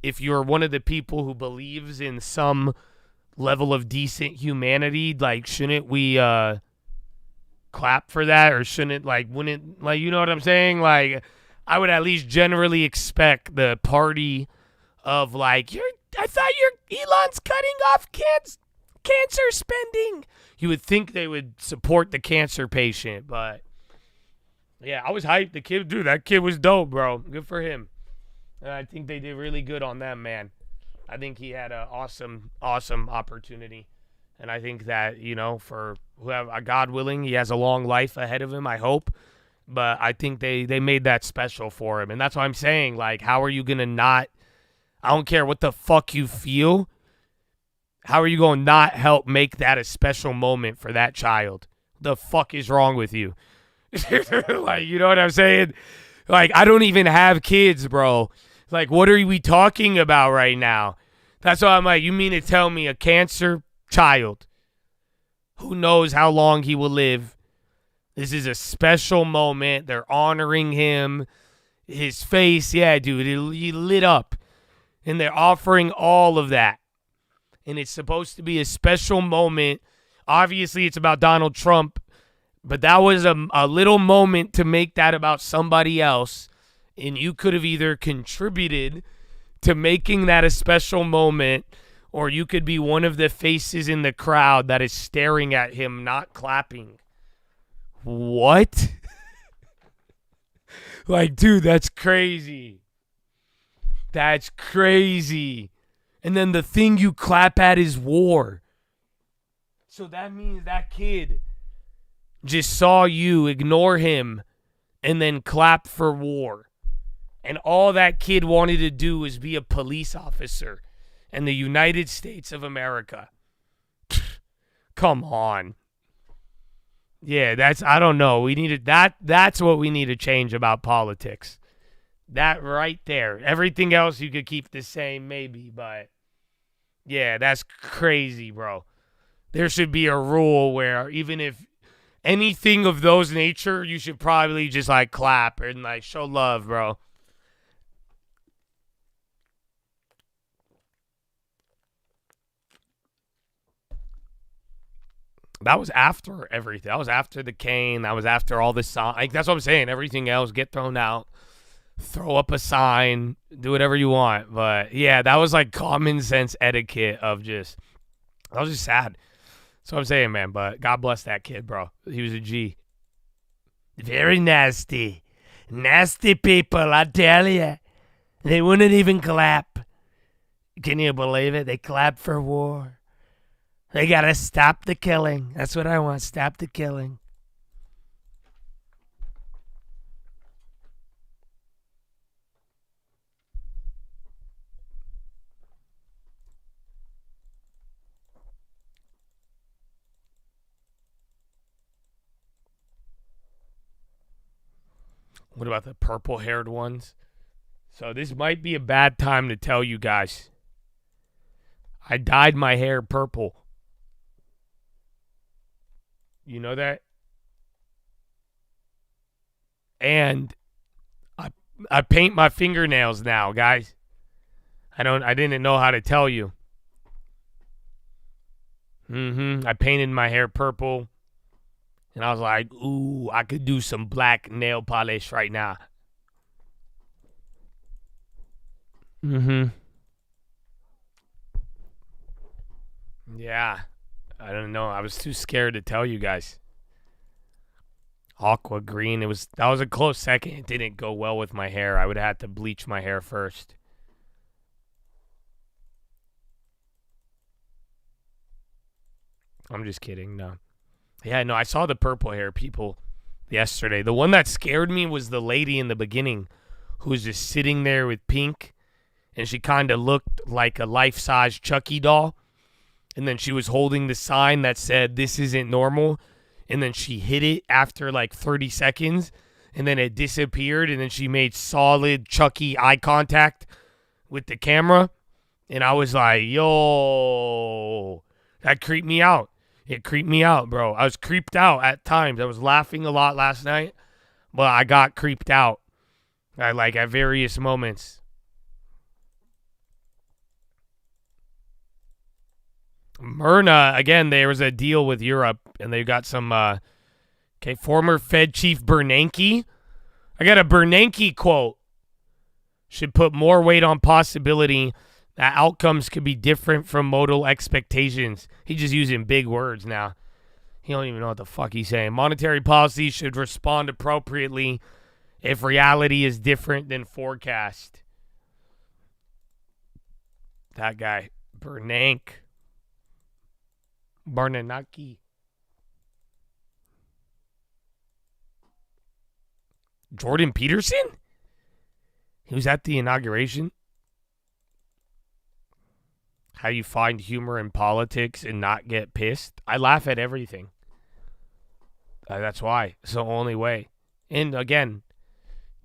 if you're one of the people who believes in some level of decent humanity, like, shouldn't we clap for that? Or shouldn't, like, wouldn't, like, you know what I'm saying? Like, I would at least generally expect the party of, like, I thought Elon's cutting off cancer spending. You would think they would support the cancer patient, but yeah, I was hyped. The kid, dude, that kid was dope, bro. Good for him. And I think they did really good on them, man. I think he had an awesome, awesome opportunity. And I think that, you know, for whoever, God willing, he has a long life ahead of him, I hope. But I think they made that special for him. And that's what I'm saying. Like, how are you going to not, I don't care what the fuck you feel. How are you going to not help make that a special moment for that child? The fuck is wrong with you? Like, you know what I'm saying? Like, I don't even have kids, bro. Like, what are we talking about right now? That's why I'm like, you mean to tell me a cancer child who knows how long he will live? This is a special moment. They're honoring him. His face, yeah, dude, he lit up. And they're offering all of that. And it's supposed to be a special moment. Obviously, it's about Donald Trump. But that was a little moment to make that about somebody else. And you could have either contributed to making that a special moment, or you could be one of the faces in the crowd that is staring at him, not clapping. What? Like, dude, that's crazy. That's crazy. And then the thing you clap at is war. So that means that kid just saw you ignore him and then clap for war. And all that kid wanted to do was be a police officer in the United States of America. Come on. Yeah, I don't know. We needed that's what we need to change about politics. That right there. Everything else you could keep the same maybe, but yeah, that's crazy, bro. There should be a rule where even if anything of those nature, you should probably just like clap and like show love, bro. That was after everything. That was after the cane. That was after all this sign. Like, that's what I'm saying. Everything else, get thrown out. Throw up a sign. Do whatever you want. But, yeah, that was, like, common sense etiquette of just... That was just sad. That's what I'm saying, man. But God bless that kid, bro. He was a G. Very nasty. Nasty people, I tell you. They wouldn't even clap. Can you believe it? They clap for war. They got to stop the killing. That's what I want. Stop the killing. What about the purple-haired ones? So this might be a bad time to tell you guys. I dyed my hair purple. You know that? And I paint my fingernails now, guys. I didn't know how to tell you. I painted my hair purple. And I was like, ooh, I could do some black nail polish right now. Yeah. I don't know. I was too scared to tell you guys. Aqua green. That was a close second. It didn't go well with my hair. I would have had to bleach my hair first. I'm just kidding. No. Yeah, no, I saw the purple hair people yesterday. The one that scared me was the lady in the beginning who was just sitting there with pink, and she kind of looked like a life-size Chucky doll. And then she was holding the sign that said, "This isn't normal." And then she hit it after like 30 seconds, and then it disappeared, and then she made solid Chucky eye contact with the camera. And I was like, yo, that creeped me out. It creeped me out, bro. I was creeped out at times. I was laughing a lot last night, but I got creeped out at various moments. Myrna, again, there was a deal with Europe, and they got some, former Fed Chief Bernanke. I got a Bernanke quote. Should put more weight on possibility that outcomes could be different from modal expectations. He's just using big words now. He don't even know what the fuck he's saying. Monetary policy should respond appropriately if reality is different than forecast. That guy, Bernanke. Bernanke. Jordan Peterson? He was at the inauguration. How you find humor in politics and not get pissed? I laugh at everything. That's why. It's the only way. And again,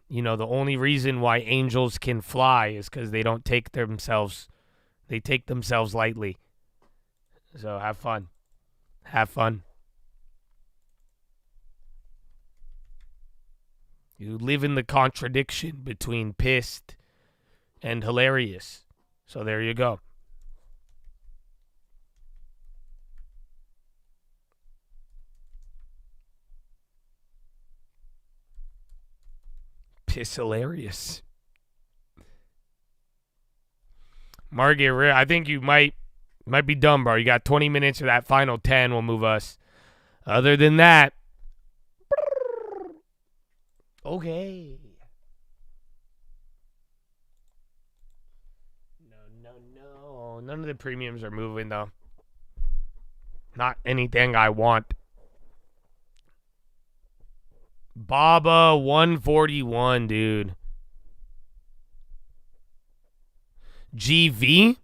the only reason why angels can fly is because they don't take themselves lightly. So have fun. Have fun. You live in the contradiction between pissed and hilarious. So there you go. Piss hilarious. Margaret, I think you might be done, bro. You got 20 minutes of that final 10 will move us. Other than that, okay. No. None of the premiums are moving, though. Not anything I want. Baba 141, dude. GV?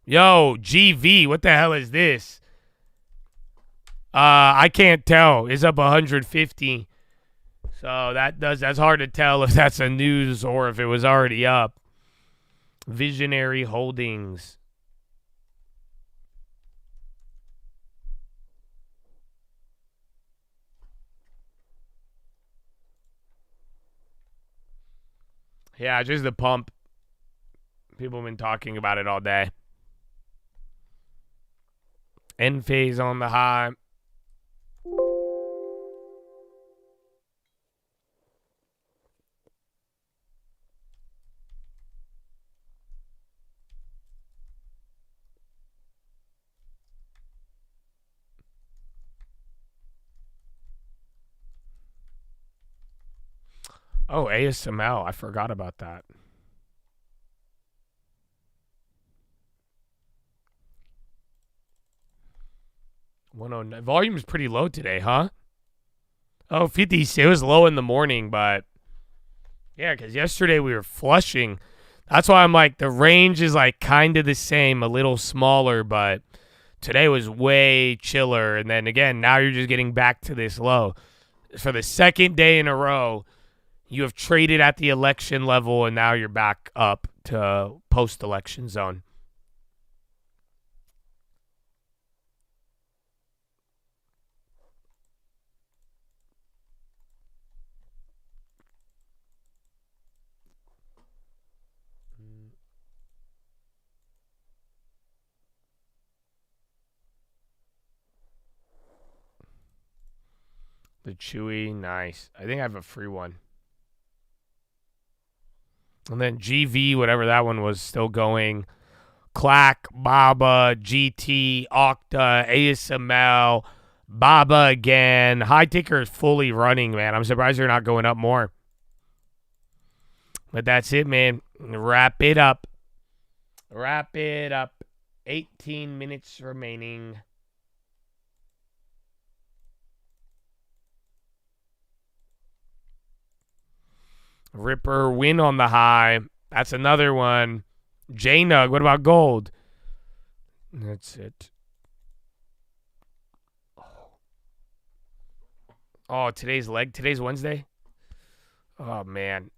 Yo, GV, what the hell is this? I can't tell. It's up 150. So that's hard to tell if that's a news or if it was already up. Visionary Holdings. Yeah, just the pump. People have been talking about it all day. End phase on the high. Oh, ASML. I forgot about that. Volume is pretty low today, huh? Oh, 50. It was low in the morning, but yeah, because yesterday we were flushing. That's why I'm like, the range is like kind of the same, a little smaller, but today was way chiller. And then again, now you're just getting back to this low. For the second day in a row, You have traded at the election level, and now you're back up to post-election zone. The Chewy, nice. I think I have a free one. And then GV, whatever that one was, still going. Clack, Baba, GT, Okta, ASML, Baba again. High ticker is fully running, man. I'm surprised they're not going up more. But that's it, man. Wrap it up. Wrap it up. 18 minutes remaining. Ripper, win on the high. That's another one. J-Nug, what about gold? That's it. Oh, today's Wednesday? Oh, man.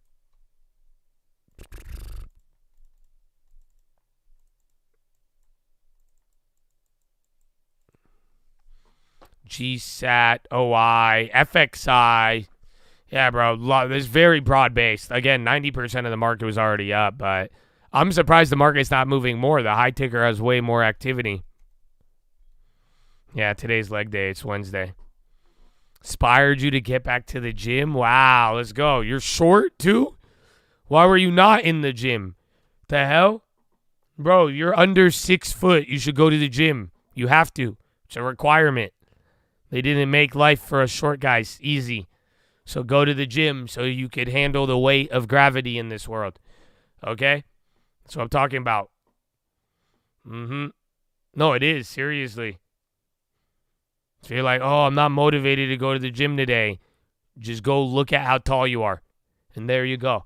GSAT, OI, FXI. Yeah, bro. It's very broad-based. Again, 90% of the market was already up, but I'm surprised the market's not moving more. The high ticker has way more activity. Yeah, today's leg day. It's Wednesday. Inspired you to get back to the gym? Wow, let's go. You're short, too? Why were you not in the gym? The hell? Bro, you're under 6 foot. You should go to the gym. You have to. It's a requirement. They didn't make life for us short guys easy. So go to the gym so you could handle the weight of gravity in this world. Okay? That's what I'm talking about. No, it is. Seriously. If you're like, oh, I'm not motivated to go to the gym today, just go look at how tall you are. And there you go.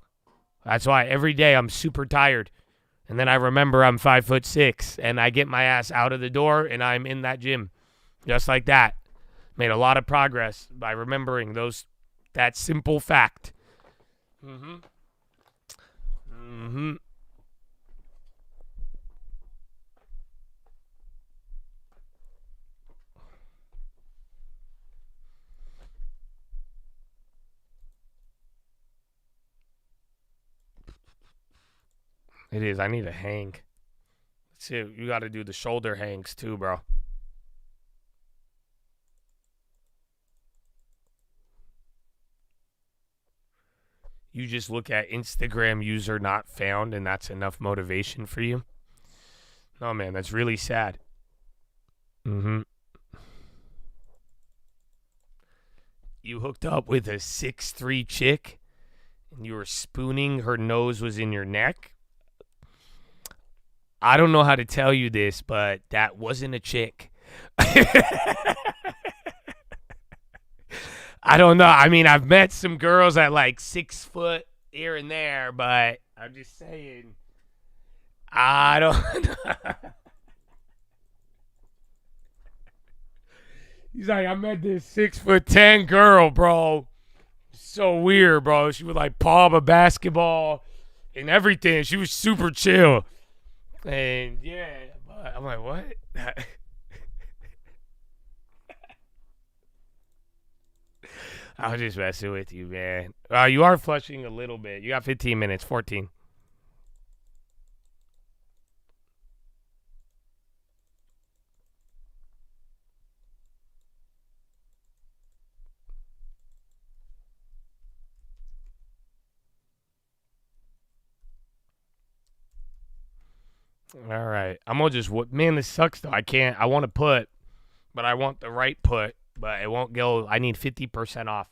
That's why every day I'm super tired. And then I remember I'm 5'6", and I get my ass out of the door, and I'm in that gym. Just like that. Made a lot of progress by remembering that simple fact. It is. I need a hang. Let's see. You got to do the shoulder hangs too, bro. You just look at Instagram user not found, and that's enough motivation for you? No, man, that's really sad. You hooked up with a 6'3" chick, and you were spooning, her nose was in your neck? I don't know how to tell you this, but that wasn't a chick. I don't know. I mean, I've met some girls at like 6 foot here and there, but I'm just saying, I don't know. He's like, I met this 6'10" girl, bro. So weird, bro. She would like palm a basketball and everything. She was super chill. And yeah, but I'm like, what? I was just messing with you, man. You are flushing a little bit. You got 15 minutes, 14. All right. I'm going to just, man, this sucks though. I want to put, but I want the right put. But it won't go. I need 50% off.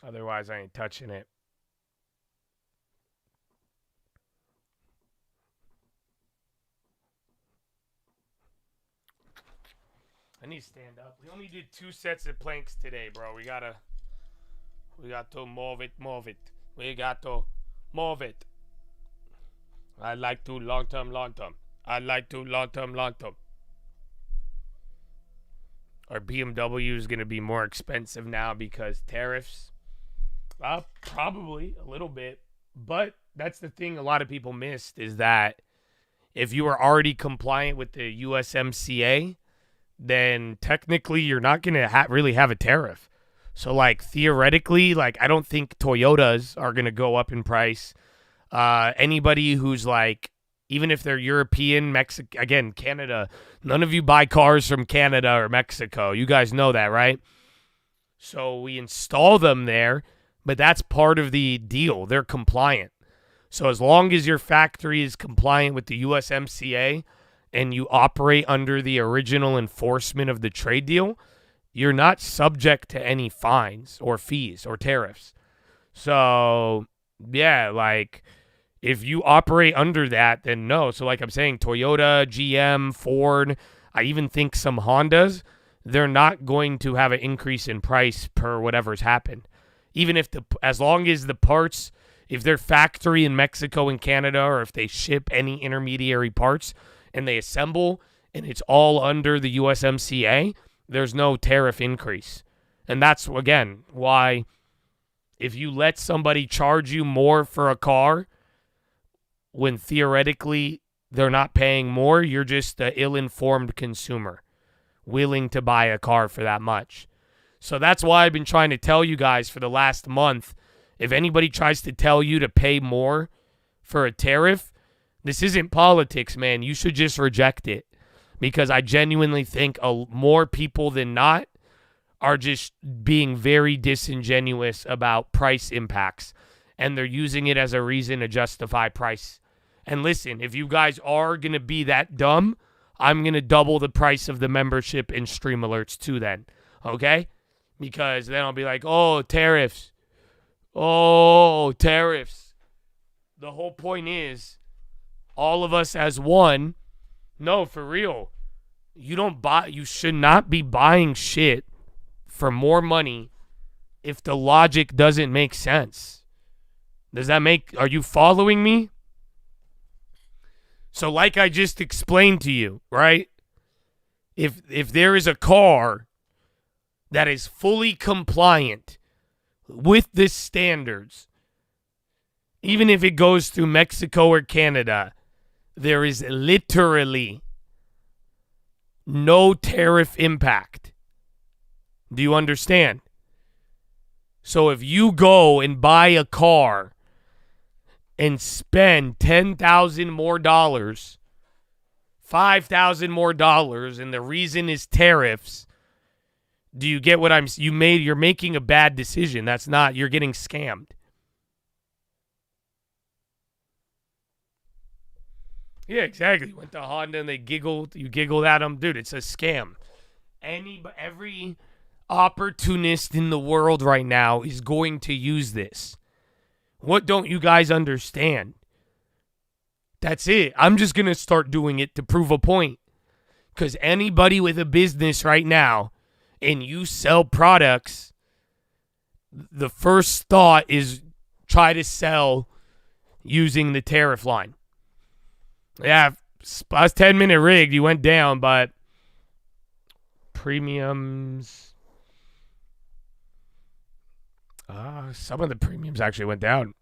Otherwise, I ain't touching it. I need to stand up. We only did 2 sets of planks today, bro. We got to move it. We got to move it. I like to long term. I like to long term. Our BMW is going to be more expensive now because tariffs. Probably a little bit. But that's the thing a lot of people missed is that if you are already compliant with the USMCA, then technically you're not going to really have a tariff. So, like, theoretically, like, I don't think Toyotas are going to go up in price. Anybody who's, like, even if they're European, Mexico, again, Canada, none of you buy cars from Canada or Mexico. You guys know that, right? So we install them there, but that's part of the deal. They're compliant. So as long as your factory is compliant with the USMCA and you operate under the original enforcement of the trade deal, you're not subject to any fines or fees or tariffs. So, yeah, like, if you operate under that, then no. So, like I'm saying, Toyota, GM, Ford, I even think some Hondas, they're not going to have an increase in price per whatever's happened. Even if as long as the parts, if their factory in Mexico and Canada, or if they ship any intermediary parts and they assemble and it's all under the USMCA, there's no tariff increase. And that's, again, why if you let somebody charge you more for a car when theoretically they're not paying more, you're just an ill-informed consumer willing to buy a car for that much. So that's why I've been trying to tell you guys for the last month, if anybody tries to tell you to pay more for a tariff, this isn't politics, man. You should just reject it. Because I genuinely think more people than not are just being very disingenuous about price impacts. And they're using it as a reason to justify price. And listen, if you guys are going to be that dumb, I'm going to double the price of the membership and stream alerts too then. Okay? Because then I'll be like, oh, tariffs. Oh, tariffs. The whole point is, all of us as one. No, for real. You should not be buying shit for more money if the logic doesn't make sense. Are you following me? So like I just explained to you, right? If there is a car that is fully compliant with the standards, even if it goes through Mexico or Canada, there is literally no tariff impact. Do you understand? So if you go and buy a car and spend $10,000 more, $5,000 more, and the reason is tariffs, do you get what you're making a bad decision. You're getting scammed. Yeah, exactly. Went to Honda and you giggled at them. Dude, it's a scam. Every opportunist in the world right now is going to use this. What don't you guys understand? That's it. I'm just going to start doing it to prove a point. Because anybody with a business right now and you sell products, the first thought is try to sell using the tariff line. Yeah, last 10-minute rig, you went down, but premiums. Some of the premiums actually went down.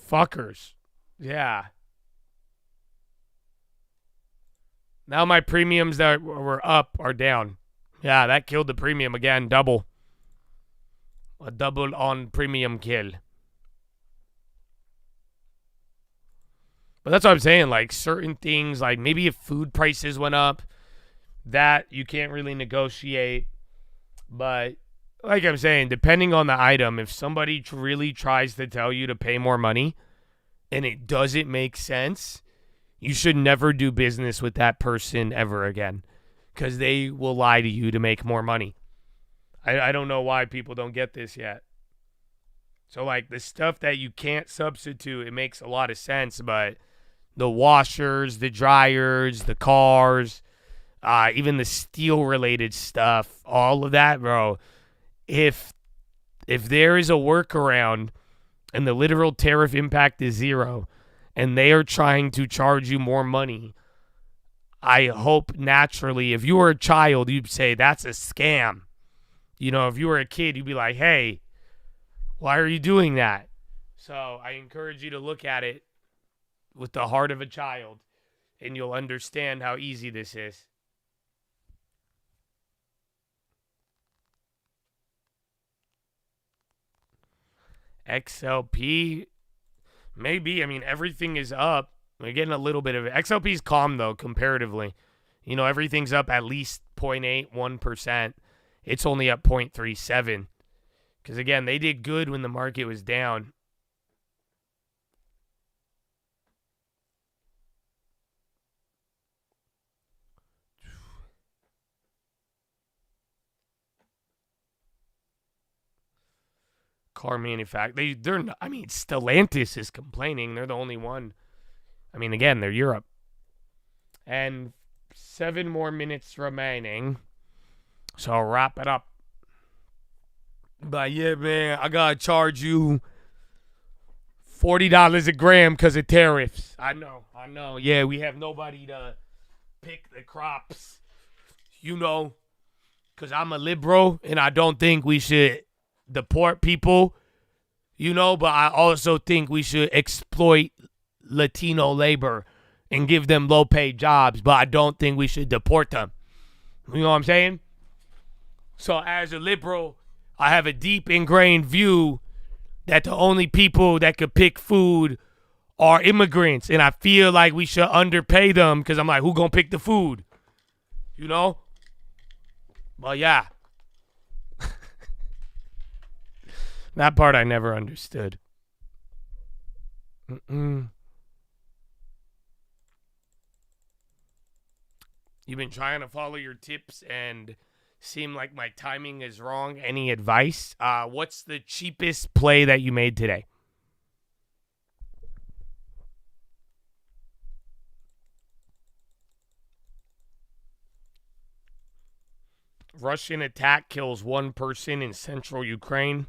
Fuckers. Yeah. Now my premiums that were up are down. Yeah, that killed the premium again. Double. A double on premium kill. But that's what I'm saying. Like certain things, like maybe if food prices went up, that you can't really negotiate. But like I'm saying, depending on the item, if somebody really tries to tell you to pay more money and it doesn't make sense, you should never do business with that person ever again because they will lie to you to make more money. I don't know why people don't get this yet. So, like, the stuff that you can't substitute, it makes a lot of sense, but the washers, the dryers, the cars, even the steel-related stuff, all of that, bro, if there is a workaround and the literal tariff impact is zero and they are trying to charge you more money, I hope naturally, if you were a child, you'd say, that's a scam. You know, if you were a kid, you'd be like, hey, Why are you doing that? So I encourage you to look at it with the heart of a child, and you'll understand how easy this is. XLP, maybe. I mean, everything is up. We're getting a little bit of it. XLP's calm, though, comparatively. You know, everything's up at least 0.8, 1%. It's only up 0.37. Because, again, they did good when the market was down. Car manufacturer. They're not, I mean, Stellantis is complaining. They're the only one. I mean, again, they're Europe. And 7 more minutes remaining. So I'll wrap it up. But yeah, man, I gotta charge you $40 a gram because of tariffs. I know. Yeah, we have nobody to pick the crops. You know, because I'm a liberal and I don't think we should deport people, you know, but I also think we should exploit Latino labor and give them low-paid jobs, but I don't think we should deport them. You know what I'm saying? So as a liberal, I have a deep ingrained view that the only people that could pick food are immigrants, and I feel like we should underpay them because I'm like, who gonna pick the food? You know? Well, yeah. That part I never understood. You've been trying to follow your tips and seem like my timing is wrong. Any advice? What's the cheapest play that you made today? Russian attack kills 1 person in central Ukraine.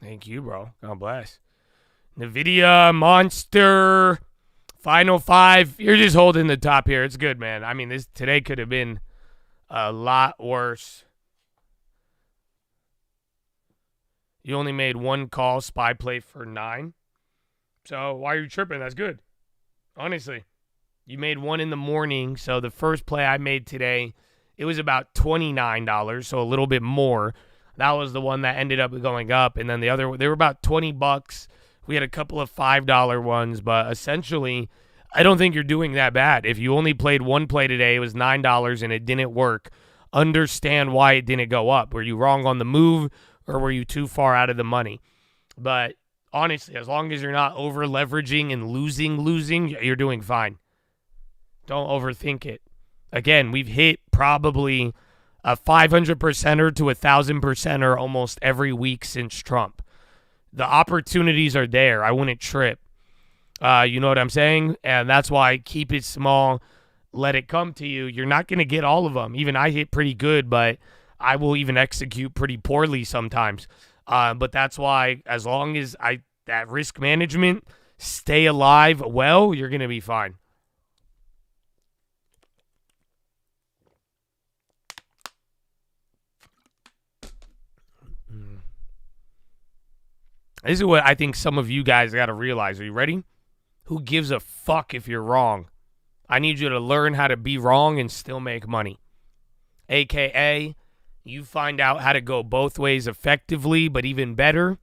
Thank you, bro. God bless. NVIDIA, Monster, Final 5. You're just holding the top here. It's good, man. I mean, today could have been a lot worse. You only made 1 call, spy play for 9. So why are you tripping? That's good. Honestly. You made 1 in the morning. So the first play I made today, it was about $29, so a little bit more. That was the one that ended up going up. And then the other, they were about $20. We had a couple of $5 ones, but essentially, I don't think you're doing that bad. If you only played 1 play today, it was $9 and it didn't work. Understand why it didn't go up. Were you wrong on the move or were you too far out of the money? But honestly, as long as you're not over leveraging and losing, you're doing fine. Don't overthink it. Again, we've hit probably a 500%er to 1,000%er almost every week since Trump. The opportunities are there. I wouldn't trip. You know what I'm saying? And that's why keep it small. Let it come to you. You're not going to get all of them. Even I hit pretty good, but I will even execute pretty poorly sometimes. But that's why as long as that risk management, stay alive well, you're going to be fine. This is what I think some of you guys got to realize. Are you ready? Who gives a fuck if you're wrong? I need you to learn how to be wrong and still make money. AKA, you find out how to go both ways effectively, but even better,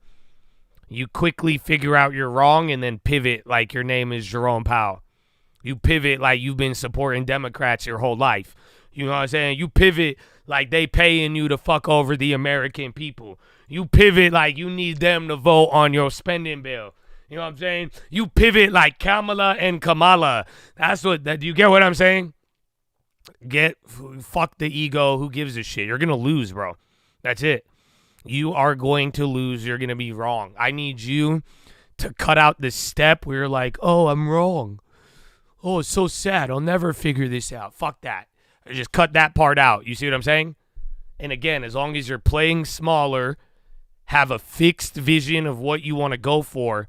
you quickly figure out you're wrong and then pivot like your name is Jerome Powell. You pivot like you've been supporting Democrats your whole life. You know what I'm saying? You pivot like they paying you to fuck over the American people. You pivot like you need them to vote on your spending bill. You know what I'm saying? You pivot like Kamala and Kamala. Do you get what I'm saying? Fuck the ego. Who gives a shit? You're going to lose, bro. That's it. You are going to lose. You're going to be wrong. I need you to cut out the step where you're like, oh, I'm wrong. Oh, it's so sad. I'll never figure this out. Fuck that. Just cut that part out. You see what I'm saying? And again, as long as you're playing smaller, have a fixed vision of what you want to go for,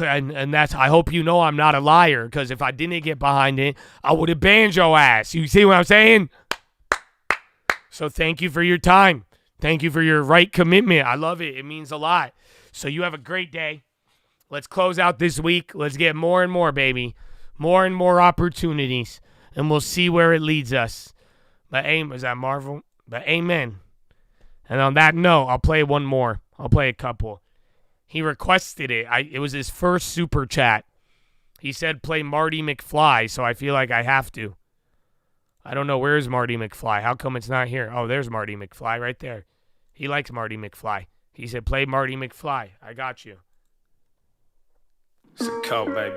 And that's, I hope you know I'm not a liar, because if I didn't get behind it, I would have banned your ass. You see what I'm saying? So thank you for your time. Thank you for your right commitment. I love it. It means a lot. So you have a great day. Let's close out this week. Let's get more and more, baby. More and more opportunities. And we'll see where it leads us. But is that Marvel? But amen. And on that note, I'll play one more. I'll play a couple. He requested it. It was his first super chat. He said play Marty McFly, so I feel like I have to. I don't know, where's Marty McFly? How come it's not here? Oh, there's Marty McFly right there. He likes Marty McFly. He said play Marty McFly. I got you. It's a cult, baby.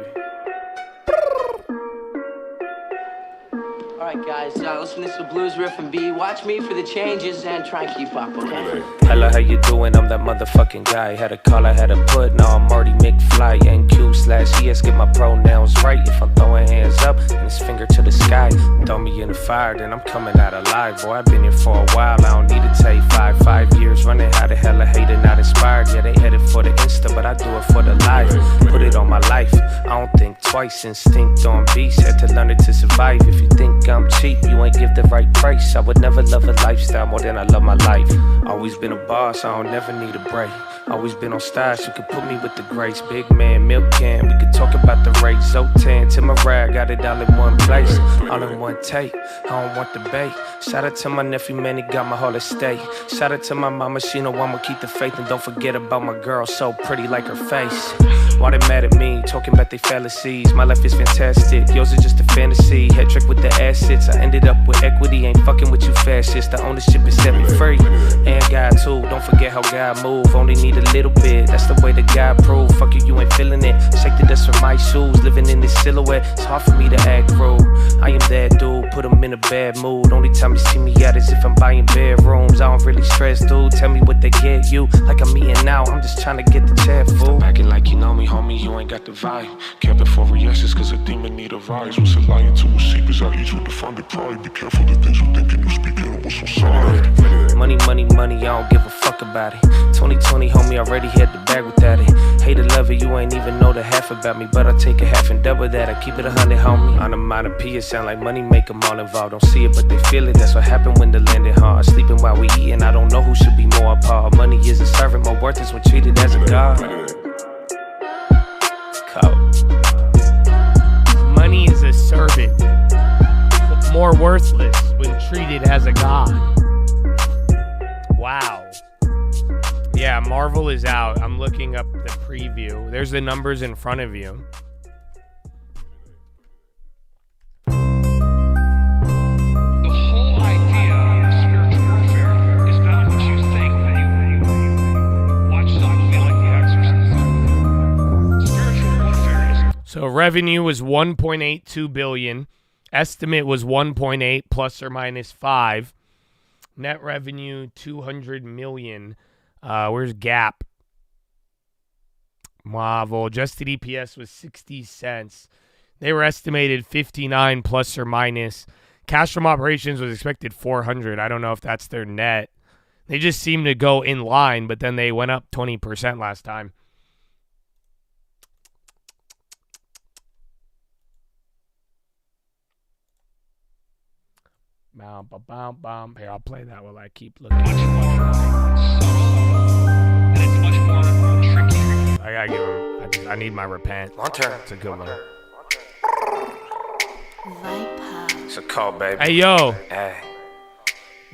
All right, guys, listen to some blues riff and B. Watch me for the changes and try and keep up, okay? Hello, how you doing? I'm that motherfucking guy. Had a call, I had a put. Now I'm Marty McFly. NQ/ES, get my pronouns right. If I'm throwing hands up and his finger to the sky, throw me in the fire, then I'm coming out alive. Boy, I've been here for a while. I don't need to tell you 5 years running. How the hell I hated, not inspired. Yeah, they headed for the Insta, but I do it for the life. Put it on my life. I don't think twice. Instinct on beast. Had to learn it to survive. If you think I'm cheap, you ain't give the right price. I would never love a lifestyle more than I love my life. Always been a boss, I don't never need a break. Always been on styles, you could put me with the greats. Big man, milk can, we could talk about the race. Zotan to my rag, got it all in one place. All in one take, I don't want the bait. Shout out to my nephew, man, he got my whole estate. Shout out to my mama, she know I'ma keep the faith. And don't forget about my girl, so pretty like her face. Why they mad at me, talking about they fallacies. My life is fantastic, yours is just a fantasy. Head trick with the assets, I ended up with equity. Ain't fucking with you fascists, the ownership is set me free. And God too, don't forget how God move. Only need a little bit, that's the way that God prove. Fuck you, you ain't feeling it. Shake the dust from my shoes, living in this silhouette. It's hard for me to act rude. I am that dude, put him in a bad mood. Only time you see me out is if I'm buying bedrooms. I don't really stress, dude, tell me what they get you. Like I'm eating now, I'm just trying to get the chat fool. Stop acting like you know me, homie, you ain't got the vibe. Kept it for yeses, cause a demon need a rise. What's a lying to a secret, I eat you to find the pride. Be careful the things you thinking you speaking, what's inside. Money, money, money, I don't give a fuck about it. 2020, homie, already had the bag without it. Hate to love it, you ain't even know the half about me. But I take a half and double that, I keep it 100, homie. On the minor P, it sound like money make them all involved. Don't see it, but they feel it, that's what happened when the landing hard. Sleeping while we eating, I don't know who should be more apart. Money is a servant, more worth is when treated as a god. Money is a servant, more worthless when treated as a god. Wow. Yeah, Marvel is out. I'm looking up the preview. There's the numbers in front of you. So revenue was 1.82 billion. Estimate was 1.8 plus or minus 5. Net revenue 200 million. Where's Gap? Marvel. Adjusted EPS was 60 cents. They were estimated 59 plus or minus. Cash from operations was expected 400. I don't know if that's their net. They just seem to go in line, but then they went up 20% last time. Bow, bow, bow, bow. Here, I'll play that while I keep looking. I gotta give him. I need my repent. Long term. It's a good one. It's a call, baby. Hey, yo. Hey.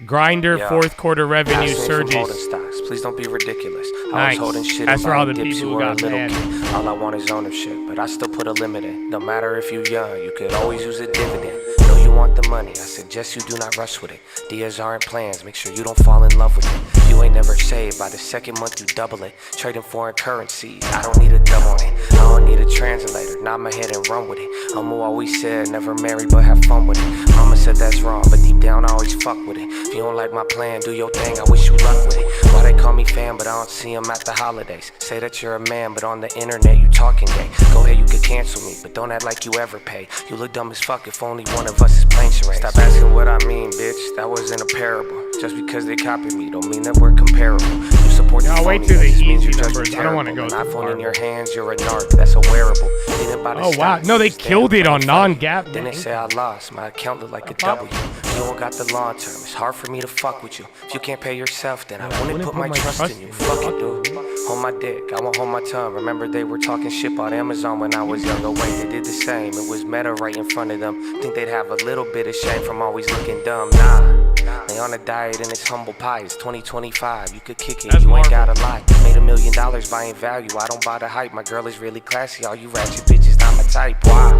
Grinder fourth quarter revenue surges. Stocks. Please don't be ridiculous. Nice. I was holding shit. That's for all the dips, people who got mad. All I want is ownership, but I still put a limit in. No matter if you young, you could always use a dividend. Know you want the money, I suggest you do not rush with it. Deals aren't plans, make sure you don't fall in love with it. You ain't never saved, by the second month you double it. Trading foreign currencies, I don't need a dumb on it. I don't need a translator, nod my head and run with it. Mama always said, never marry but have fun with it. Mama said that's wrong, but deep down I always fuck with it. If you don't like my plan, do your thing, I wish you luck with it. Why they call me fan, but I don't see them at the holidays. Say that you're a man, but on the internet you talking gay. Go ahead, you could cancel me, but don't act like you ever pay. You look dumb as fuck if only one of us is playing charades. Stop asking what I mean, bitch, that wasn't a parable. Just because they copy me don't mean that we're comparable. You support the wait phony, till that the just means easy you're numbers. judging I don't want to terrible. go An too iPhone far. in your hands, you're a narc, that's a wearable. Didn't buy the Oh, wow. stocks, No, they stand killed it for on the non-gap. Then they say I lost, my account looked like a W. You don't got the long term, it's hard for me to fuck with you. If you can't pay yourself, then I wouldn't put my trust in you. Fuck it, dude. Hold my dick, I won't hold my tongue. Remember they were talking shit about Amazon when I was young. Oh wait, they did the same. It was Meta right in front of them. Think they'd have a little bit of shame from always looking dumb. Nah, they on a diet and it's humble pie. It's 2025, you could kick it, you ain't gotta lie. Made $1 million buying value, I don't buy the hype. My girl is really classy, all you ratchet bitches not my type. Why?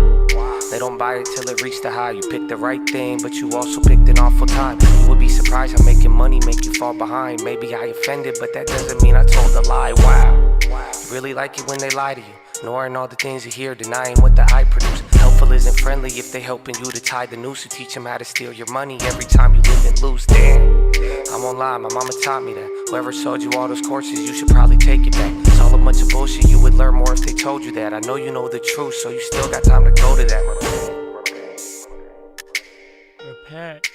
They don't buy it till it reached the high. You picked the right thing, but you also picked an awful time. You would be surprised how making money make you fall behind. Maybe I offended, but that doesn't mean I told a lie. Wow, you really like it when they lie to you, ignoring all the things you hear, denying what the eye produce. Helpful isn't friendly if they helping you to tie the noose. So teach them how to steal your money every time you live and lose. Damn, I won't lie, my mama taught me that. Whoever sold you all those courses, you should probably take it back. It's all a bunch of bullshit, you would learn more if they told you that. I know you know the truth, so you still got time to go to that. Repent.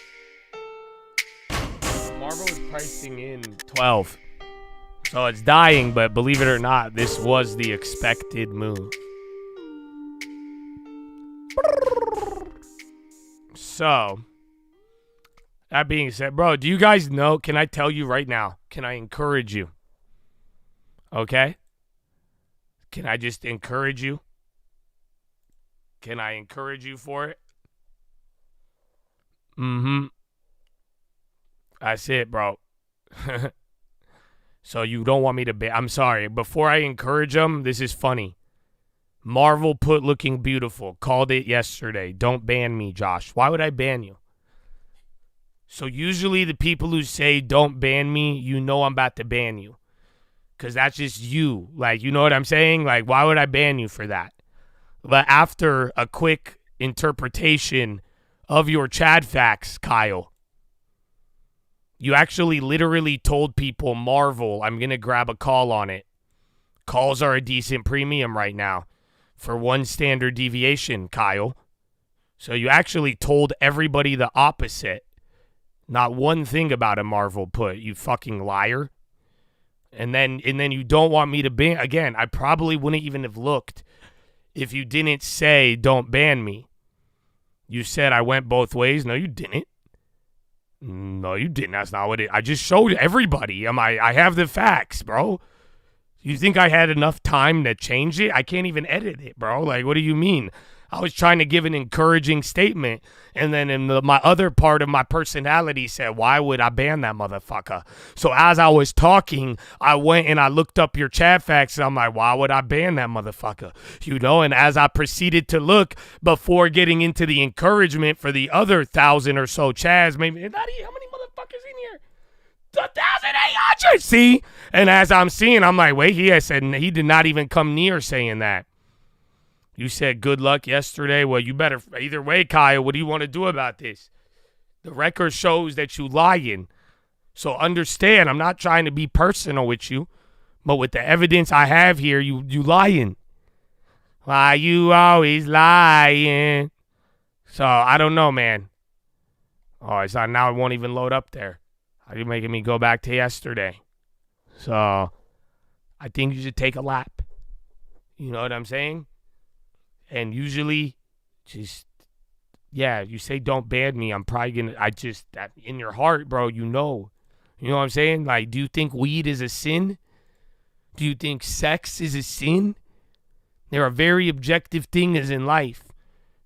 Marvel is pricing in 12. So it's dying, but believe it or not, this was the expected move. So, that being said, bro, do you guys know? Can I tell you right now? Can I encourage you? Okay? Can I just encourage you? Can I encourage you for it? Mm-hmm. That's it, bro. So you don't want me to I'm sorry. Before I encourage them, this is funny. Marvel put looking beautiful. Called it yesterday. Don't ban me, Josh. Why would I ban you? So usually the people who say don't ban me, you know I'm about to ban you. Because that's just you. Like, you know what I'm saying? Like, why would I ban you for that? But after a quick interpretation of your Chad facts, Kyle, you actually literally told people, Marvel, I'm going to grab a call on it. Calls are a decent premium right now for one standard deviation, Kyle. So you actually told everybody the opposite. Not one thing about a Marvel put, you fucking liar. And then you don't want me to ban. Again, I probably wouldn't even have looked if you didn't say don't ban me. You said I went both ways. No, you didn't. No, you didn't. That's not what I just showed everybody. I have the facts, bro. You think I had enough time to change it? I can't even edit it, bro. Like, what do you mean? I was trying to give an encouraging statement, and then my other part of my personality said, why would I ban that motherfucker? So as I was talking, I went and I looked up your chat facts, and I'm like, why would I ban that motherfucker? You know, and as I proceeded to look before getting into the encouragement for the other 1,000 or so chads, maybe, how many motherfuckers in here? 1,800, see? And as I'm seeing, I'm like, wait, he did not even come near saying that. You said good luck yesterday. Well, you better, either way, Kyle, what do you want to do about this? The record shows that you lying. So understand, I'm not trying to be personal with you, but with the evidence I have here, you lying. Why you always lying? So I don't know, man. Oh, it's not, now it won't even load up there. Are you making me go back to yesterday? So I think you should take a lap. You know what I'm saying? And usually, you say don't ban me. I'm probably going to, in your heart, bro, you know. You know what I'm saying? Like, do you think weed is a sin? Do you think sex is a sin? There are very objective things in life.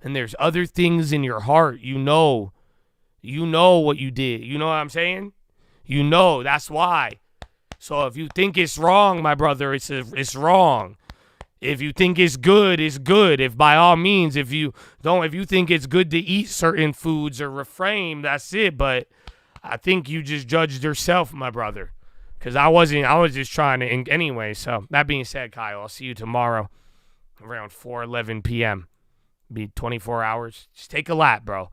And there's other things in your heart. You know what you did. You know what I'm saying? You know, that's why. So if you think it's wrong, my brother, it's wrong. If you think it's good, it's good. If by all means, if you think it's good to eat certain foods or refrain, that's it. But I think you just judged yourself, my brother. Because I was just trying to, anyway. So that being said, Kyle, I'll see you tomorrow around 4:11 p.m. Be 24 hours. Just take a lap, bro.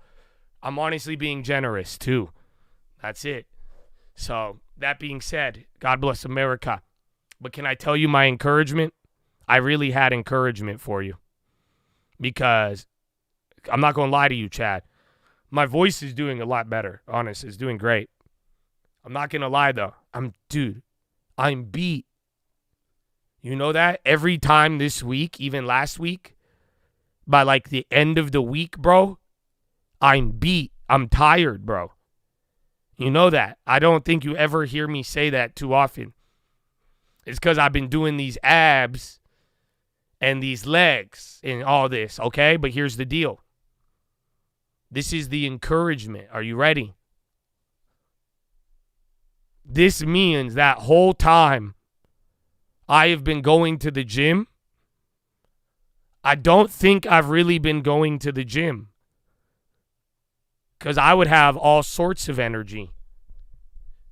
I'm honestly being generous, too. That's it. So that being said, God bless America. But can I tell you my encouragement? I really had encouragement for you because I'm not going to lie to you, Chad. My voice is doing a lot better. Honest, it's doing great. I'm not going to lie, though. Dude, I'm beat. You know that? Every time this week, even last week, by like the end of the week, bro, I'm beat. I'm tired, bro. You know that. I don't think you ever hear me say that too often. It's because I've been doing these abs and these legs and all this, okay? But here's the deal. This is the encouragement. Are you ready? This means that whole time I have been going to the gym, I don't think I've really been going to the gym. Because I would have all sorts of energy.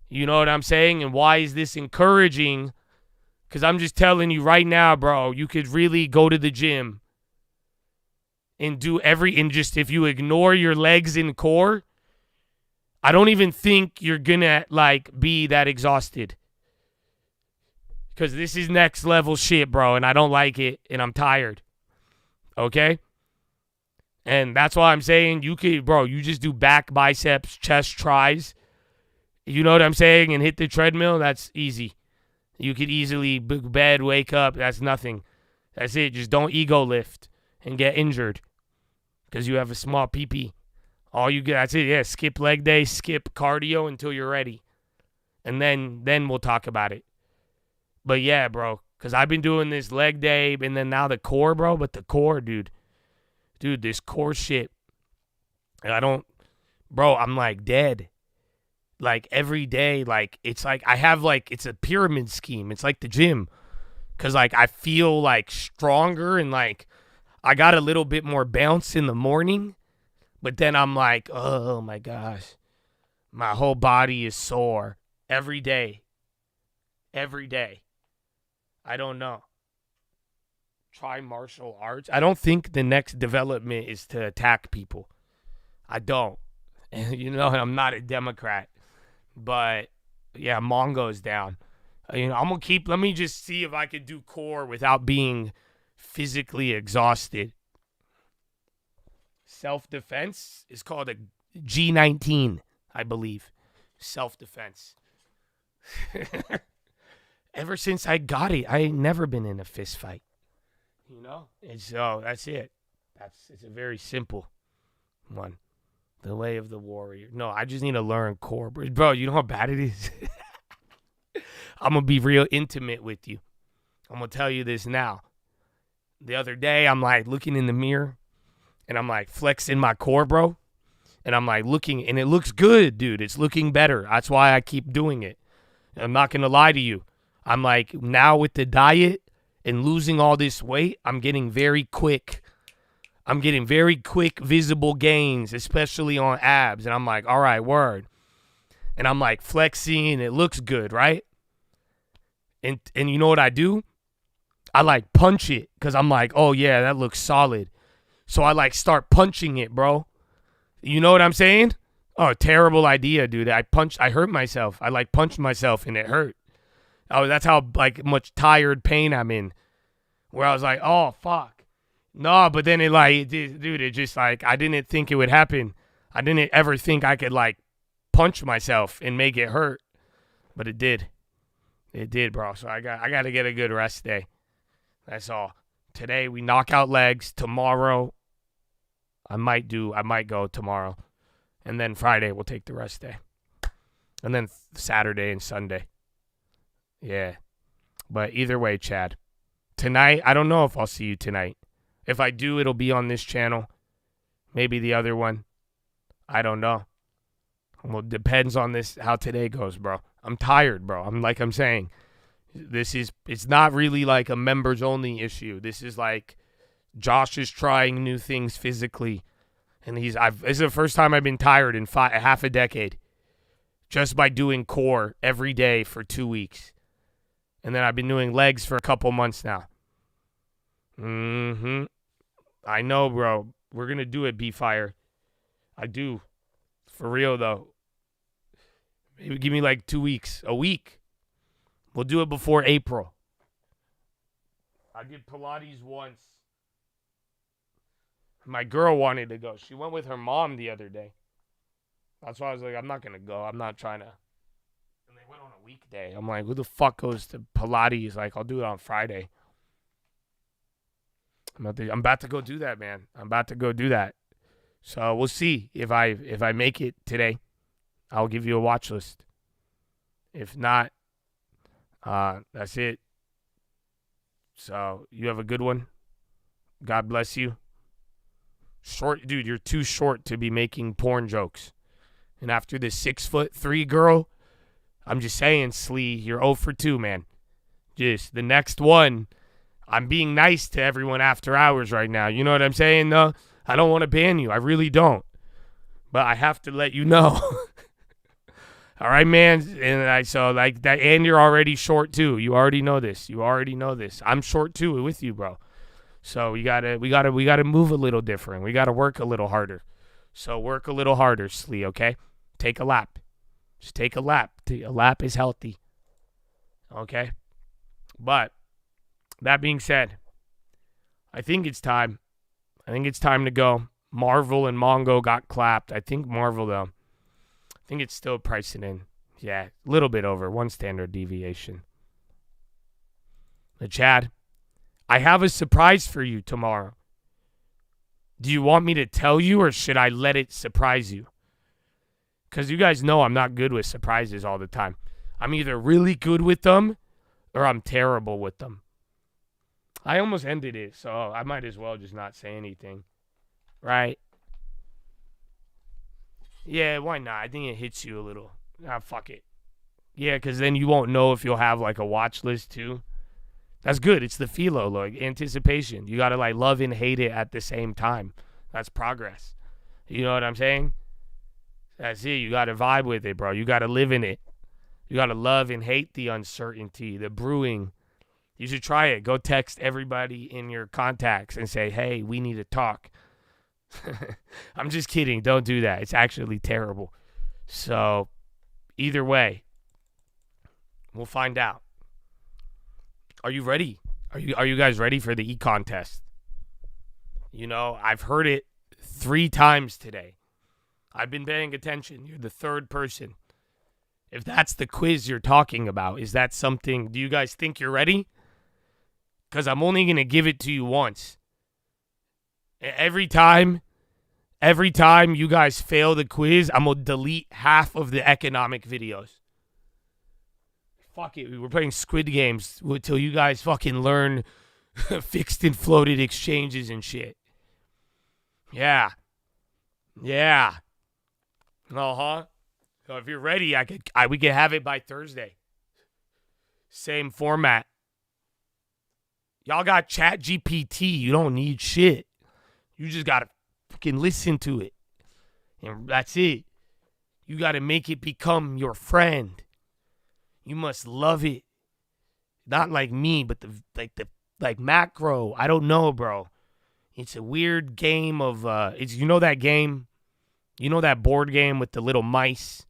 You know what I'm saying? And why is this encouraging? Because I'm just telling you right now, bro, you could really go to the gym and do and just if you ignore your legs and core, I don't even think you're going to like be that exhausted. Because this is next level shit, bro, and I don't like it, and I'm tired. Okay? And that's why I'm saying you could, bro, you just do back, biceps, chest, tries. You know what I'm saying? And hit the treadmill. That's easy. You could easily bed, wake up. That's nothing. That's it. Just don't ego lift and get injured because you have a small PP. All you get, that's it. Yeah, skip leg day, skip cardio until you're ready. And then we'll talk about it. But yeah, bro, because I've been doing this leg day and then now the core, bro. But the core, dude, this core shit, I'm like dead. Like every day, like it's like I have like, it's a pyramid scheme. It's like the gym. Because like I feel like stronger and like I got a little bit more bounce in the morning. But then I'm like, oh my gosh, my whole body is sore every day. Every day. I don't know. Try martial arts. I don't think the next development is to attack people. I don't. You know, I'm not a Democrat. But, yeah, Mongo's down. You know, I'm going to keep, let me just see if I could do core without being physically exhausted. Self-defense is called a G19, I believe. Self-defense. Ever since I got it, I ain't never been in a fist fight. You know? And so that's it. It's a very simple one. The way of the warrior. No, I just need to learn core. Bro, you know how bad it is? I'm going to be real intimate with you. I'm going to tell you this now. The other day, I'm like looking in the mirror and I'm like flexing my core, bro. And I'm like looking and it looks good, dude. It's looking better. That's why I keep doing it. I'm not going to lie to you. I'm like, now with the diet and losing all this weight, I'm getting very quick. Visible gains, especially on abs. And I'm like, all right, word. And I'm like flexing and it looks good, right? And you know what I do? I like punch it because I'm like, oh yeah, that looks solid. So I like start punching it, bro. You know what I'm saying? Oh, terrible idea, dude. I hurt myself. I like punched myself and it hurt. Oh, that's how like much tired pain I'm in. Where I was like, oh, fuck. No, but then it just like, I didn't think it would happen. I didn't ever think I could like punch myself and make it hurt. But it did. It did, bro. So I got to get a good rest day. That's all. Today we knock out legs. Tomorrow I might go tomorrow. And then Friday we'll take the rest day. And then Saturday and Sunday. Yeah. But either way, Chad. Tonight, I don't know if I'll see you tonight. If I do, it'll be on this channel. Maybe the other one. I don't know. Well, it depends on how today goes, bro. I'm tired, bro. I'm saying. It's not really like a members only issue. This is like Josh is trying new things physically. And this is the first time I've been tired in half a decade. Just by doing core every day for 2 weeks. And then I've been doing legs for a couple months now. I know, bro. We're going to do it, B-Fire. I do. For real, though. Maybe give me like 2 weeks. A week. We'll do it before April. I did Pilates once. My girl wanted to go. She went with her mom the other day. That's why I was like, I'm not going to go. I'm not trying to weekday. I'm like, who the fuck goes to Pilates? Like, I'll do it on Friday. I'm about to go do that, man. I'm about to go do that. So we'll see if I make it today. I'll give you a watch list. If not, that's it. So you have a good one. God bless you. Short, dude, you're too short to be making porn jokes. And after this 6'3" girl, I'm just saying, Slee, you're 0 for 2, man. Just the next one. I'm being nice to everyone after hours right now. You know what I'm saying, though? I don't want to ban you. I really don't. But I have to let you know. All right, man. And so like that, and you're already short too. You already know this. I'm short too with you, bro. So we gotta move a little different. We gotta work a little harder. So work a little harder, Slee. Okay, take a lap. Just take a lap. A lap is healthy. Okay, but that being said, I think it's time. To go. Marvel and Mongo got clapped. I think Marvel, though. I think it's still pricing in. Yeah, a little bit over. 1 standard deviation. But Chad, I have a surprise for you tomorrow. Do you want me to tell you, or should I let it surprise you? Because you guys know I'm not good with surprises all the time. I'm either really good with them, or I'm terrible with them. I almost ended it, so I might as well just not say anything. Right? Yeah, why not? I think it hits you a little. Fuck it. Yeah, because then you won't know if you'll have, like, a watch list, too. That's good. It's the PHILO, like, anticipation. You got to, like, love and hate it at the same time. That's progress. You know what I'm saying? That's it. You got to vibe with it, bro. You got to live in it. You got to love and hate the uncertainty, the brewing. You should try it. Go text everybody in your contacts and say, hey, we need to talk. I'm just kidding. Don't do that. It's actually terrible. So, either way, we'll find out. Are you ready? Are you guys ready for the econ test? You know, I've heard it 3 times today. I've been paying attention. You're the 3rd person. If that's the quiz you're talking about, is that something, do you guys think you're ready? Because I'm only going to give it to you once. Every time you guys fail the quiz, I'm going to delete half of the economic videos. Fuck it. We're playing Squid Games until you guys fucking learn fixed and floated exchanges and shit. Yeah. Uh-huh. So if you're ready, we could have it by Thursday. Same format. Y'all got ChatGPT. You don't need shit. You just got to fucking listen to it. And that's it. You got to make it become your friend. You must love it. Not like me, but the macro. I don't know, bro. It's a weird game of you know that game? You know that board game with the little mice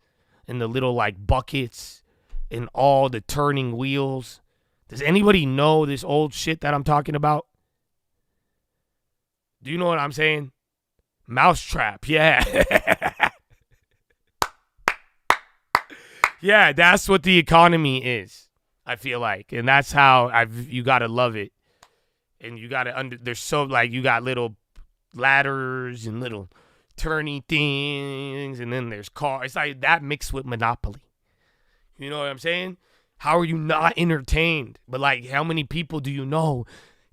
and the little like buckets and all the turning wheels? Does anybody know this old shit that I'm talking about? Do you know what I'm saying? Mousetrap, yeah. Yeah, that's what the economy is, I feel like. And that's how you got to love it. And you got to there's so like you got little ladders and little turny things, and then there's cars. It's like that mixed with Monopoly. You know what I'm saying? How are you not entertained? But like, how many people do you know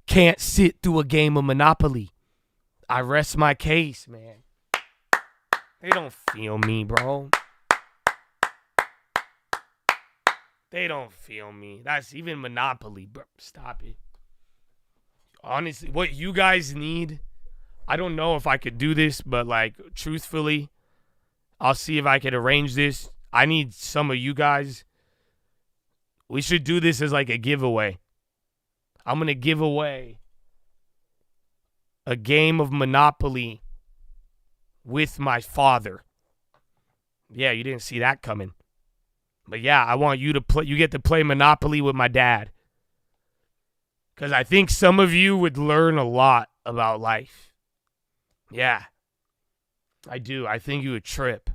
can't sit through a game of Monopoly? I rest my case, man. They don't feel me, bro. They don't feel me. That's even Monopoly, bro. Stop it. Honestly, what you guys need, I don't know if I could do this, but like, truthfully, I'll see if I could arrange this. I need some of you guys. We should do this as like a giveaway. I'm going to give away a game of Monopoly with my father. Yeah, you didn't see that coming. But yeah, I want you to play. You get to play Monopoly with my dad. Because I think some of you would learn a lot about life. Yeah. I do. I think you would trip.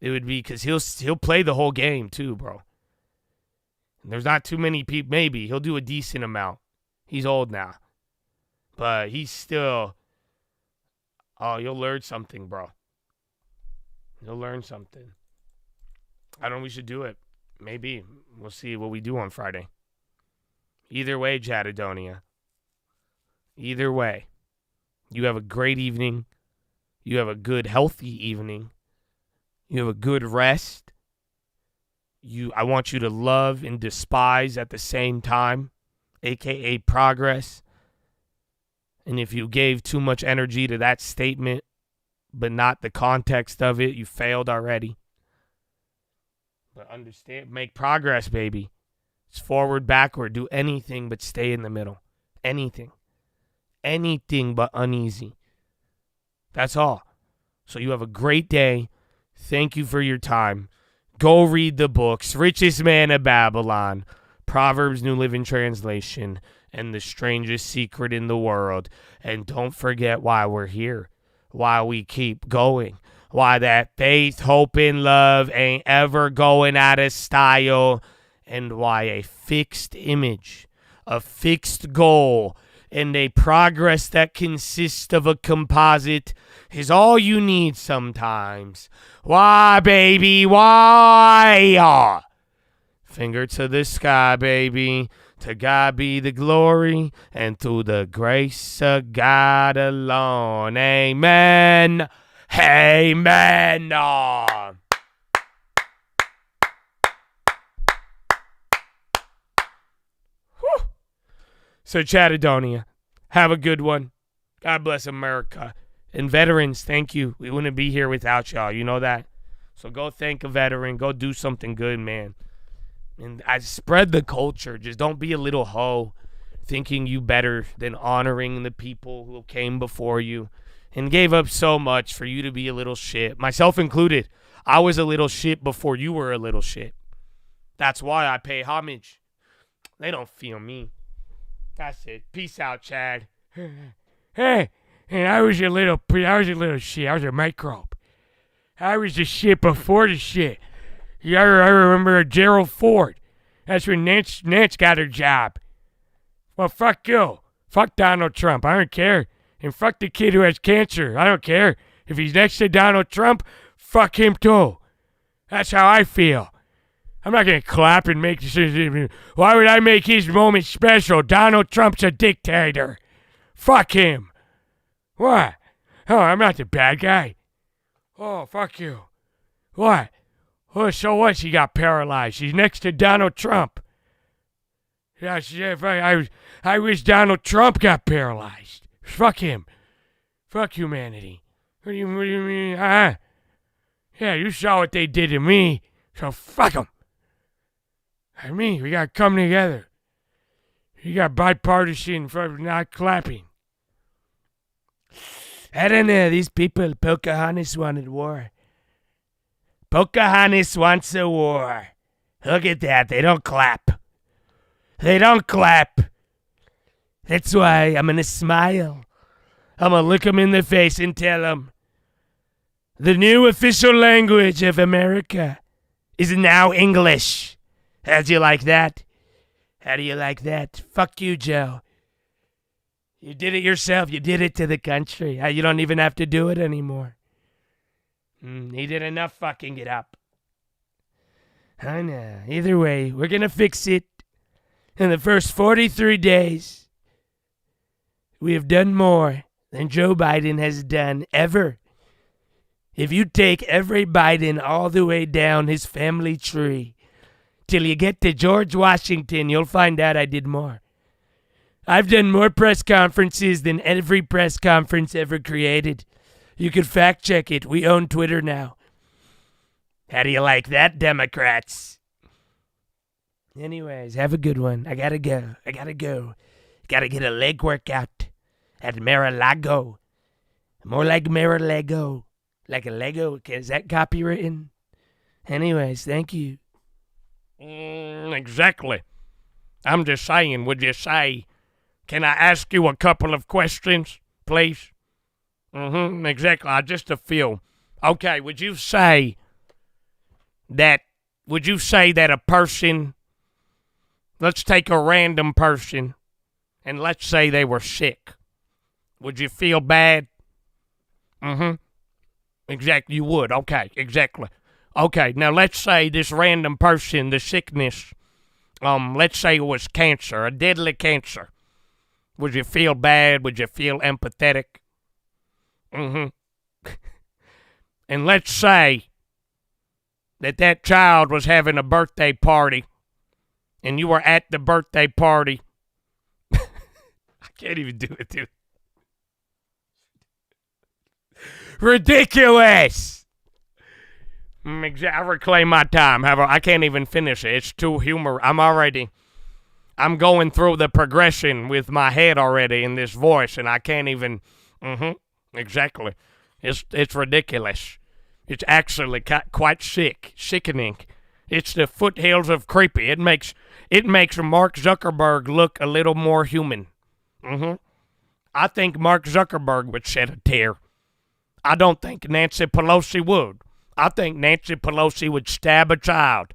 It would be because he'll play the whole game too, bro. There's not too many people. Maybe he'll do a decent amount. He's old now. But he's still... Oh, you'll learn something, bro. You'll learn something. I don't know, we should do it. Maybe. We'll see what we do on Friday. Either way, Chatadonia. Either way. You have a great evening. You have a good, healthy evening. You have a good rest. I want you to love and despise at the same time, a.k.a. progress. And if you gave too much energy to that statement, but not the context of it, you failed already. But understand, make progress, baby. It's forward, backward. Do anything but stay in the middle. Anything. Anything but uneasy. That's all. So you have a great day. Thank you for your time. Go read the books. Richest Man of Babylon, Proverbs New Living Translation, and The Strangest Secret in the World. And don't forget why we're here. Why we keep going. Why that faith, hope, and love ain't ever going out of style. And why a fixed image, a fixed goal, and a progress that consists of a composite is all you need sometimes. Why, baby, why? Finger to the sky, baby. To God be the glory, and through the grace of God alone. Amen. Amen. So, Chatadonia, have a good one. God bless America. And veterans, thank you. We wouldn't be here without y'all. You know that? So go thank a veteran. Go do something good, man. And I spread the culture. Just don't be a little hoe thinking you better than honoring the people who came before you and gave up so much for you to be a little shit. Myself included. I was a little shit before you were a little shit. That's why I pay homage. They don't feel me. That's it. Peace out, Chad. Hey, and I was a little shit. I was a microbe. I was the shit before the shit. Yeah, I remember Gerald Ford. That's when Nance got her job. Well, fuck you. Fuck Donald Trump. I don't care. And fuck the kid who has cancer. I don't care. If he's next to Donald Trump, fuck him too. That's how I feel. I'm not going to clap and make decisions. Why would I make his moment special? Donald Trump's a dictator. Fuck him. What? Oh, I'm not the bad guy. Oh, fuck you. What? Oh, so what? She got paralyzed. She's next to Donald Trump. Yeah, I wish Donald Trump got paralyzed. Fuck him. Fuck humanity. What do you mean? Yeah, you saw what they did to me, so fuck them. I mean, we got to come together. You got bipartisan for not clapping. I don't know. These people, Pocahontas wanted war. Pocahontas wants a war. Look at that. They don't clap. They don't clap. That's why I'm going to smile. I'm going to look them in the face and tell them the new official language of America is now English. How do you like that? How do you like that? Fuck you, Joe. You did it yourself. You did it to the country. You don't even have to do it anymore. He did enough fucking it up. I know. Either way, we're going to fix it. In the first 43 days, we have done more than Joe Biden has done ever. If you take every Biden all the way down his family tree, till you get to George Washington, you'll find out I did more. I've done more press conferences than every press conference ever created. You can fact check it. We own Twitter now. How do you like that, Democrats? Anyways, have a good one. I gotta go. Gotta get a leg workout at Mar-a-Lago. More like Mar-a-Lago. Like a Lego. Is that copywritten? Anyways, thank you. Exactly. I'm just saying, would you say, can I ask you a couple of questions, please? Exactly. Just a few. Okay, would you say that a person let's take a random person and let's say they were sick. Would you feel bad? Mm-hmm. Exactly, you would. Okay, exactly. Okay, now let's say this random person, the sickness, let's say it was cancer, a deadly cancer. Would you feel bad? Would you feel empathetic? Mm-hmm. And let's say that child was having a birthday party and you were at the birthday party. I can't even do it, dude. Ridiculous! I reclaim my time. I can't even finish it. It's too humor. I'm going through the progression with my head already in this voice, and I can't even. Exactly. It's ridiculous. It's actually quite sickening. It's the foothills of creepy. It makes Mark Zuckerberg look a little more human. I think Mark Zuckerberg would shed a tear. I don't think Nancy Pelosi would. I think Nancy Pelosi would stab a child.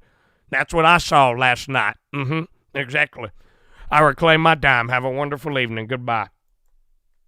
That's what I saw last night. Exactly. I reclaim my time. Have a wonderful evening. Goodbye.